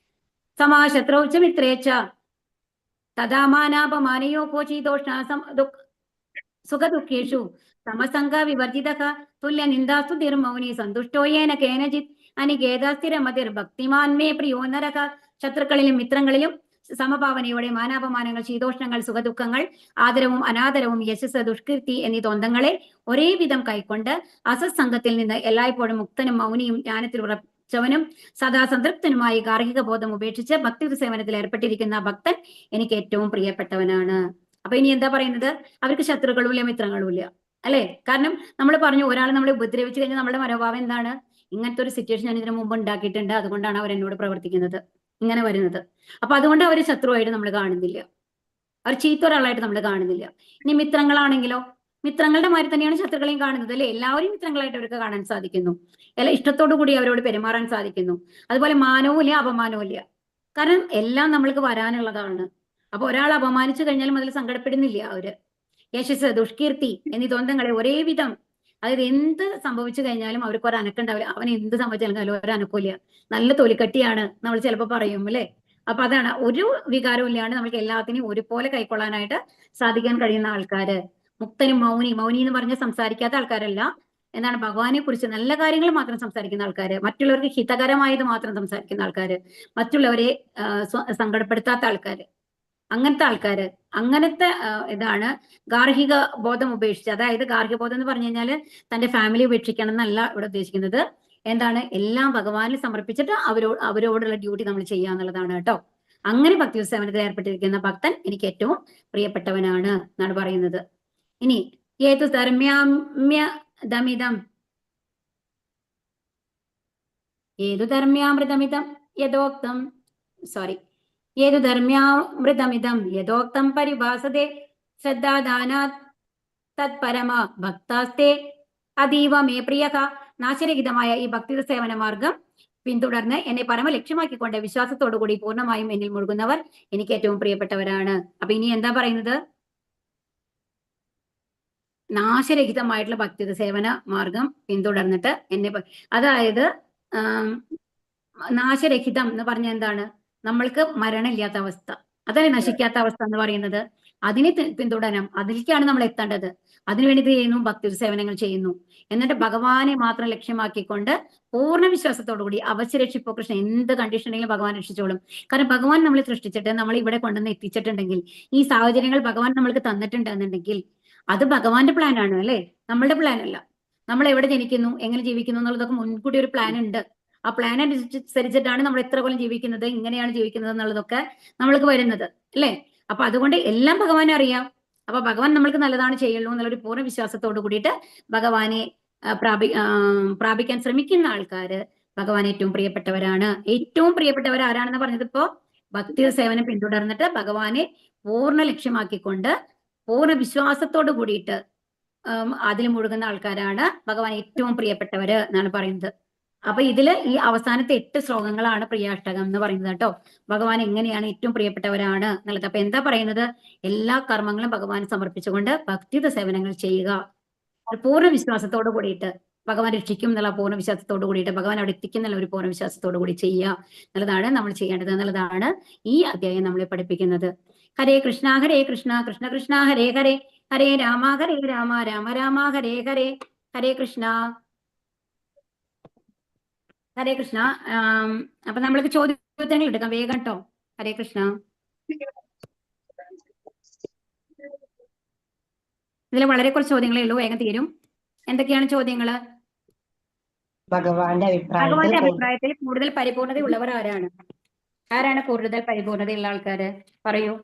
സമാശത്രൗച്ച മിത്രേച്ച തഥാമാനാപമാനയോ കോചിതോഷ്ണ സുഖദുഃഖേഷു സമസംഗ വിവർജിതഃ തുല്യ നിന്ദാസ്തു ധിർമൗനി സന്തുഷ്ടോ യേന കേനചിത് അനികേതാസ്ഥിരമതിർ ഭക്തിമാൻ മേ പ്രിയോ നരക. ശത്രുക്കളിലും മിത്രങ്ങളിലും സമഭാവനയോടെ മാനാപമാനങ്ങൾ, ശീതോഷ്ണങ്ങൾ, സുഖദുഃഖങ്ങൾ, ആദരവും അനാദരവും, യശസ്, ദുഷ്കീർത്തി എന്നീ ദ്വന്ദ്ങ്ങളെ ഒരേ വിധം കൈക്കൊണ്ട് അസത്സംഗത്തിൽ നിന്ന് എല്ലായ്പ്പോഴും മുക്തനും മൗനിയും ജ്ഞാനത്തിൽ ഉറച്ചവനും സദാ സംതൃപ്തനുമായി ഗാർഹിക ബോധം ഉപേക്ഷിച്ച് ഭക്തി സേവനത്തിൽ ഏർപ്പെട്ടിരിക്കുന്ന ഭക്തൻ എനിക്ക് ഏറ്റവും പ്രിയപ്പെട്ടവനാണ്. അപ്പൊ ഇനി എന്താ പറയുന്നത്? അവർക്ക് ശത്രുക്കളുമില്ല, മിത്രങ്ങളുമില്ല, അല്ലെ? കാരണം നമ്മൾ പറഞ്ഞു, ഒരാൾ നമ്മളെ ഉപദ്രവിച്ചു കഴിഞ്ഞാൽ നമ്മുടെ മനോഭാവം എന്താണ്? ഇങ്ങനത്തെ ഒരു സിറ്റുവേഷൻ ഞാൻ ഇതിനു മുമ്പ് ഉണ്ടാക്കിയിട്ടുണ്ട്, അതുകൊണ്ടാണ് അവർ എന്നോട് പ്രവർത്തിക്കുന്നത്, ഇങ്ങനെ വരുന്നത്. അപ്പൊ അതുകൊണ്ട് അവർ ശത്രുവായിട്ട് നമ്മൾ കാണുന്നില്ല, അവർ ചീത്ത ഒരാളായിട്ട് നമ്മൾ കാണുന്നില്ല. ഇനി മിത്രങ്ങളാണെങ്കിലോ, മിത്രങ്ങളുടെ മാതിരി തന്നെയാണ് ശത്രുക്കളെയും കാണുന്നത്, അല്ലെ? എല്ലാവരും മിത്രങ്ങളായിട്ട് അവർക്ക് കാണാൻ സാധിക്കുന്നു, എല്ലാ ഇഷ്ടത്തോടു കൂടി അവരോട് പെരുമാറാൻ സാധിക്കുന്നു. അതുപോലെ മാനവും ഇല്ല, അപമാനവും ഇല്ല. കാരണം എല്ലാം നമ്മൾക്ക് വരാനുള്ളതാണ്. അപ്പൊ ഒരാൾ അപമാനിച്ചു കഴിഞ്ഞാലും അതിൽ സങ്കടപ്പെടുന്നില്ല അവര്. യശസ്, ദുഷ്കീർത്തി എന്നീ ദ്വന്ദ്ങ്ങളെ ഒരേ വിധം, അതായത് എന്ത് സംഭവിച്ചു കഴിഞ്ഞാലും അവർക്ക് ഒരു അനക്കം ഉണ്ടാവില്ല. അവൻ എന്ത് സംഭവിച്ചാലും ഒരു അനക്കമില്ല, നല്ല തൊലിക്കട്ടിയാണ് നമ്മൾ ചിലപ്പോൾ പറയും, അല്ലെ? അപ്പൊ അതാണ്, ഒരു വികാരവും ഇല്ലാണ്ട് നമുക്ക് എല്ലാത്തിനെയും ഒരുപോലെ കൈക്കൊള്ളാനായിട്ട് സാധിക്കാൻ കഴിയുന്ന ആൾക്കാര്. മുക്തനും മൗനി, മൗനി എന്ന് പറഞ്ഞാൽ സംസാരിക്കാത്ത ആൾക്കാരല്ല, എന്താണ്, ഭഗവാനെ കുറിച്ച് നല്ല കാര്യങ്ങൾ മാത്രം സംസാരിക്കുന്ന ആൾക്കാര്, മറ്റുള്ളവർക്ക് ഹിതകരമായത് മാത്രം സംസാരിക്കുന്ന ആൾക്കാര്, മറ്റുള്ളവരെ സങ്കടപ്പെടുത്താത്ത ആൾക്കാര്, അങ്ങനത്തെ ആൾക്കാര്. അങ്ങനത്തെ ഇതാണ് ഗാർഹിക ബോധം ഉപേക്ഷിച്ച്. അതായത് ഗാർഹിക ബോധം എന്ന് പറഞ്ഞു കഴിഞ്ഞാല് തന്റെ ഫാമിലി ഉപേക്ഷിക്കണം എന്നല്ല ഇവിടെ ഉദ്ദേശിക്കുന്നത്. എന്താണ്, എല്ലാം ഭഗവാനിൽ സമർപ്പിച്ചിട്ട് അവരോടുള്ള ഡ്യൂട്ടി നമ്മൾ ചെയ്യുക എന്നുള്ളതാണ് കേട്ടോ. അങ്ങനെ ഭക്തി സേവനത്തിൽ ഏർപ്പെട്ടിരിക്കുന്ന ഭക്തൻ എനിക്ക് ഏറ്റവും പ്രിയപ്പെട്ടവനാണ് എന്നാണ് പറയുന്നത്. ഇനി ഏതു ധർമ്മ്യാമ്യതമിതം ഏതു ധർമ്മ്യാമൃതമിതം യഥോക്തം ഏതു ധർമ്മ്യാമൃതമിതം യഥോക്തം പരിഭാസതേ ശ്രദ്ധാദാനാത് തത്പരമ ഭക്താസ്തേ അതീവ മേ പ്രിയക. നാശരഹിതമായ ഈ ഭക്തി സേവന മാർഗം പിന്തുടർന്ന് എന്നെ പരമ ലക്ഷ്യമാക്കിക്കൊണ്ട് വിശ്വാസത്തോടുകൂടി പൂർണ്ണമായും എന്നിൽ മുഴുകുന്നവർ എനിക്ക് ഏറ്റവും പ്രിയപ്പെട്ടവരാണ്. അപ്പൊ ഇനി എന്താ പറയുന്നത്? നാശരഹിതമായിട്ടുള്ള ഭക്തി സേവന മാർഗം പിന്തുടർന്നിട്ട് അതായത് നാശരഹിതം എന്ന് പറഞ്ഞ എന്താണ്? നമ്മൾക്ക് മരണമില്ലാത്ത അവസ്ഥ, അതല്ലേ നശിക്കാത്ത അവസ്ഥ എന്ന് പറയുന്നത്. അതിനെ പിന്തുടരണം, അതിലേക്കാണ് നമ്മൾ എത്തേണ്ടത്. അതിനുവേണ്ടി ചെയ്യുന്നു, ഭക്തി സേവനങ്ങൾ ചെയ്യുന്നു. എന്നിട്ട് ഭഗവാനെ മാത്രം ലക്ഷ്യമാക്കിക്കൊണ്ട് പൂർണ്ണ വിശ്വാസത്തോടുകൂടി അവശരക്ഷിപ്പോ കൃഷ്ണൻ, എന്ത് കണ്ടീഷനിലും ഭഗവാൻ രക്ഷിച്ചോളും. കാരണം ഭഗവാൻ നമ്മളെ സൃഷ്ടിച്ചിട്ട് നമ്മൾ ഇവിടെ കൊണ്ടുവന്ന് എത്തിച്ചിട്ടുണ്ടെങ്കിൽ, ഈ സാഹചര്യങ്ങൾ ഭഗവാൻ നമ്മൾക്ക് തന്നിട്ടുണ്ടെന്നുണ്ടെങ്കിൽ അത് ഭഗവാന്റെ പ്ലാൻ ആണ്, അല്ലെ? നമ്മളുടെ പ്ലാൻ അല്ല. നമ്മൾ എവിടെ ജനിക്കുന്നു, എങ്ങനെ ജീവിക്കുന്നു എന്നുള്ളതൊക്കെ മുൻകൂട്ടി ഒരു പ്ലാൻ ഉണ്ട്. ആ പ്ലാൻ അനുസരിച്ചിട്ടാണ് നമ്മൾ എത്ര കൊല്ലം ജീവിക്കുന്നത്, ഇങ്ങനെയാണ് ജീവിക്കുന്നത് എന്നുള്ളതൊക്കെ നമ്മൾക്ക് വരുന്നത്, അല്ലെ? അപ്പൊ അതുകൊണ്ട് എല്ലാം ഭഗവാനെ അറിയാം. അപ്പൊ ഭഗവാൻ നമ്മൾക്ക് നല്ലതാണ് ചെയ്യുള്ളൂ എന്നുള്ളൊരു പൂർണ്ണ വിശ്വാസത്തോട് കൂടിയിട്ട് ഭഗവാനെ പ്രാപിക്കാൻ ശ്രമിക്കുന്ന ആൾക്കാര് ഭഗവാൻ ഏറ്റവും പ്രിയപ്പെട്ടവരാണ്. ഏറ്റവും പ്രിയപ്പെട്ടവർ ആരാണെന്ന് പറഞ്ഞത്? ഇപ്പോ ഭക്തി സേവനം പിന്തുടർന്നിട്ട് ഭഗവാനെ പൂർണ്ണ ലക്ഷ്യമാക്കിക്കൊണ്ട് പൂർണ്ണ വിശ്വാസത്തോട് കൂടിയിട്ട് അതിൽ മുഴുകുന്ന ആൾക്കാരാണ് ഭഗവാൻ ഏറ്റവും പ്രിയപ്പെട്ടവര് എന്നാണ് പറയുന്നത്. അപ്പൊ ഇതില് ഈ അവസാനത്തെ 8 ശ്ലോകങ്ങളാണ് പ്രിയാഷ്ടകം എന്ന് പറയുന്നത് കേട്ടോ. ഭഗവാൻ എങ്ങനെയാണ് ഏറ്റവും പ്രിയപ്പെട്ടവരാണ് എന്നുള്ളത്. അപ്പൊ എന്താ പറയുന്നത്? എല്ലാ കർമ്മങ്ങളും ഭഗവാൻ സമർപ്പിച്ചുകൊണ്ട് ഭക്തിയുത സേവനങ്ങൾ ചെയ്യുക, പൂർണ്ണ വിശ്വാസത്തോട് കൂടിയിട്ട്. ഭഗവാൻ രക്ഷിക്കും എന്നുള്ള പൂർണ്ണ വിശ്വാസത്തോട് കൂടിയിട്ട്, ഭഗവാൻ അവിടെ എത്തിക്കും എന്നുള്ള ഒരു പൂർണ്ണ വിശ്വാസത്തോട് കൂടി ചെയ്യുക എന്നുള്ളതാണ് നമ്മൾ ചെയ്യേണ്ടത് എന്നുള്ളതാണ് ഈ അധ്യായം നമ്മളെ പഠിപ്പിക്കുന്നത്. ഹരേ കൃഷ്ണ കൃഷ്ണ കൃഷ്ണ ഹരേ ഹരേ, ഹരേ രാമ രാമ രാമ ഹരേ ഹരേ. ഹരേ കൃഷ്ണ ഹരേ കൃഷ്ണ. അപ്പൊ നമ്മൾക്ക് ചോദ്യങ്ങൾ എടുക്കാം, വേഗം കേട്ടോ. ഹരേ കൃഷ്ണ. ഇതിൽ വളരെ കുറച്ച് ചോദ്യങ്ങളേ ഉള്ളൂ, വേഗം തീരും. എന്തൊക്കെയാണ് ചോദ്യങ്ങള്? ഭഗവാന്റെ അഭിപ്രായത്തിൽ കൂടുതൽ പരിപൂർണതയുള്ളവർ ആരാണ്? ആരാണ് കൂടുതൽ പരിപൂർണതയുള്ള ആൾക്കാര്? പറയൂ.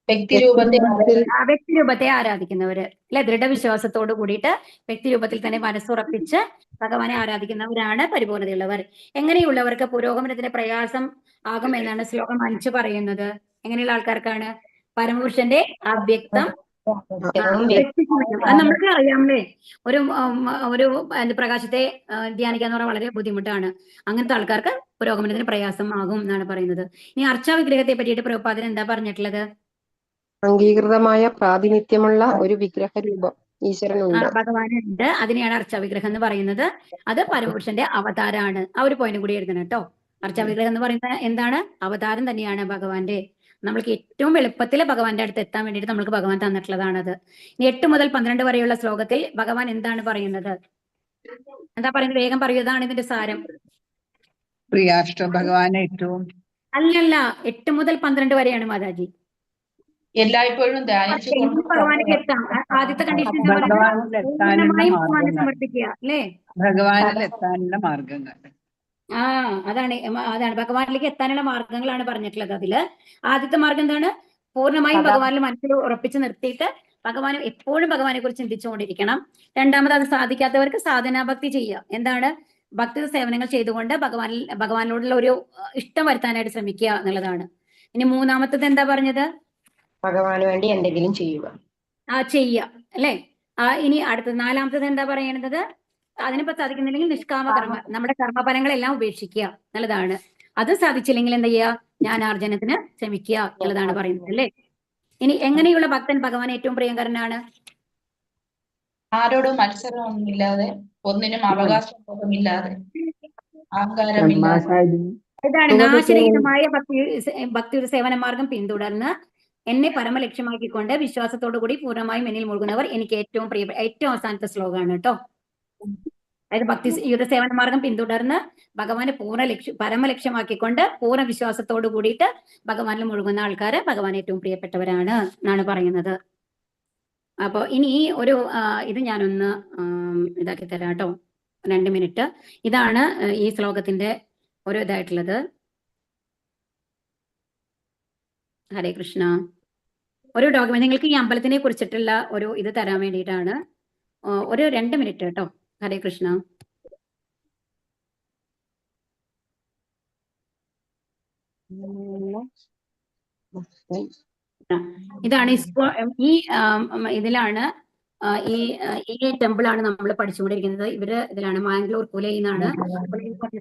വ്യക്തിരൂപത്തെ ആരാധിക്കുന്നവര്, അല്ലെ? ദൃഢവിശ്വാസത്തോട് കൂടിയിട്ട് വ്യക്തിരൂപത്തിൽ തന്നെ മനസ്സുറപ്പിച്ച് ഭഗവാനെ ആരാധിക്കുന്നവരാണ് പരിപൂർണതയുള്ളവർ. എങ്ങനെയുള്ളവർക്ക് പുരോഗമനത്തിന്റെ പ്രയാസം ആകും എന്നാണ് ശ്ലോകം 5 പറയുന്നത്? എങ്ങനെയുള്ള ആൾക്കാർക്കാണ്? പരമപുരുഷന്റെ അവ്യക്തം അത് നമുക്ക് അറിയാമല്ലേ. ഒരു പ്രകാശത്തെ ധ്യാനിക്കാന്ന് പറഞ്ഞാൽ വളരെ ബുദ്ധിമുട്ടാണ്. അങ്ങനത്തെ ആൾക്കാർക്ക് പുരോഗമനത്തിന് പ്രയാസം ആകും എന്നാണ് പറയുന്നത്. ഇനി അർച്ചാ വിഗ്രഹത്തെ പറ്റിയിട്ട് പ്രഭുപാദൻ എന്താ പറഞ്ഞിട്ടുള്ളത്? അംഗീകൃതമായ പ്രാതിനിധ്യമുള്ള ഒരു വിഗ്രഹ രൂപം ഈശ്വരനുണ്ട്, ഭഗവാനുണ്ട്. അതിനെയാണ് അർച്ചാ വിഗ്രഹം എന്ന് പറയുന്നത്. അത് പരമപുരുഷന്റെ അവതാരമാണ്. ആ ഒരു പോയിന്റ് കൂടി എഴുതണം കേട്ടോ. അർച്ചാ വിഗ്രഹം എന്ന് പറയുന്നത് എന്താണ്? അവതാരം തന്നെയാണ് ഭഗവാന്റെ. നമ്മൾക്ക് ഏറ്റവും എളുപ്പത്തിൽ ഭഗവാന്റെ അടുത്ത് എത്താൻ വേണ്ടിയിട്ട് നമ്മൾക്ക് ഭഗവാൻ തന്നിട്ടുള്ളതാണത്. ഇനി 8 മുതൽ 12 വരെയുള്ള ശ്ലോകത്തിൽ ഭഗവാൻ എന്താണ് പറയുന്നത്? എന്താ പറയുന്നത്? വേഗം പറയൂ. ഇതാണ് ഇതിന്റെ സാരം. പ്രിയാഷ്ട ഭഗവാൻ ഏറ്റവും അല്ലല്ല, 8 മുതൽ 12 വരെയാണ് മാതാജി. എല്ലായ്പ്പോഴും ധ്യാനിച്ചു കൊണ്ട് ഭഗവാനിലേക്ക് എത്താം. ആദ്യത്തെ കണ്ടീഷൻ എന്താ പറയുന്നത്? ഭഗവാനിലെത്താനുള്ള പൂർണ്ണമായും ഭഗവാനെ മാർഗങ്ങൾ, സമർപ്പിക്കുക, അല്ലേ? ഭഗവാനിലെത്താനുള്ള മാർഗങ്ങൾ. അതാണ് ഭഗവാനിലേക്ക് എത്താനുള്ള മാർഗങ്ങളാണ് പറഞ്ഞിട്ടുള്ളത്. അതില് ആദ്യത്തെ മാർഗം എന്താണ്? പൂർണ്ണമായും ഭഗവാനിൽ മനസ്സിൽ ഉറപ്പിച്ച് നിർത്തിയിട്ട് ഭഗവാൻ എപ്പോഴും ഭഗവാനെ കുറിച്ച് ചിന്തിച്ചുകൊണ്ടിരിക്കണം. രണ്ടാമത് അത് സാധിക്കാത്തവർക്ക് സാധനാഭക്തി ചെയ്യുക. എന്താണ്? ഭക്തി സേവനങ്ങൾ ചെയ്തുകൊണ്ട് ഭഗവാനിനോടുള്ള ഒരു ഇഷ്ടം വരുത്താനായിട്ട് ശ്രമിക്കുക എന്നുള്ളതാണ്. ഇനി മൂന്നാമത്തത് എന്താ പറഞ്ഞത്? ഭഗവാന് വേണ്ടി എന്തെങ്കിലും ചെയ്യുക. ചെയ്യുക, അല്ലേ? ഇനി അടുത്തത് നാലാമത്തത് എന്താ പറയുന്നത്? അതിനിപ്പോ സാധിക്കുന്നില്ലെങ്കിൽ നിഷ്കാമ കർമ്മ, നമ്മുടെ കർമ്മഫലങ്ങളെല്ലാം ഉപേക്ഷിക്കുക എന്നുള്ളതാണ്. അത് സാധിച്ചില്ലെങ്കിൽ എന്ത് ചെയ്യുക? ജ്ഞാനാർജനത്തിന് ശ്രമിക്കുക എന്നുള്ളതാണ് പറയുന്നത്, അല്ലേ? ഇനി എങ്ങനെയുള്ള ഭക്തൻ ഭഗവാൻ ഏറ്റവും പ്രിയങ്കരനാണ്? ആരോടും മത്സരമൊന്നുമില്ലാതെ, ഒന്നിനും അവകാശബോധമില്ലാതെ, അഹങ്കാരമില്ലാതെ, ഇതാണ് നാശരഹിതമായ ഭക്തിയുടെ സേവന മാർഗം പിന്തുടർന്ന് എന്നെ പരമലക്ഷ്യമാക്കിക്കൊണ്ട് വിശ്വാസത്തോടു കൂടി പൂർണ്ണമായും എന്നിൽ മുഴുകുന്നവർ എനിക്ക് ഏറ്റവും പ്രിയപ്പെട്ട, ഏറ്റവും അവസാനത്തെ ശ്ലോകമാണ് കേട്ടോ. അതായത് ഭക്തിയുടെ സേവന മാർഗം പിന്തുടർന്ന് ഭഗവാനെ പരമലക്ഷ്യമാക്കിക്കൊണ്ട് പൂർണ്ണ വിശ്വാസത്തോടു കൂടിയിട്ട് ഭഗവാനിൽ മുഴുകുന്ന ആൾക്കാര് ഭഗവാൻ ഏറ്റവും പ്രിയപ്പെട്ടവരാണ് എന്നാണ് പറയുന്നത്. അപ്പൊ ഇനി ഒരു ഇത് ഞാനൊന്ന് ഇതാക്കി തരാം കേട്ടോ, 2 മിനിറ്റ്. ഇതാണ് ഈ ശ്ലോകത്തിന്റെ ഒരു ഇതായിട്ടുള്ളത്. ഹരേ കൃഷ്ണ. ഒരു ഡോക്യുമെന്റ് നിങ്ങൾക്ക് ഈ അമ്പലത്തിനെ കുറിച്ചിട്ടുള്ള ഒരു ഇത് തരാൻ വേണ്ടിയിട്ടാണ്. ഒരു 2 മിനിറ്റ് കേട്ടോ. ഹരേ കൃഷ്ണ. ഇതാണ് ഈ ഇതിലാണ് ഈ ടെമ്പിൾ ആണ് നമ്മൾ പഠിച്ചുകൊണ്ടിരിക്കുന്നത്. ഇതിലാണ് മാംഗ്ലൂർ കുലയിന്നാണ്,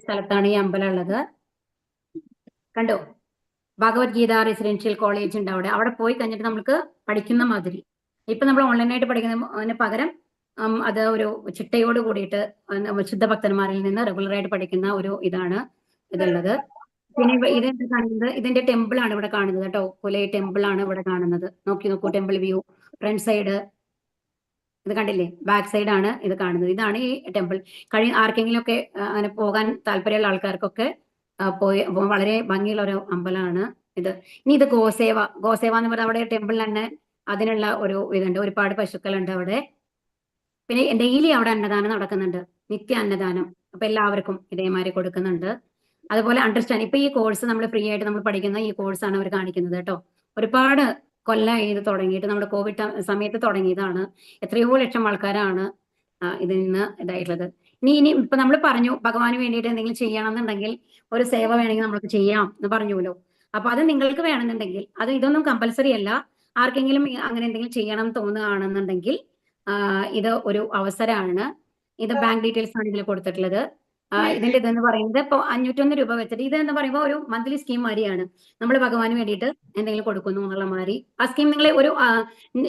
സ്ഥലത്താണ് ഈ അമ്പലം ഉള്ളത്. കണ്ടോ? ഭഗവത്ഗീത റെസിഡൻഷ്യൽ കോളേജ് ഉണ്ട് അവിടെ പോയി കഴിഞ്ഞിട്ട് നമുക്ക് പഠിക്കുന്ന മാതിരി. ഇപ്പൊ നമ്മൾ ഓൺലൈനായിട്ട് പഠിക്കുന്നതിന് പകരം അത് ഒരു ചിട്ടയോട് കൂടിയിട്ട് ശുദ്ധഭക്തന്മാരിൽ നിന്ന് റെഗുലറായിട്ട് പഠിക്കുന്ന ഒരു ഇതാണ് ഇതുള്ളത്. പിന്നെ ഇത് കാണുന്നത് ഇതിന്റെ ടെമ്പിൾ ആണ് ഇവിടെ കാണുന്നത് കേട്ടോ. കുലൈ ടെമ്പിൾ ആണ് ഇവിടെ കാണുന്നത്. നോക്കൂ ടെമ്പിൾ വ്യൂ. ഫ്രണ്ട് സൈഡ് ഇത് കണ്ടില്ലേ? ബാക്ക് സൈഡ് ആണ് ഇത് കാണുന്നത്. ഇതാണ് ഈ ടെമ്പിൾ. ആർക്കെങ്കിലും ഒക്കെ അങ്ങനെ പോകാൻ താല്പര്യമുള്ള ആൾക്കാർക്കൊക്കെ പോയി വളരെ ഭംഗിയുള്ള ഒരു അമ്പലമാണ് ഇത്. ഇനി ഇത് ഗോസേവ എന്ന് പറഞ്ഞാൽ അവിടെ ടെമ്പിൾ തന്നെ അതിനുള്ള ഒരു ഇതുണ്ട്. ഒരുപാട് പശുക്കളുണ്ട് അവിടെ. പിന്നെ ഡെയിലി അവിടെ അന്നദാനം നടക്കുന്നുണ്ട്, നിത്യ അന്നദാനം. അപ്പൊ എല്ലാവർക്കും ഇതേമാതിരി കൊടുക്കുന്നുണ്ട്. അതുപോലെ അണ്ടർസ്റ്റാൻഡ് ഇപ്പൊ ഈ കോഴ്സ് നമ്മൾ ഫ്രീ ആയിട്ട് നമ്മൾ പഠിക്കുന്ന ഈ കോഴ്സാണ് അവർ കാണിക്കുന്നത് കേട്ടോ. ഒരുപാട് കൊല്ലം ഇത് തുടങ്ങിയിട്ട്, നമ്മുടെ കോവിഡ് സമയത്ത് തുടങ്ങിയതാണ്. എത്രയോ ലക്ഷം ആൾക്കാരാണ് ഇതിൽ നിന്ന് ഇതായിട്ടുള്ളത്. ഇനി ഇപ്പൊ നമ്മൾ പറഞ്ഞു ഭഗവാന് വേണ്ടിയിട്ട് എന്തെങ്കിലും ചെയ്യണമെന്നുണ്ടെങ്കിൽ ഒരു സേവ വേണമെങ്കിൽ നമുക്ക് ചെയ്യാം എന്ന് പറഞ്ഞുല്ലോ. അപ്പൊ അത് നിങ്ങൾക്ക് വേണമെന്നുണ്ടെങ്കിൽ, ഇതൊന്നും കമ്പൽസറി അല്ല. ആർക്കെങ്കിലും അങ്ങനെ എന്തെങ്കിലും ചെയ്യണം തോന്നുകയാണെന്നുണ്ടെങ്കിൽ ഇത് ഒരു അവസരമാണ്. ഇത് ബാങ്ക് ഡീറ്റെയിൽസ് ആണ് ഇതിൽ കൊടുത്തിട്ടുള്ളത്. ഇതിന്റെ ഇതെന്ന് പറയുന്നത് ഇപ്പോൾ 501 രൂപ വെച്ചിട്ട്, ഇത് എന്ന് പറയുമ്പോൾ ഒരു മന്ത്ലി സ്കീം മാതിരിയാണ്. നമ്മൾ ഭഗവാന് വേണ്ടിയിട്ട് എന്തെങ്കിലും കൊടുക്കുന്നു എന്നുള്ള മാതിരി. ആ സ്കീം നിങ്ങളെ ഒരു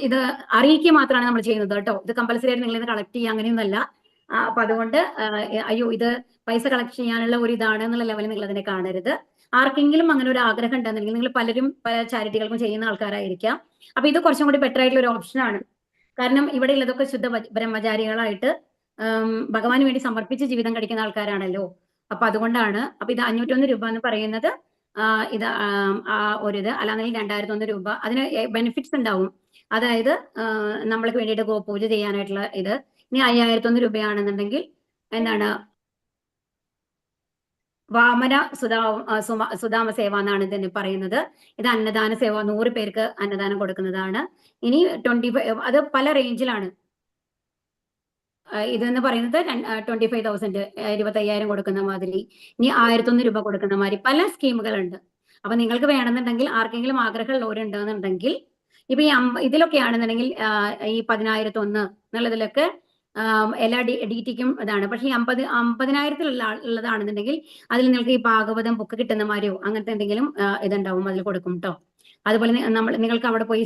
ഇത് അറിയിക്കുക മാത്രമാണ് നമ്മൾ ചെയ്യുന്നത് കേട്ടോ. ഇത് കമ്പൽസറി ആയിട്ട് നിങ്ങൾ ഇത് കളക്ട് ചെയ്യുക അങ്ങനെയൊന്നുമല്ല. അപ്പൊ അതുകൊണ്ട് അയ്യോ ഇത് പൈസ കളക്ട് ചെയ്യാനുള്ള ഒരു ഇതാണ് എന്നുള്ള ലെവലിൽ നിങ്ങൾ അതിനെ കാണരുത്. ആർക്കെങ്കിലും അങ്ങനെ ഒരു ആഗ്രഹം ഉണ്ടെന്നുണ്ടെങ്കിൽ, നിങ്ങൾ പലരും പല ചാരിറ്റികൾക്കും ചെയ്യുന്ന ആൾക്കാരായിരിക്കാം. അപ്പൊ ഇത് കുറച്ചും കൂടി ബെറ്റർ ആയിട്ടുള്ള ഒരു ഓപ്ഷനാണ്. കാരണം ഇവിടെ ഉള്ളതൊക്കെ ശുദ്ധ ബ്രഹ്മചാരികളായിട്ട് ഭഗവാന് വേണ്ടി സമർപ്പിച്ച് ജീവിതം കഴിക്കുന്ന ആൾക്കാരാണല്ലോ. അപ്പൊ അതുകൊണ്ടാണ്. അപ്പൊ ഇത് 501 രൂപ എന്ന് പറയുന്നത് ഇത് ഒരു ഇത് അല്ലാന്നെങ്കിൽ 2001 രൂപ. അതിന് ബെനിഫിറ്റ്സ് ഉണ്ടാവും. അതായത് നമ്മൾക്ക് വേണ്ടിയിട്ട് ഗോപൂജ ചെയ്യാനായിട്ടുള്ള ഇത്. ഇനി 5001 രൂപയാണെന്നുണ്ടെങ്കിൽ എന്താണ് വാമന സുധാമ സേവ എന്നാണ് ഇതിന് പറയുന്നത്. ഇത് അന്നദാന സേവ, 100 പേർക്ക് അന്നദാനം കൊടുക്കുന്നതാണ്. ഇനി 25 അത് പല റേഞ്ചിലാണ്. ഇതെന്ന് പറയുന്നത് 25,000 25,000 കൊടുക്കുന്ന മാതിരി, ഇനി 1001 രൂപ കൊടുക്കുന്ന മാതിരി പല സ്കീമുകളുണ്ട്. അപ്പൊ നിങ്ങൾക്ക് വേണമെന്നുണ്ടെങ്കിൽ, ആർക്കെങ്കിലും ആഗ്രഹമുള്ളവരുണ്ടെന്നുണ്ടെങ്കിൽ, ഇപ്പൊ ഈ ഇതിലൊക്കെ ആണെന്നുണ്ടെങ്കിൽ ഈ 10,001 എന്നുള്ളതിലൊക്കെ എല്ലാ DTക്കും ഇതാണ്. പക്ഷെ ഈ 50,000 ഉള്ളതാണെന്നുണ്ടെങ്കിൽ അതിൽ നിങ്ങൾക്ക് ഈ ഭാഗവതം ബുക്ക് കിട്ടുന്ന മാതിരിയോ അങ്ങനത്തെ എന്തെങ്കിലും ഇതുണ്ടാവും, അതിൽ കൊടുക്കും കേട്ടോ. അതുപോലെ നിങ്ങൾക്ക് അവിടെ പോയി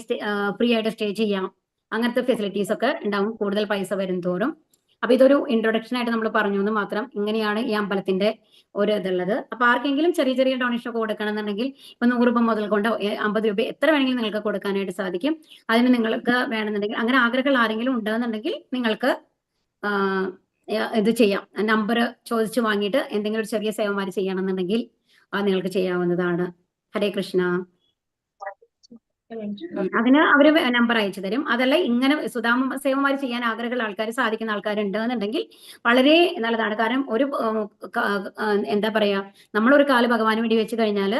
ഫ്രീ ആയിട്ട് സ്റ്റേ ചെയ്യാം. അങ്ങനത്തെ ഫെസിലിറ്റീസ് ഒക്കെ ഉണ്ടാവും കൂടുതൽ പൈസ വരും തോറും. അപ്പൊ ഇതൊരു ഇൻട്രൊഡക്ഷൻ ആയിട്ട് നമ്മൾ പറഞ്ഞു എന്ന് മാത്രം. ഇങ്ങനെയാണ് ഈ അമ്പലത്തിന്റെ ഒരു ഇതുള്ളത്. അപ്പൊ ആർക്കെങ്കിലും ചെറിയ ചെറിയ ഡൊണേഷൻ ഒക്കെ കൊടുക്കണം എന്നുണ്ടെങ്കിൽ ഇപ്പൊ 100 രൂപ മുതൽ കൊണ്ടോ 50 രൂപ എത്ര വേണമെങ്കിലും നിങ്ങൾക്ക് കൊടുക്കാനായിട്ട് സാധിക്കും. അതിന് നിങ്ങൾക്ക് വേണമെന്നുണ്ടെങ്കിൽ അങ്ങനെ ആഗ്രഹമുള്ള ആരെങ്കിലും ഉണ്ടെന്നുണ്ടെങ്കിൽ നിങ്ങൾക്ക് ഇത് ചെയ്യാം. നമ്പർ ചോദിച്ചു വാങ്ങിയിട്ട് എന്തെങ്കിലും ഒരു ചെറിയ സേവമാര് ചെയ്യണമെന്നുണ്ടെങ്കിൽ അത് നിങ്ങൾക്ക് ചെയ്യാവുന്നതാണ്. ഹരേ കൃഷ്ണ. അതിന് അവര് നമ്പർ അയച്ചു തരും. അതല്ല ഇങ്ങനെ സുധാമ സേവമാര് ചെയ്യാൻ ആഗ്രഹമുള്ള ആൾക്കാർ, സാധിക്കുന്ന ആൾക്കാരുണ്ട് എന്നുണ്ടെങ്കിൽ വളരെ നല്ലതാണ്. കാരണം ഒരു എന്താ പറയാ, നമ്മളൊരു കാല് ഭഗവാന് വേണ്ടി വെച്ച് കഴിഞ്ഞാൽ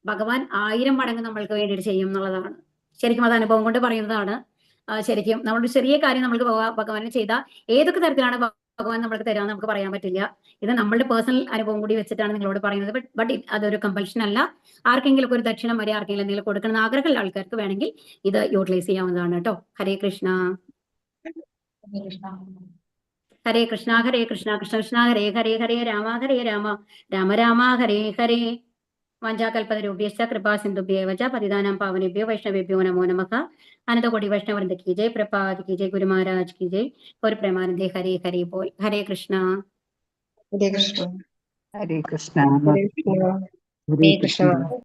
ഭഗവാൻ 1000 മടങ്ങ് നമ്മൾക്ക് വേണ്ടിയിട്ട് ചെയ്യും എന്നുള്ളതാണ്. ശരിക്കും അത് അനുഭവം കൊണ്ട് പറയുന്നതാണ്. ശരിക്കും നമ്മളൊരു ചെറിയ കാര്യം നമ്മൾക്ക് ഭഗവാന് ചെയ്താൽ ഏതൊക്കെ തരത്തിലാണ് ഭഗവാൻ നമ്മൾക്ക് തരാമെന്ന് നമുക്ക് പറയാൻ പറ്റില്ല. ഇത് നമ്മളുടെ പേഴ്സണൽ അനുഭവം കൂടി വെച്ചിട്ടാണ് നിങ്ങളോട് പറയുന്നത്. ബട്ട് അതൊരു കമ്പൽഷൻ അല്ല. ആർക്കെങ്കിലും ഒരു ദക്ഷിണം വരെ ആർക്കെങ്കിലും എന്തെങ്കിലും കൊടുക്കണം ആഗ്രഹമുള്ള ആൾക്കാർക്ക് വേണമെങ്കിൽ ഇത് യൂട്ടിലൈസ് ചെയ്യാവുന്നതാണ് കേട്ടോ. ഹരേ കൃഷ്ണ. ഹരേ കൃഷ്ണ ഹരേ കൃഷ്ണ കൃഷ്ണ കൃഷ്ണ ഹരേ ഹരേ ഹരേ രാമ ഹരേ രാമ രാമ രാമ ഹരേ ഹരേ. വാഞ്ചാകൽപതരുഭ്യശ്ച കൃപാ സിന്ധുഭ്യേവ ച പതിതാനാം പാവനേഭ്യോ വൈഷ്ണവേഭ്യോ നമോ നമഃ. അനന്തകോടി വൈഷ്ണവൃന്ദ की जय, प्रपाद की जय, गुरु महाराज की जय. और प्रेमानंदे हरे हरे बोल. हरे कृष्णा. ഹരേ കൃഷ്ണ. ഹരേ കൃഷ്ണ. ഹരേ കൃഷ്ണ. ഹരേ ഹരേ കൃഷ്ണ. കൃഷ്ണ.